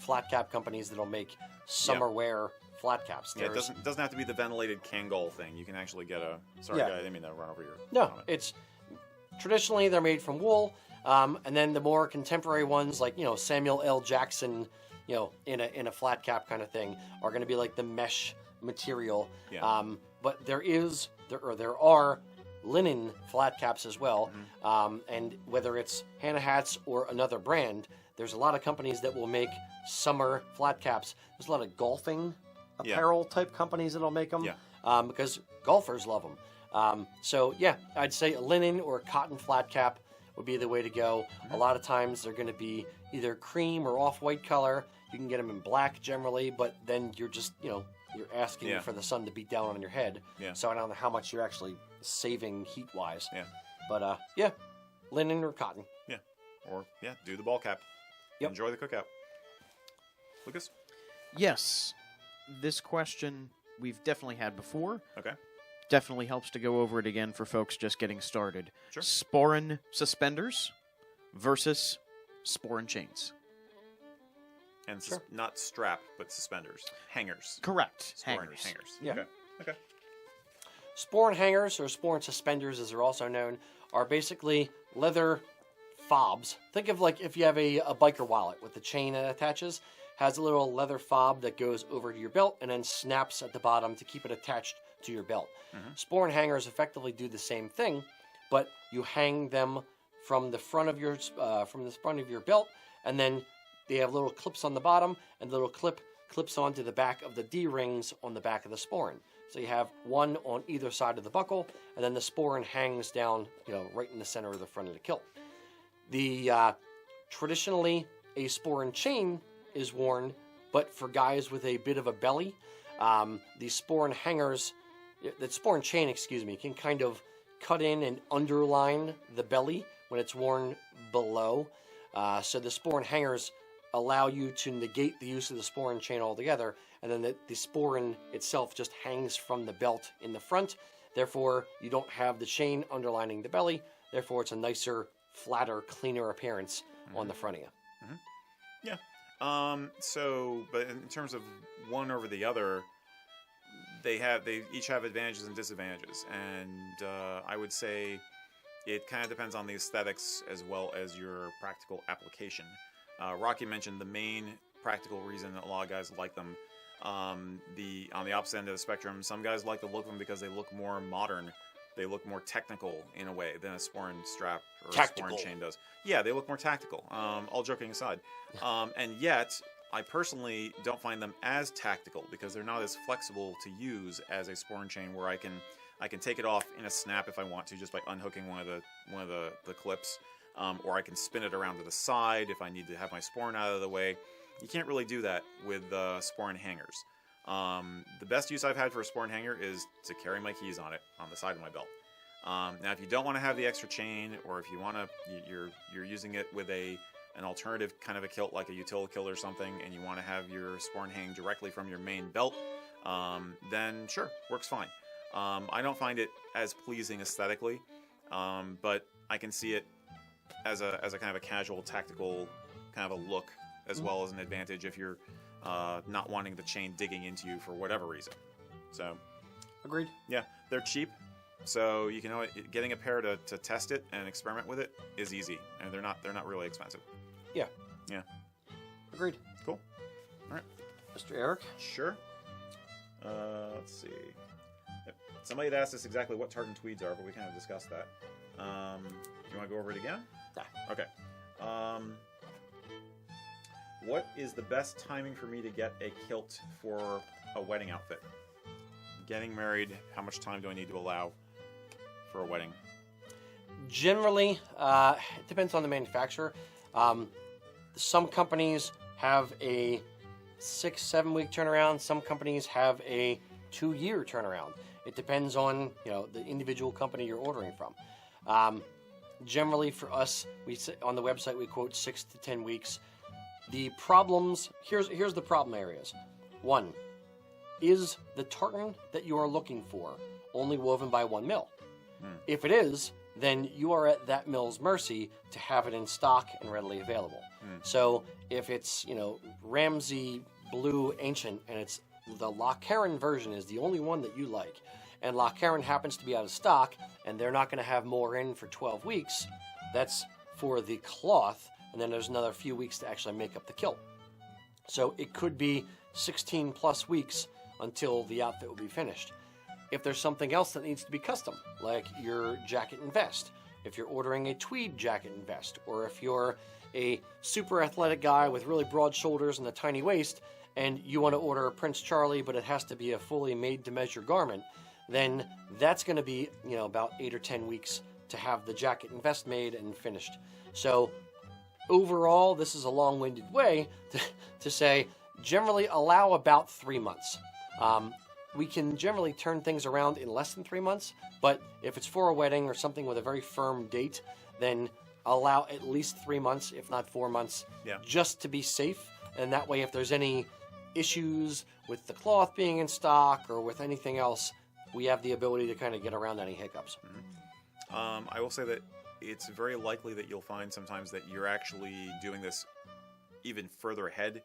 flat cap companies that'll make summer wear flat caps. Yeah, it doesn't have to be the ventilated Kangol thing. You can actually get a. Sorry, guy, I didn't mean to run over your. No, comment. it's traditionally they're made from wool. And then the more contemporary ones, like Samuel L. Jackson, in a flat cap kind of thing, are going to be like the mesh material. Yeah. But there are linen flat caps as well. And whether it's Hannah Hats or another brand, there's a lot of companies that will make summer flat caps. There's a lot of golfing apparel type companies that'll make them. Because golfers love them. So yeah, I'd say a linen or a cotton flat cap would be the way to go. A lot of times they're going to be either cream or off-white color. You can get them in black generally, but then you're just, you're asking for the sun to beat down on your head. So I don't know how much you're actually saving heat-wise. But linen or cotton. Or do the ball cap. Yep. Enjoy the cookout. Lucas? Yes. This question we've definitely had before. Okay. Definitely helps to go over it again for folks just getting started. Sure. Sporran suspenders versus sporran chains. And not strap, but suspenders. Hangers. Correct. Hangers. Yeah. Okay. Sporran hangers, or sporran suspenders as they're also known, are basically leather fobs. Think of like if you have a biker wallet with the chain that attaches, has a little leather fob that goes over to your belt and then snaps at the bottom to keep it attached to your belt. Sporran hangers effectively do the same thing, but you hang them from the front of your belt, and then they have little clips on the bottom, and the little clip clips onto the back of the D-rings on the back of the sporran. So you have one on either side of the buckle, and then the sporran hangs down, right in the center of the front of the kilt. Traditionally, a sporran chain is worn, but for guys with a bit of a belly, the sporran hangers, the sporran chain, can kind of cut in and underline the belly when it's worn below. So the sporran hangers allow you to negate the use of the sporran chain altogether, and then the sporran itself just hangs from the belt in the front. Therefore, you don't have the chain underlining the belly. Therefore, it's a nicer, flatter, cleaner appearance on the front of you. Yeah. But in terms of one over the other, they each have advantages and disadvantages, and I would say it kind of depends on the aesthetics as well as your practical application. Rocky mentioned the main practical reason that a lot of guys like them. On the opposite end of the spectrum, some guys like the look of them because they look more modern They look more technical in a way than a sporran strap or Tactical. a sporran chain does. Yeah, they look more tactical. All joking aside, and yet I personally don't find them as tactical because they're not as flexible to use as a sporran chain, where I can take it off in a snap if I want to, just by unhooking one of the clips, or I can spin it around to the side if I need to have my sporran out of the way. You can't really do that with sporran hangers. The best use I've had for a sporran hanger is to carry my keys on it on the side of my belt. Now, if you don't want to have the extra chain, or if you want to, you're using it with an alternative kind of a kilt, like a utility kilt or something, and you want to have your sporran hang directly from your main belt, then sure, works fine. I don't find it as pleasing aesthetically, but I can see it as a kind of a casual, tactical kind of a look, as well as an advantage if you're not wanting the chain digging into you for whatever reason. So, Agreed. yeah, they're cheap, so you can getting a pair to test it and experiment with it is easy, and they're not really expensive. Yeah. Yeah. Agreed. Cool. All right. Mr. Eric? Sure. Let's see. Yep. Somebody had asked us exactly what tartan tweeds are, but we kind of discussed that. You want to go over it again? Nah. Okay. What is the best timing for me to get a kilt for a wedding outfit? Getting married, how much time do I need to allow for a wedding? Generally, it depends on the manufacturer. Some companies have a 6-7 week turnaround. Some companies have a 2-year turnaround. It depends on the individual company you're ordering from. Generally, for us, on the website we quote 6 to 10 weeks. The problems here's the problem areas. 1, is the tartan that you are looking for only woven by one mill? If it is, then you are at that mill's mercy to have it in stock and readily available. So if it's Ramsey Blue Ancient and it's the Loch Heron version is the only one that you like, and Loch Heron happens to be out of stock and they're not going to have more in for 12 weeks, that's for the cloth, and then there's another few weeks to actually make up the kilt. So it could be 16 plus weeks until the outfit will be finished. If there's something else that needs to be custom, like your jacket and vest, if you're ordering a tweed jacket and vest, or if you're a super athletic guy with really broad shoulders and a tiny waist, and you want to order a Prince Charlie, but it has to be a fully made-to-measure garment, then that's going to be about 8 or 10 weeks to have the jacket and vest made and finished. So overall, this is a long-winded way to say generally allow about 3 months. We can generally turn things around in less than 3 months, but if it's for a wedding or something with a very firm date, then allow at least 3 months, if not 4 months, just to be safe. And that way, if there's any issues with the cloth being in stock or with anything else, we have the ability to kind of get around any hiccups. I will say that it's very likely that you'll find sometimes that you're actually doing this even further ahead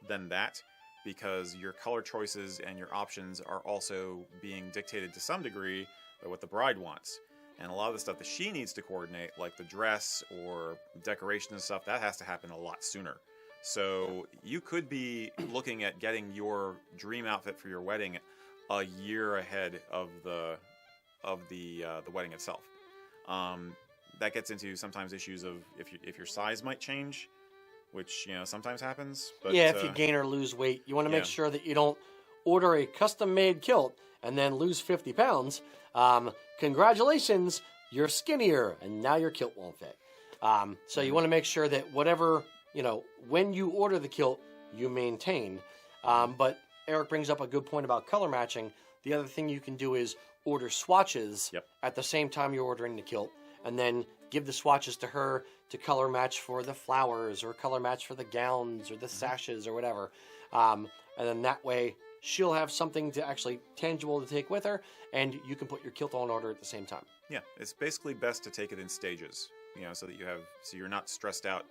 than that, because your color choices and your options are also being dictated to some degree by what the bride wants. And a lot of the stuff that she needs to coordinate, like the dress or decoration and stuff, that has to happen a lot sooner. So you could be looking at getting your dream outfit for your wedding a year ahead of the wedding itself. That gets into sometimes issues of if your size might change, which sometimes happens. But, if you gain or lose weight, you want to make sure that you don't order a custom-made kilt and then lose 50 pounds. Congratulations, you're skinnier, and now your kilt won't fit. So you want to make sure that whatever, when you order the kilt, you maintain. But Eric brings up a good point about color matching. The other thing you can do is order swatches at the same time you're ordering the kilt, and then give the swatches to her to color match for the flowers or color match for the gowns or the sashes or whatever. And then that way she'll have something to actually tangible to take with her, and you can put your kilt on order at the same time. Yeah, it's basically best to take it in stages, so that you're not stressed out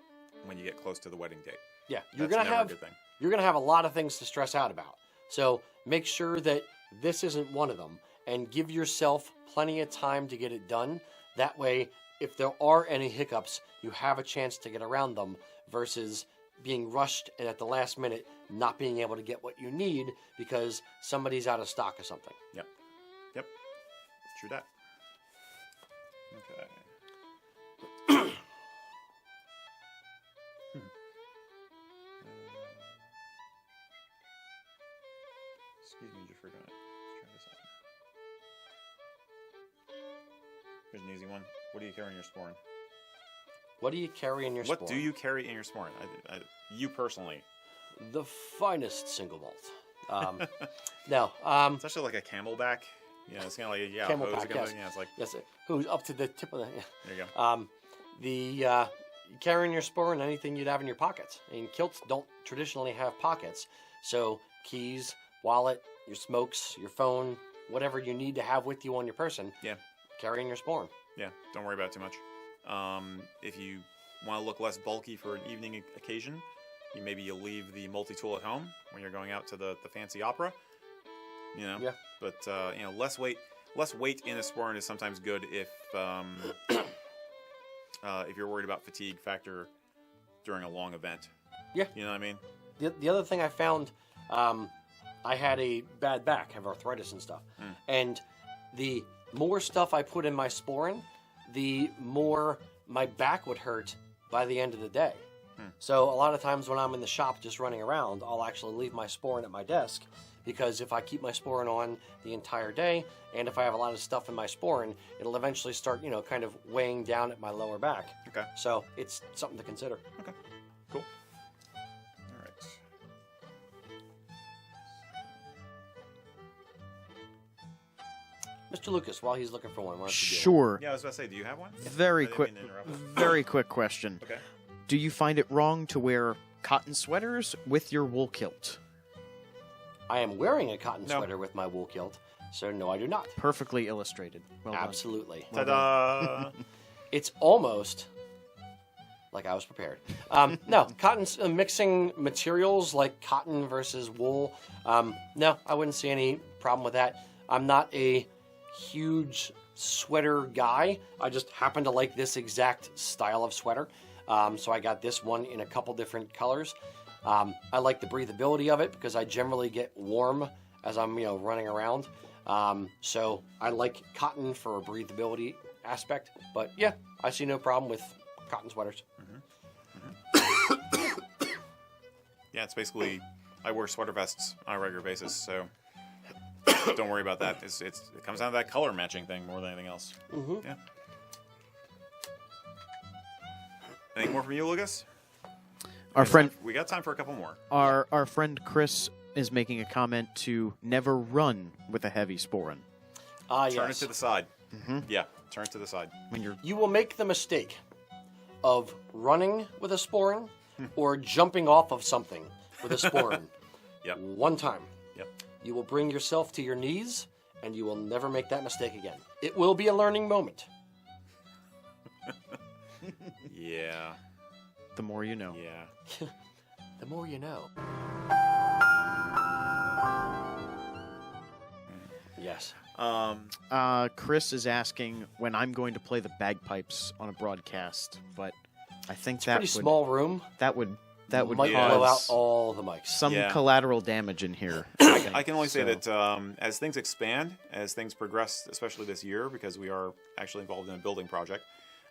when you get close to the wedding date. Yeah, you're gonna have a lot of things to stress out about. So make sure that this isn't one of them, and give yourself plenty of time to get it done. That way, if there are any hiccups, you have a chance to get around them versus being rushed and at the last minute not being able to get what you need because somebody's out of stock or something. Yep. True that. Okay. Excuse me, just for a minute. Let's try this out. Here's an easy one. What do you carry in your sporran? What do you carry in your What sporran? do you carry in your sporran? You personally. The finest single malt. No. It's actually like a camelback. Yeah, it's kind of like a Camelback, hose kind of yes. thing. Yeah, it's like Yes, who's up to the tip of the... Yeah. there you go. You carry in your sporran anything you'd have in your pockets. I mean, kilts don't traditionally have pockets. So keys, wallet, your smokes, your phone, whatever you need to have with you on your person, Yeah. carry in your sporran. Yeah, don't worry about it too much. If you want to look less bulky for an evening occasion, maybe you'll leave the multi-tool at home when you're going out to the fancy opera. You know. Yeah. But less weight in a sporran is sometimes good if you're worried about fatigue factor during a long event. Yeah. You know what I mean? The other thing I found, I had a bad back, have arthritis and stuff. And the more stuff I put in my sporran, the more my back would hurt by the end of the day. So a lot of times when I'm in the shop just running around, I'll actually leave my sporran at my desk, because if I keep my sporran on the entire day, and if I have a lot of stuff in my sporran, it'll eventually start, kind of weighing down at my lower back. Okay. So it's something to consider. Okay. Cool. All right. Mr. Lucas, while he's looking for one, why don't you do it? Sure. Yeah, I was about to say, do you have one? Very I didn't quick. mean to interrupt. Very quick question. Okay. Do you find it wrong to wear cotton sweaters with your wool kilt? I am wearing a cotton No. sweater with my wool kilt, so no, I do not. Perfectly illustrated. Well done. Absolutely. Ta-da! It's almost like I was prepared. No, cotton's mixing materials like cotton versus wool. No, I wouldn't see any problem with that. I'm not a huge sweater guy. I just happen to like this exact style of sweater. So I got this one in a couple different colors. I like the breathability of it because I generally get warm as I'm, running around. So I like cotton for a breathability aspect. But yeah, I see no problem with cotton sweaters. Yeah, it's basically, I wear sweater vests on a regular basis, so don't worry about that. It comes down to that color matching thing more than anything else. Yeah. Anything more from you, Lucas? Our friend, We got time for a couple more. our friend Chris is making a comment to never run with a heavy sporran. Turn it Yes. to the side. Yeah, turn it to the side. When you're You will make the mistake of running with a sporran or jumping off of something with a sporran. Yep. One time. Yep. You will bring yourself to your knees, and you will never make that mistake again. It will be a learning moment. Yeah. the more you know. Yeah. The more you know. Yes. Chris is asking when I'm going to play the bagpipes on a broadcast, but I think It's a that pretty would small room. that would Might Yeah. blow out cause all the mics. some Yeah. collateral damage in here. I can only say So- that as things expand, as things progress, especially this year, because we are actually involved in a building project,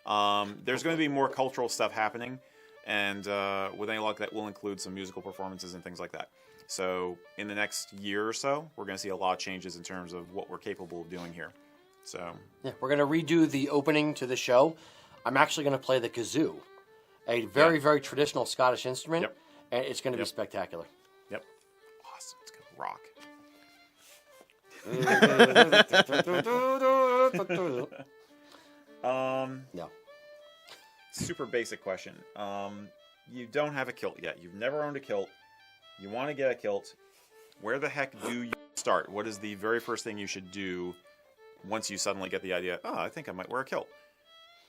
there's going to be more cultural stuff happening, and with any luck, that will include some musical performances and things like that. So in the next year or so, we're going to see a lot of changes in terms of what we're capable of doing here. So Yeah, we're going to redo the opening to the show. I'm actually going to play the kazoo, a very, very traditional Scottish instrument, Yep. and it's going to be Yep. spectacular. yep, awesome. It's going to rock. No. Super basic question. You don't have a kilt yet. You've never owned a kilt. You want to get a kilt. Where the heck do you start? What is the very first thing you should do once you suddenly get the idea, oh, I think I might wear a kilt?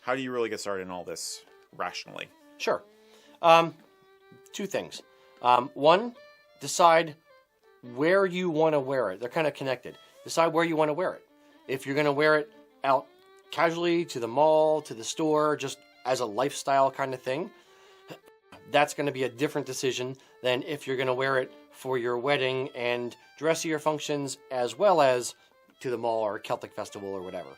How do you really get started in all this rationally? Sure. Two things. One, decide where you want to wear it. They're kind of connected. Decide where you want to wear it. If you're going to wear it out casually to the mall, to the store, just as a lifestyle kind of thing, that's going to be a different decision than if you're going to wear it for your wedding and dressier functions as well as to the mall or Celtic festival or whatever.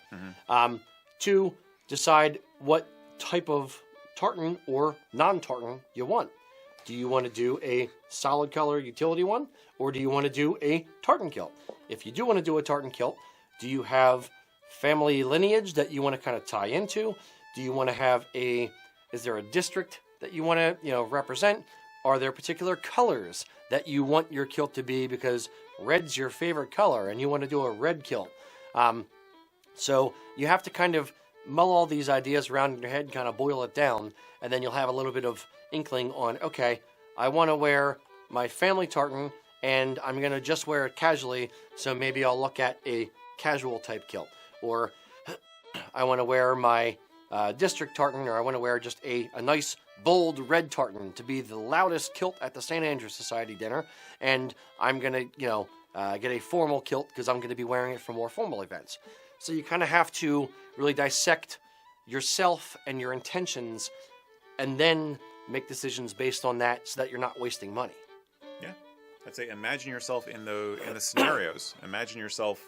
Two, decide what type of tartan or non-tartan you want. Do you want to do a solid color utility one, or do you want to do a tartan kilt? If you do want to do a tartan kilt, do you have family lineage that you want to kind of tie into? Do you want to have is there a district that you want to, represent? Are there particular colors that you want your kilt to be, because red's your favorite color and you want to do a red kilt? So you have to kind of mull all these ideas around in your head, kind of boil it down, and then you'll have a little bit of inkling on, okay, I want to wear my family tartan and I'm going to just wear it casually, so maybe I'll look at a casual type kilt. Or I want to wear my district tartan, or I want to wear just a nice bold red tartan to be the loudest kilt at the St. Andrews Society dinner, and I'm going to, get a formal kilt because I'm going to be wearing it for more formal events. So you kind of have to really dissect yourself and your intentions, and then make decisions based on that, so that you're not wasting money. Yeah, I'd say imagine yourself in the scenarios. Imagine yourself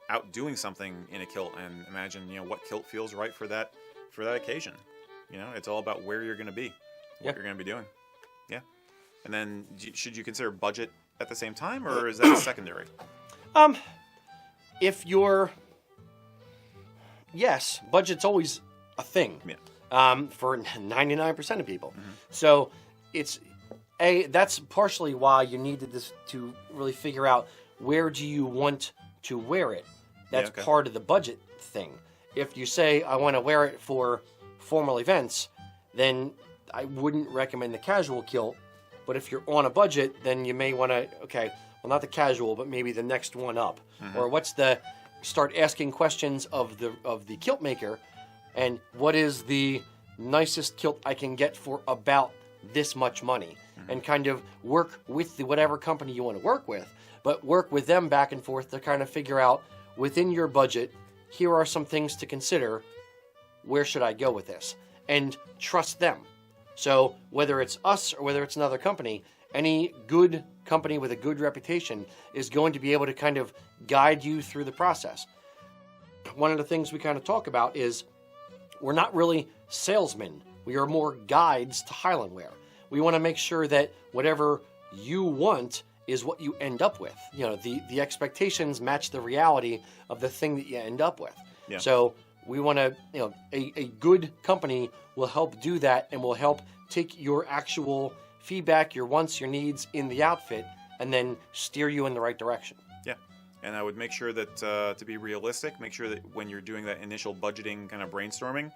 out doing something in a kilt, and imagine what kilt feels right for that occasion. It's all about where you're going to be, what you're going to be doing. Yeah, and then should you consider budget at the same time, or is that secondary? Yes, budget's always a thing. Yeah. For 99% of people. Mm-hmm. So that's partially why you needed this, to really figure out where do you want to wear it. That's part of the budget thing. If you say, I want to wear it for formal events, then I wouldn't recommend the casual kilt. But if you're on a budget, then you may want to, not the casual, but maybe the next one up. Mm-hmm. Or start asking questions of the kilt maker, and what is the nicest kilt I can get for about this much money? Mm-hmm. And kind of work with whatever company you want to work with, but work with them back and forth to kind of figure out, within your budget, here are some things to consider. Where should I go with this? And trust them. So whether it's us or whether it's another company, any good company with a good reputation is going to be able to kind of guide you through the process. One of the things we kind of talk about is we're not really salesmen. We are more guides to Highland wear. We want to make sure that whatever you want is what you end up with. The expectations match the reality of the thing that you end up with. Yeah. So we want to, a good company will help do that, and will help take your actual feedback, your wants, your needs in the outfit, and then steer you in the right direction. Yeah. And I would make sure that, to be realistic, make sure that when you're doing that initial budgeting kind of brainstorming,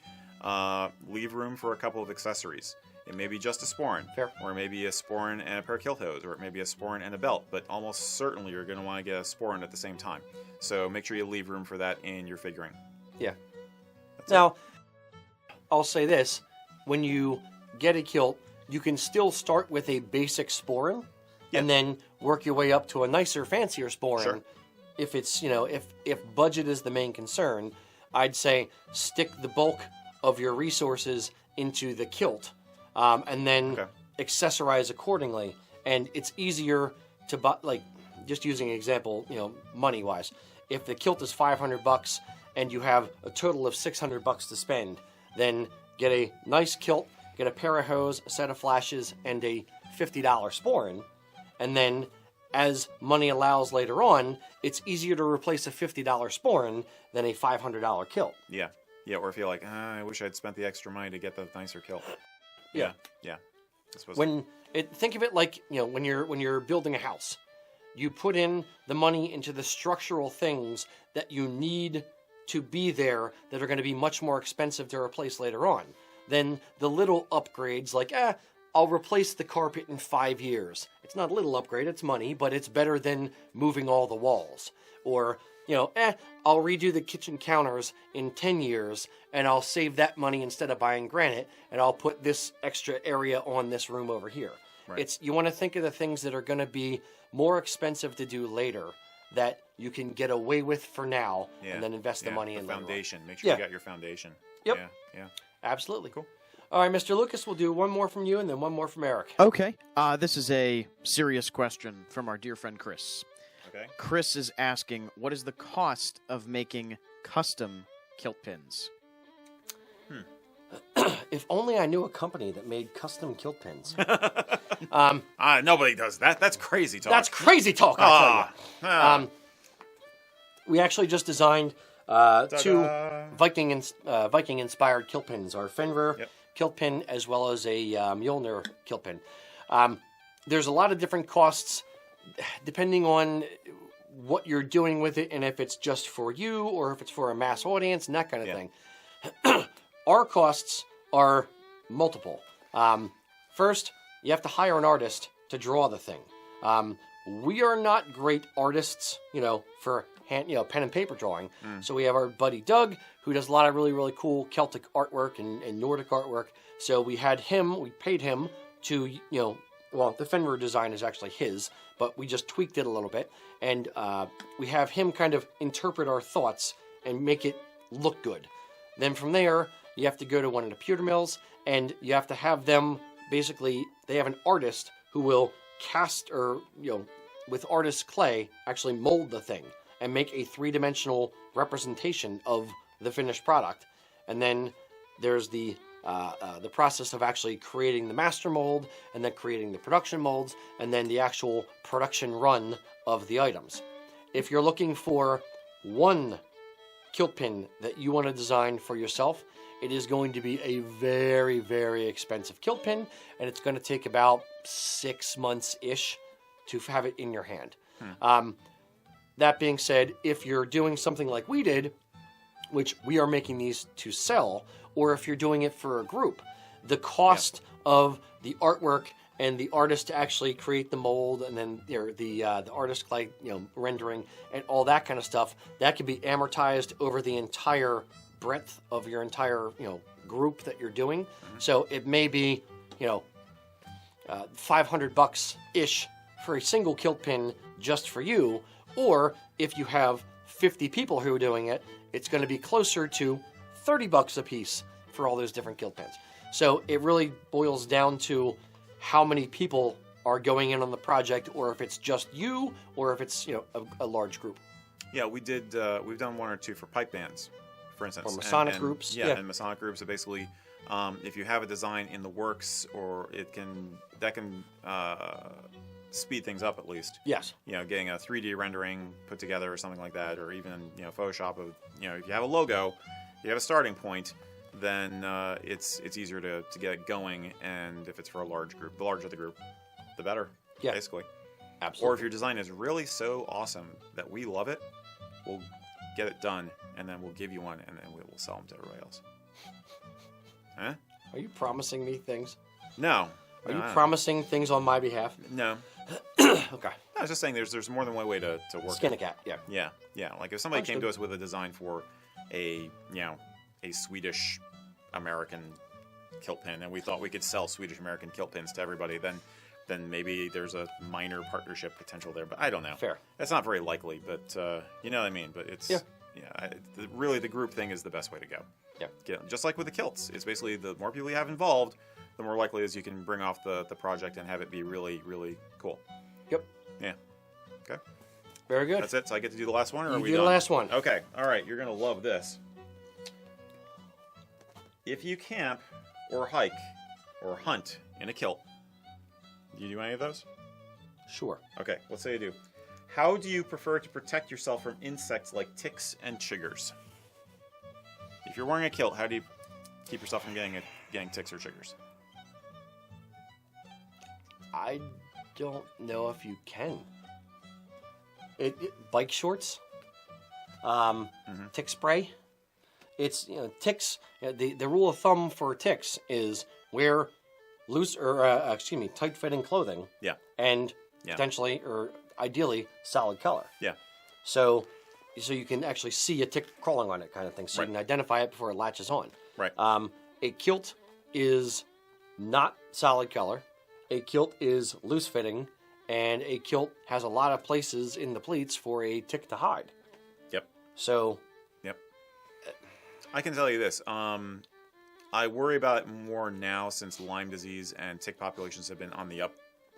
leave room for a couple of accessories. It may be just a sporran, Fair. Or maybe a sporran and a pair of kilt hose, or it may be a sporran and a belt, but almost certainly you're going to want to get a sporran at the same time. So make sure you leave room for that in your figuring. Yeah. That's now, I'll say this. When you get a kilt, you can still start with a basic sporran, and then work your way up to a nicer, fancier sporran. Sure. If it's, if budget is the main concern, I'd say stick the bulk of your resources into the kilt, and then accessorize accordingly. And it's easier to buy, just using an example, money-wise. If the kilt is $500 and you have a total of $600 to spend, then get a nice kilt, get a pair of hose, a set of flashes, and a $50 sporran, and then as money allows later on, it's easier to replace a $50 sporran than a $500 kilt. Yeah. Yeah, or if you're like, I wish I'd spent the extra money to get the nicer kilt. Yeah. Yeah. Think of it like, when you're building a house, you put in the money into the structural things that you need to be there that are going to be much more expensive to replace later on. Then the little upgrades, like, I'll replace the carpet in 5 years. It's not a little upgrade, it's money, but it's better than moving all the walls. Or, I'll redo the kitchen counters in 10 years, and I'll save that money instead of buying granite, and I'll put this extra area on this room over here. Right. You want to think of the things that are going to be more expensive to do later that you can get away with for now, and then invest the money in the foundation. Make sure you got your foundation. Yep. Yeah. Absolutely. Cool. All right, Mr. Lucas, we'll do one more from you and then one more from Eric. Okay. This is a serious question from our dear friend Chris. Okay. Chris is asking, what is the cost of making custom kilt pins? If only I knew a company that made custom kilt pins. Nobody does that. That's crazy talk. That's crazy talk, I tell you. We actually just designed two Viking-inspired kilt pins. Our Fenrir kilt pin as well as a Mjolnir kilt pin. There's a lot of different costs depending on what you're doing with it and if it's just for you or if it's for a mass audience and that kind of thing. Our costs are multiple. First, you have to hire an artist to draw the thing. We are not great artists, for pen and paper drawing. So we have our buddy Doug, who does a lot of really, really cool Celtic artwork and Nordic artwork. So we paid him to, the Fenrir design is actually his, but we just tweaked it a little bit. And we have him kind of interpret our thoughts and make it look good. Then from there, you have to go to one of the pewter mills, and you have to have them, basically, they have an artist who will cast or, with artist clay, actually mold the thing and make a three-dimensional representation of the finished product. And then there's the process of actually creating the master mold, and then creating the production molds, and then the actual production run of the items. If you're looking for one kilt pin that you want to design for yourself, it is going to be a very, very expensive kilt pin, and it's going to take about 6 months-ish to have it in your hand. That being said, if you're doing something like we did, which we are making these to sell, or if you're doing it for a group, the cost of the artwork and the artist to actually create the mold, and then the artist like rendering and all that kind of stuff, that can be amortized over the entire breadth of your entire group that you're doing. So it may be $500 ish for a single kilt pin just for you, or if you have 50 people who are doing it, it's going to be closer to $30 a piece for all those different kilt pins. So it really boils down to how many people are going in on the project, or if it's just you, or if it's a large group. Yeah, we've done one or two for pipe bands, for instance, or Masonic groups. And Masonic groups. So basically, if you have a design in the works, or that can speed things up at least. Yes. Getting a 3D rendering put together or something like that, or even Photoshop of if you have a logo, you have a starting point, then it's easier to get it going. And if it's for a large group, the larger the group, the better. Yeah. Basically. Absolutely. Or if your design is really so awesome that we love it, we'll get it done, and then we'll give you one, and then we'll sell them to everybody else. Huh? Are you promising me things? No. Are you promising things on my behalf? No. Okay. I was just saying there's more than one way to work. Skin a cat, yeah. Yeah. Like if somebody came to us with a design for a Swedish American kilt pin, and we thought we could sell Swedish American kilt pins to everybody, then maybe there's a minor partnership potential there. But I don't know. Fair. That's not very likely, but you know what I mean. But it's really the group thing is the best way to go. Yeah. Just like with the kilts, it's basically the more people you have involved, the more likely is you can bring off the project and have it be really, really cool. Yep. Yeah. Okay. Very good. That's it. So I get to do the last one, or are we do done? The last one. Okay. All right. You're gonna love this. If you camp, or hike, or hunt in a kilt, do you do any of those? Sure. Okay. Let's say you do. How do you prefer to protect yourself from insects like ticks and chiggers? If you're wearing a kilt, how do you keep yourself from getting ticks or chiggers? I don't know if you can. Bike shorts, tick spray. It's ticks. The rule of thumb for ticks is wear loose or tight-fitting clothing. Yeah. And potentially or ideally solid color. Yeah. So you can actually see a tick crawling on it, kind of thing. So you can identify it before it latches on. Right. A kilt is not solid color. A kilt is loose fitting, and a kilt has a lot of places in the pleats for a tick to hide. Yep. So. Yep. I can tell you this. I worry about it more now since Lyme disease and tick populations have been on the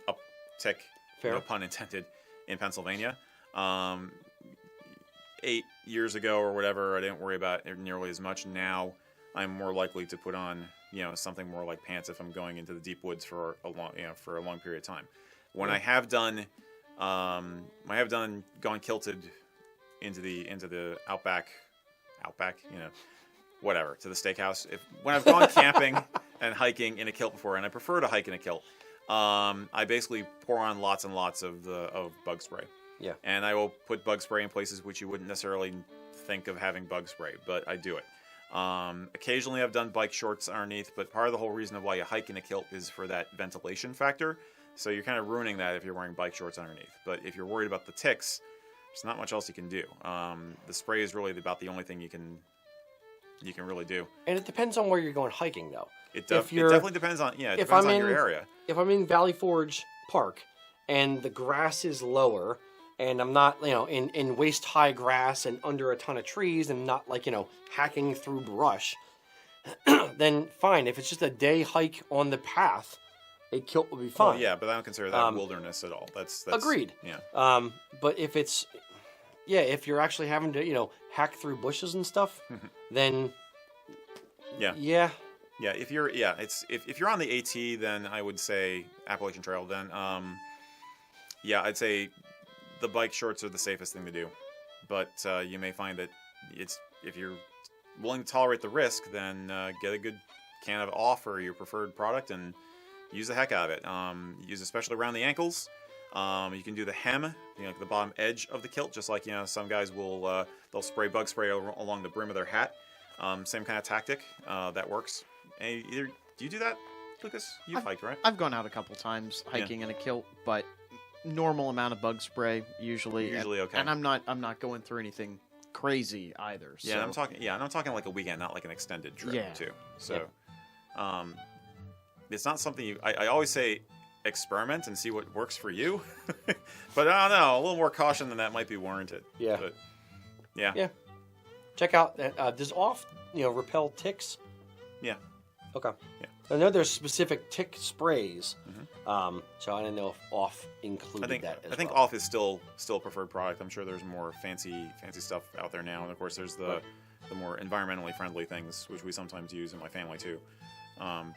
uptick. Fair. No pun intended. In Pennsylvania. 8 years ago or whatever, I didn't worry about it nearly as much. Now, I'm more likely to put on, something more like pants if I'm going into the deep woods for a long period of time. When I have done, gone kilted into the outback, whatever, to the steakhouse. When I've gone camping and hiking in a kilt before, and I prefer to hike in a kilt, I basically pour on lots and lots of bug spray. Yeah. And I will put bug spray in places which you wouldn't necessarily think of having bug spray, but I do it. Occasionally I've done bike shorts underneath, but part of the whole reason of why you hike in a kilt is for that ventilation factor. So you're kind of ruining that if you're wearing bike shorts underneath. But if you're worried about the ticks, there's not much else you can do. The spray is really about the only thing you can really do. And it depends on where you're going hiking, though. It definitely depends on your area. If I'm in Valley Forge Park and the grass is lower and I'm not, in waist high grass and under a ton of trees and not hacking through brush, then fine. If it's just a day hike on the path, a kilt would be fine. Well, yeah, but I don't consider that wilderness at all. That's agreed. Yeah. But if it's, if you're actually having to, hack through bushes and stuff, then yeah. If you're if you're on the AT, then I would say Appalachian Trail. Then I'd say the bike shorts are the safest thing to do. But you may find that if you're willing to tolerate the risk, then get a good can of off or your preferred product and use the heck out of it. Use especially around the ankles. You can do the hem, the bottom edge of the kilt, just like some guys will they'll spray bug spray along the brim of their hat. Same kind of tactic that works. And do you do that, Lucas? You've hiked, right? I've gone out a couple times hiking in a kilt, but normal amount of bug spray usually. Okay. And I'm not going through anything crazy either. So. Yeah, I'm talking like a weekend, not like an extended trip too. So, it's not something I always say experiment and see what works for you. But I don't know, a little more caution than that might be warranted. Yeah. But, yeah. Yeah. Check out does off repel ticks? Yeah. Okay. Yeah. I know there's specific tick sprays. So I didn't know if off included that as I think well. off is still a preferred product. I'm sure there's more fancy stuff out there now, and of course there's the more environmentally friendly things, which we sometimes use in my family too. And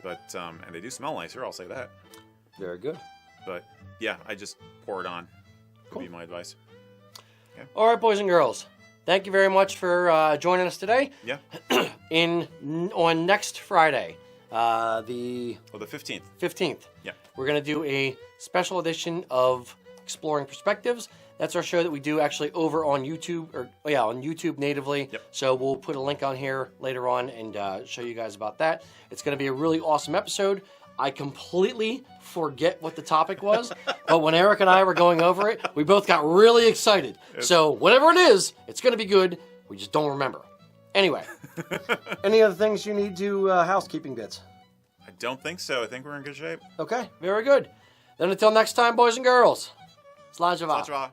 they do smell nicer, I'll say that. Very good. But yeah, I just pour it on. Would Cool. be my advice. Okay. All right, boys and girls. Thank you very much for joining us today. Yeah. On next Friday, the 15th. 15th. Yeah. We're going to do a special edition of Exploring Perspectives. That's our show that we do actually over on YouTube, on YouTube natively. Yep. So we'll put a link on here later on and show you guys about that. It's going to be a really awesome episode. I completely forget what the topic was, but when Eric and I were going over it, we both got really excited. So whatever it is, it's going to be good. We just don't remember. Anyway, any other things you need to housekeeping bits? I don't think so. I think we're in good shape. Okay, very good. Then until next time, boys and girls, Slàinte mhath. Slàinte mhath.